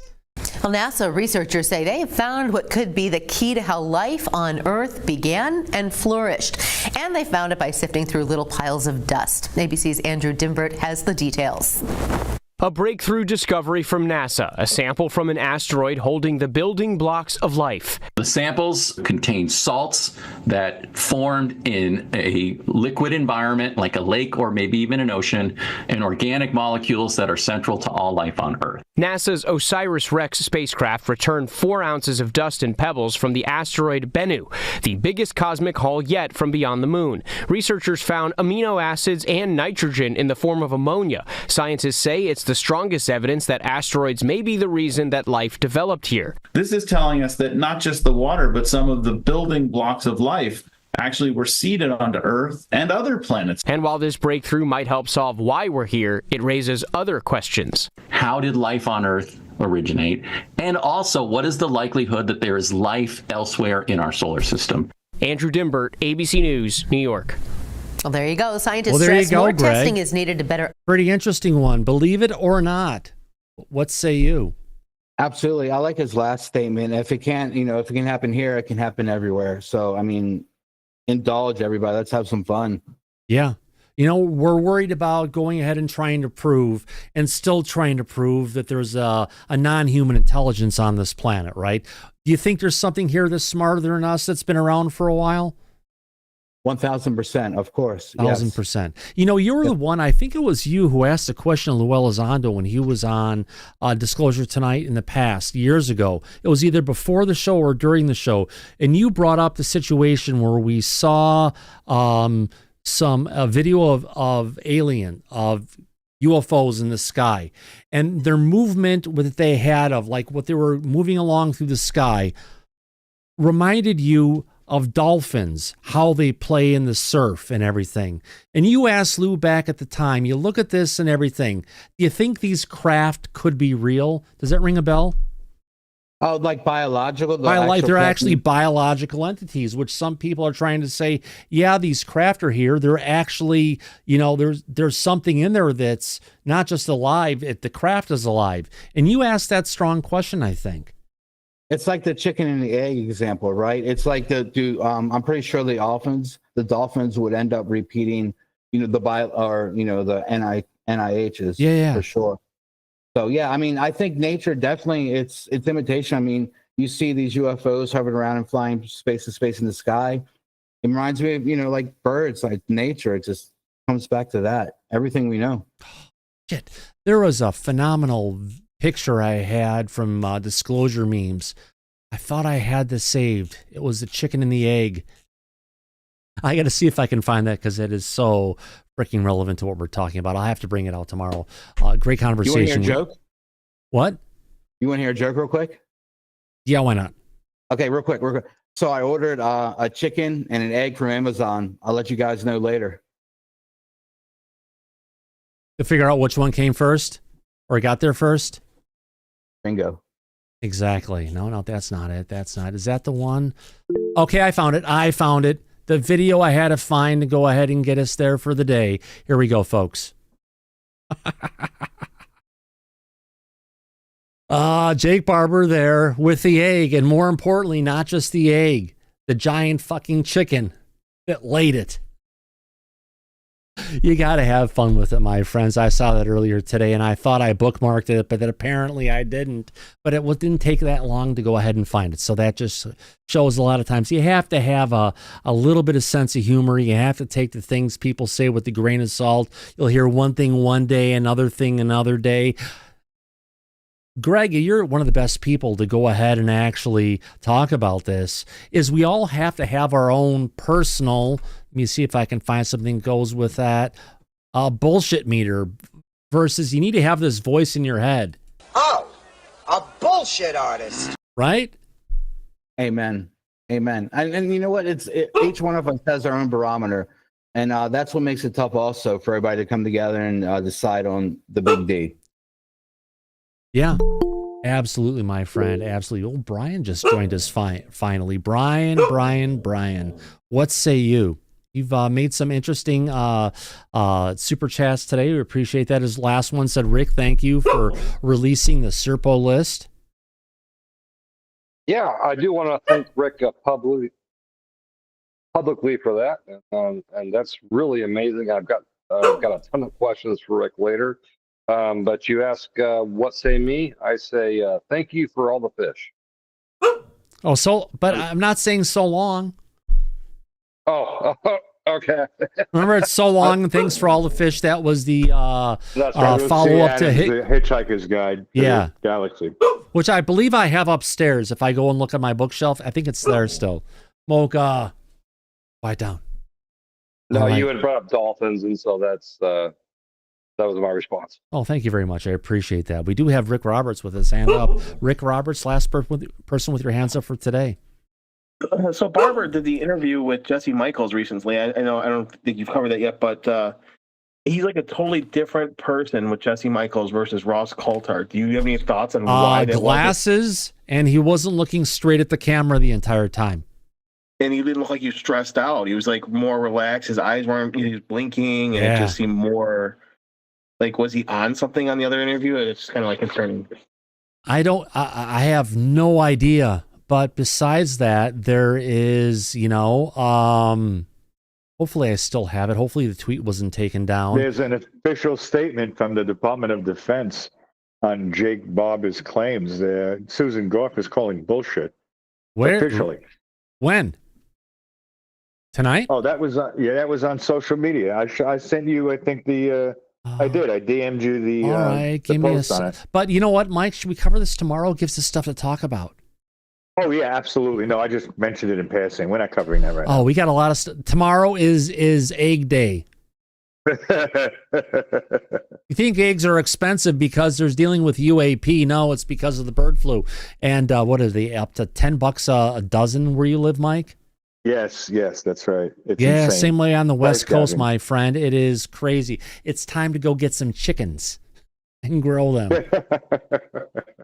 Well, NASA researchers say they have found what could be the key to how life on Earth began and flourished. And they found it by sifting through little piles of dust. ABC's Andrew Dimbert has the details. A breakthrough discovery from NASA, a sample from an asteroid holding the building blocks of life. The samples contain salts that formed in a liquid environment like a lake or maybe even an ocean, and organic molecules that are central to all life on Earth. NASA's OSIRIS-REx spacecraft returned 4 ounces of dust and pebbles from the asteroid Benu, the biggest cosmic haul yet from beyond the moon. Researchers found amino acids and nitrogen in the form of ammonia. Scientists say it's the strongest evidence that asteroids may be the reason that life developed here. This is telling us that not just the water, but some of the building blocks of life actually were seeded onto Earth and other planets. And while this breakthrough might help solve why we're here, it raises other questions. How did life on Earth originate? And also, what is the likelihood that there is life elsewhere in our solar system? Andrew Dimbert, ABC News, New York. Well, there you go. Scientists stress more testing is needed to better. Pretty interesting one. Believe it or not. What say you? Absolutely. I like his last statement. If it can't, if it can happen here, it can happen everywhere. So, I mean, indulge everybody. Let's have some fun. Yeah. We're worried about going ahead and trying to prove and still trying to prove that there's a non-human intelligence on this planet, right? Do you think there's something here that's smarter than us that's been around for a while? 1,000%, of course. 1,000%. You were the one, I think it was you who asked a question of Elizondo when he was on Disclosure Tonight in the past, years ago. It was either before the show or during the show. And you brought up the situation where we saw a video of UFOs in the sky, and their movement that they had of like what they were moving along through the sky reminded you of dolphins, how they play in the surf and everything. And you asked Lou back at the time, you look at this and everything, do you think these craft could be real? Does that ring a bell? Oh, like biological? They're actually biological entities, which some people are trying to say, yeah, these craft are here. They're actually, there's something in there that's not just alive, the craft is alive. And you asked that strong question, I think. It's like the chicken and the egg example, right? It's like I'm pretty sure the dolphins would end up repeating, the NIHs. Yeah. For sure. So, yeah, I mean, I think nature definitely, it's imitation. I mean, you see these UFOs hovering around and flying space to space in the sky. It reminds me of, like birds, like nature. It just comes back to that. Everything we know. Shit. There was a phenomenal picture I had from Disclosure memes. I thought I had this saved. It was the chicken and the egg. I got to see if I can find that because it is so freaking relevant to what we're talking about. I'll have to bring it out tomorrow. Great conversation. You want to hear a joke? What? You want to hear a joke real quick? Yeah, why not? Okay, real quick. So I ordered a chicken and an egg from Amazon. I'll let you guys know later. To figure out which one came first or got there first? Bingo. Exactly. No, that's not it. That's not. Is that the one? Okay, I found it. The video I had to find to go ahead and get us there for the day. Here we go, folks. Jake Barber there with the egg, and more importantly, not just the egg, the giant fucking chicken that laid it. You got to have fun with it, my friends. I saw that earlier today, and I thought I bookmarked it, but then apparently I didn't. But it didn't take that long to go ahead and find it. So that just shows a lot of times you have to have a little bit of sense of humor. You have to take the things people say with a grain of salt. You'll hear one thing one day, another thing another day. Greg, you're one of the best people to go ahead and actually talk about this. Is we all have to have our own personal, let me see if I can find something that goes with that, bullshit meter versus you need to have this voice in your head. Oh, a bullshit artist. Right? Amen. And you know what? Each one of us has our own barometer. And that's what makes it tough also for everybody to come together and decide on the big D. Yeah, absolutely, my friend. Absolutely. Oh, Brian just joined us finally. Brian. What say you? You've made some interesting super chats today. We appreciate that. His last one said, Rick, thank you for releasing the Serpo list. Yeah, I do want to thank Rick publicly for that. And that's really amazing. I've got a ton of questions for Rick later. But you ask, what say me? I say, thank you for all the fish. Oh, but I'm not saying so long. Oh, okay. Remember, it's so long and thanks for all the fish. That was the follow-up to Hitchhiker's Guide to the Galaxy. Which I believe I have upstairs. If I go and look at my bookshelf, I think it's there still. Mocha, quiet down. No, you had brought up dolphins, and so that's That was my response. Oh, thank you very much. I appreciate that. We do have Rick Roberts with his hand up. Rick Roberts, last person with your hands up for today. So Barbara did the interview with Jesse Michaels recently. I know I don't think you've covered that yet, but he's like a totally different person with Jesse Michaels versus Ross Coulthard. Do you have any thoughts on why that glasses, and he wasn't looking straight at the camera the entire time. And he didn't look like he was stressed out. He was like more relaxed. His eyes weren't, he was blinking, and it just seemed more like, was he on something on the other interview? It's just kind of like concerning. I have no idea. But besides that, there is, hopefully I still have it. Hopefully the tweet wasn't taken down. There's an official statement from the Department of Defense on Jake Barber's claims. Susan Goff is calling bullshit. Where? Officially. When? Tonight? Oh, that was on social media. I sent you, I think, I did. I DM'd you the all right, the give me post on it. But you know what, Mike? Should we cover this tomorrow? It gives us stuff to talk about. Oh yeah, absolutely. No, I just mentioned it in passing. We're not covering that right now. Oh, we got a lot of stuff. Tomorrow is egg day. You think eggs are expensive because there's dealing with UAP? No, it's because of the bird flu. And what are they, up to $10 a dozen where you live, Mike? Yes, that's right. It's insane. insane. Same way on the West Coast, Gavin. my friend. It is crazy. It's time to go get some chickens and grill them.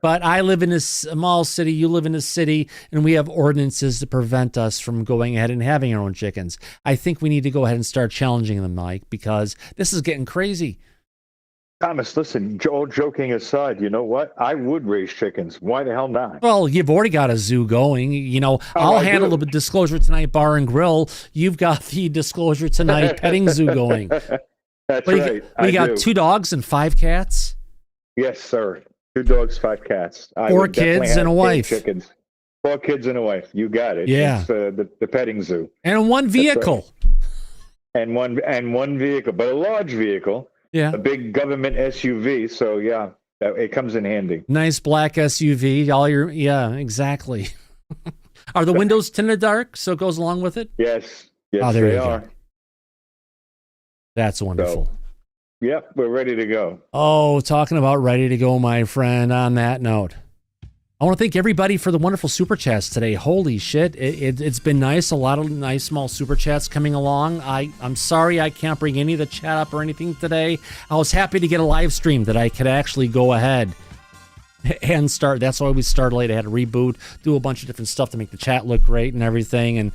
But I live in a small city, you live in a city, and we have ordinances to prevent us from going ahead and having our own chickens. I think we need to go ahead and start challenging them, Mike, because this is getting crazy. Thomas, listen, all joking aside, you know what? I would raise chickens. Why the hell not? Well, you've already got a zoo going. I'll handle the Disclosure Tonight Bar and Grill. You've got the Disclosure Tonight petting zoo going. That's right. We got 2 dogs and 5 cats? Yes, sir. 2 dogs, 5 cats. 4 kids and a wife. Chickens. 4 kids and a wife. You got it. Yeah. It's the petting zoo. And 1 vehicle. Right. And one vehicle, but a large vehicle. Yeah. A big government SUV. So yeah, it comes in handy. Nice black SUV. Yeah, exactly. Are the windows tinted dark so it goes along with it? Yes. There they you are. go. That's wonderful. Yep, we're ready to go. Oh, talking about ready to go, my friend. On that note, I want to thank everybody for the wonderful super chats today. Holy shit, it's been nice. A lot of nice small super chats coming along. I'm sorry I can't bring any of the chat up or anything today. I was happy to get a live stream that I could actually go ahead and start. That's why we started late. I had to reboot, do a bunch of different stuff to make the chat look great and everything. And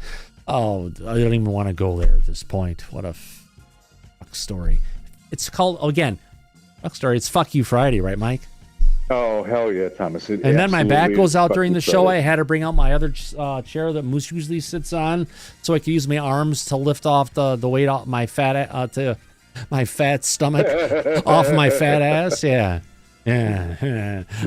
I don't even want to go there at this point. What a fuck story. It's called, again, fuck story. It's Fuck You Friday, right, Mike? Oh, hell yeah, Thomas. And then my back goes out during the show. I had to bring out my other chair that Moose usually sits on so I could use my arms to lift off the weight off my fat stomach off my fat ass. Yeah.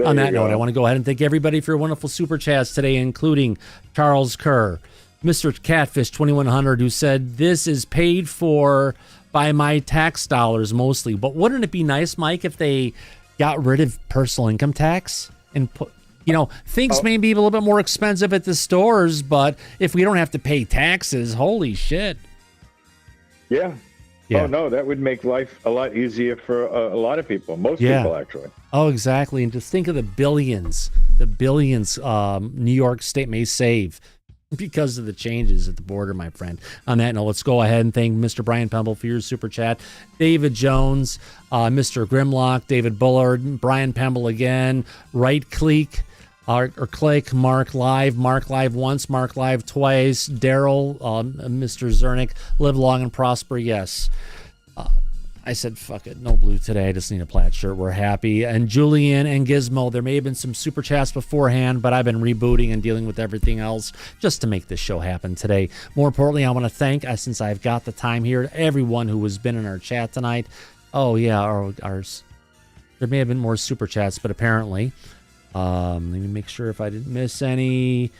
On that note, I want to go ahead and thank everybody for your wonderful super chats today, including Charles Kerr, Mr. Catfish 2100, who said this is paid for by my tax dollars mostly. But wouldn't it be nice, Mike, if they got rid of personal income tax and put, things may be a little bit more expensive at the stores, but if we don't have to pay taxes, holy shit. Yeah. Oh, no, that would make life a lot easier for a lot of people. Most people, actually. Oh, exactly. And just think of the billions New York State may save because of the changes at the border, my friend. On that note, let's go ahead and thank Mr. Brian Pemble for your super chat. David Jones, Mr. Grimlock, David Bullard, Brian Pemble again, Right Click, or Click, Mark Live once, Mark Live twice, Daryl, Mr. Zernick, live long and prosper, yes. I said, fuck it, no blue today. I just need a plaid shirt. We're happy. And Julian and Gizmo, there may have been some super chats beforehand, but I've been rebooting and dealing with everything else just to make this show happen today. More importantly, I want to thank, since I've got the time here, everyone who has been in our chat tonight. Oh, yeah, there may have been more super chats, but apparently, let me make sure if I didn't miss any.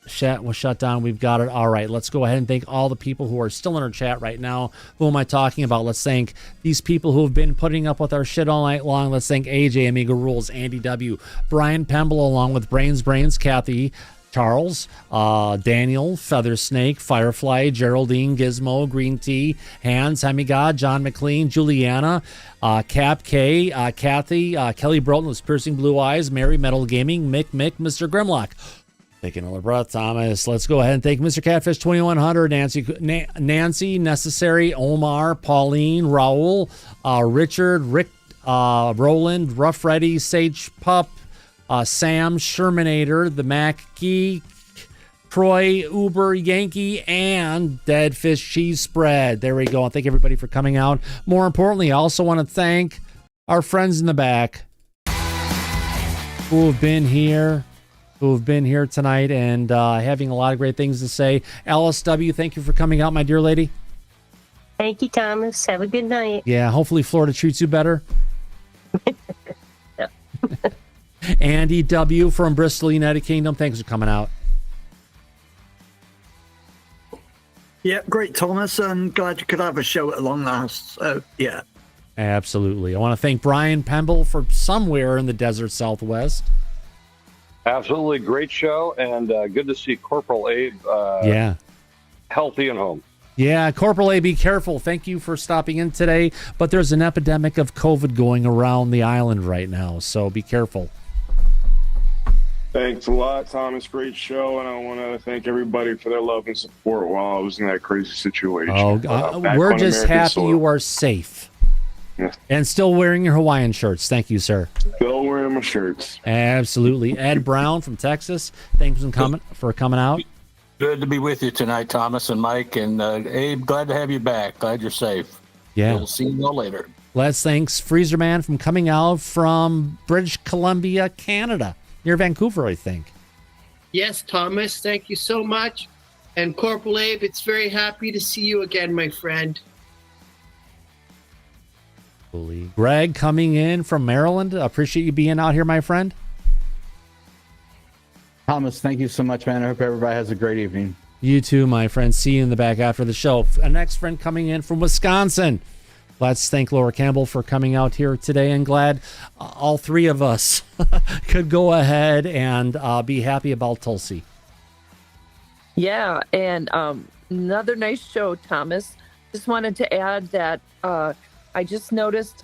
Chat was shut down. We've got it. All right, let's go ahead and thank all the people who are still in our chat right now. Who am I talking about? Let's thank these people who have been putting up with our shit all night long. Let's thank AJ, Amiga Rules, Andy W., Brian Pemble, along with Brains, Kathy, Charles, Daniel, Feathersnake, Firefly, Geraldine, Gizmo, Green Tea, Hans, Hemigod, John McLean, Juliana, Cap K, Kathy, Kelly Broughton with piercing blue eyes, Mary, Metal Gaming, Mick, Mr. Grimlock. Take another breath, Thomas. Let's go ahead and thank Mr. Catfish 2100, Nancy, Necessary, Omar, Pauline, Raul, Richard, Rick, Roland, Rough Reddy, Sage Pup, Sam, Shermanator, the Mac Key, Troy, Uber, Yankee, and Dead Fish Cheese Spread. There we go. And thank everybody for coming out. More importantly, I also want to thank our friends in the back who have been here tonight and having a lot of great things to say. Alice W., thank you for coming out, my dear lady. Thank you, Thomas. Have a good night. Yeah, hopefully Florida treats you better. Andy W. from Bristol, United Kingdom, thanks for coming out. Yeah, great, Thomas. I'm glad you could have a show at long last. So, yeah. Absolutely. I want to thank Brian Pemble for somewhere in the desert Southwest. Absolutely great show, and good to see Corporal Abe healthy and home. Yeah, Corporal A, be careful. Thank you for stopping in today. But there's an epidemic of COVID going around the island right now, so be careful. Thanks a lot, Thomas. Great show, and I want to thank everybody for their love and support while I was in that crazy situation. We're just happy you are safe. Yes. And still wearing your Hawaiian shirts. Thank you, sir. Still wearing my shirts. Absolutely. Ed Brown from Texas, thanks for coming out. Good to be with you tonight, Thomas and Mike. And Abe, glad to have you back. Glad you're safe. Yeah. We'll see you all later. Let's thanks Freezer Man from coming out from British Columbia, Canada, near Vancouver, I think. Yes, Thomas, thank you so much. And Corporal Abe, it's very happy to see you again, my friend. Greg coming in from Maryland. Appreciate you being out here, my friend. Thomas, thank you so much, man. I hope everybody has a great evening. You too, my friend. See you in the back after the show. Our next friend coming in from Wisconsin. Let's thank Laura Campbell for coming out here today, and glad all three of us could go ahead and be happy about Tulsi. Yeah, and another nice show, Thomas. Just wanted to add that I just noticed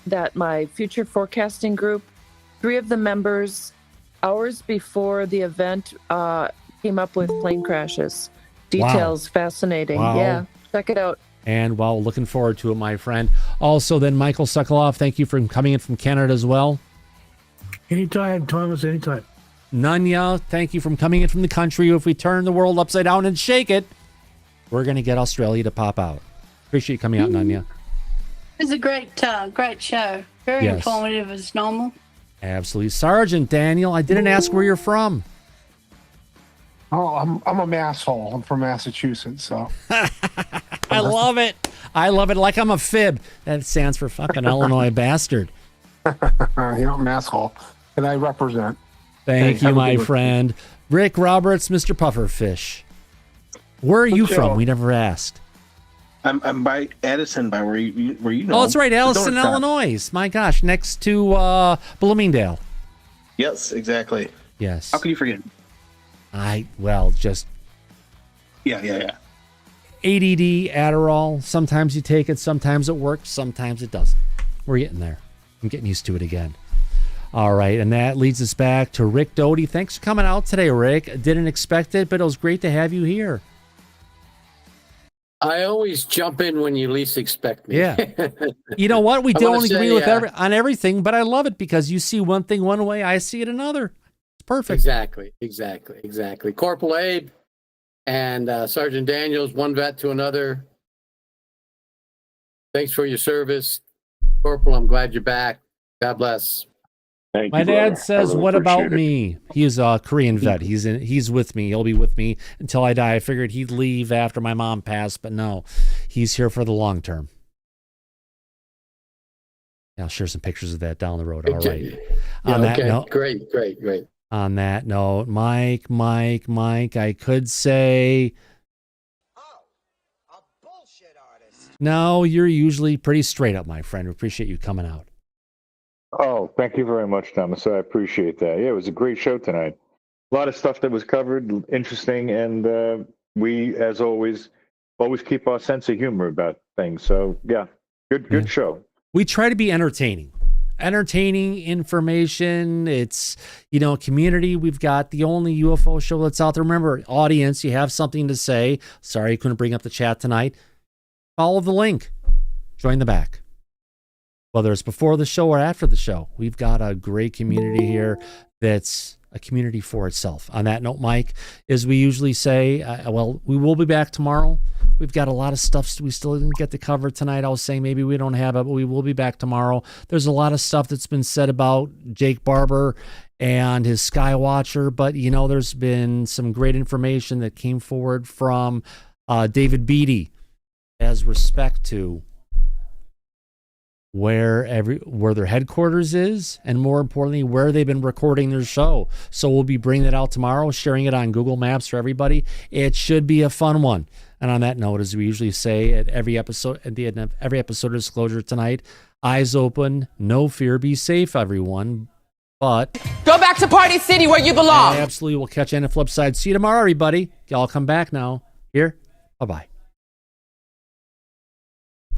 that my future forecasting group, 3 of the members, hours before the event, came up with plane crashes. Details, fascinating. Wow. Yeah, check it out. And looking forward to it, my friend. Also, then Michael Sokoloff, thank you for coming in from Canada as well. Anytime, Thomas, anytime. Nunya, thank you for coming in from the country. If we turn the world upside down and shake it, we're going to get Australia to pop out. Appreciate you coming out, Nunya. It was a great show. Very informative as normal. Absolutely. Sergeant Daniel, I didn't ask where you're from. Oh, I'm a masshole. I'm from Massachusetts, so. I love it. I love it like I'm a fib. That stands for fucking Illinois bastard. Masshole. And I represent. Thank you, my friend. Rick Roberts, Mr. Pufferfish. Where are you from? We never asked. I'm by Addison, by where you know. Oh, that's right, Addison, Illinois. My gosh, next to Bloomingdale. Yes, exactly. Yes. How could you forget? Just. Yeah. ADD, Adderall. Sometimes you take it, sometimes it works, sometimes it doesn't. We're getting there. I'm getting used to it again. All right, and that leads us back to Rick Doty. Thanks for coming out today, Rick. Didn't expect it, but it was great to have you here. I always jump in when you least expect me. Yeah. You know what? We don't agree with on everything, but I love it because you see one thing one way, I see it another. It's perfect. Exactly. Corporal Abe and Sergeant Daniels, one vet to another. Thanks for your service. Corporal, I'm glad you're back. God bless. My dad says, "What about me?" He's a Korean vet. He's with me. He'll be with me until I die. I figured he'd leave after my mom passed, but no, he's here for the long term. I'll share some pictures of that down the road. All right. On that note, great. On that note, Mike, I could say, no, you're usually pretty straight up, my friend. We appreciate you coming out. Oh, thank you very much, Thomas. I appreciate that. Yeah, it was a great show tonight. a lot of stuff that was covered, interesting, and we, as always keep our sense of humor about things. So yeah, good show. We try to be entertaining information. It's, community. We've got the only UFO show that's out there. Remember, audience, you have something to say. Sorry I couldn't bring up the chat tonight. Follow the link. Join the back. Whether it's before the show or after the show, we've got a great community here that's a community for itself. On that note, Mike, as we usually say, we will be back tomorrow. We've got a lot of stuff we still didn't get to cover tonight. I was saying maybe we don't have it, but we will be back tomorrow. There's a lot of stuff that's been said about Jake Barber and his Skywatcher, but there's been some great information that came forward from David Beatty as respect to where their headquarters is, and more importantly, where they've been recording their show. So we'll be bringing it out tomorrow, sharing it on Google Maps for everybody. It should be a fun one. And on that note, as we usually say at every episode, at the end of every episode of Disclosure tonight, eyes open, no fear, be safe, everyone. But go back to Party City where you belong. Absolutely. We'll catch you on the flip side. See you tomorrow, everybody. Y'all come back now. Here. Bye-bye.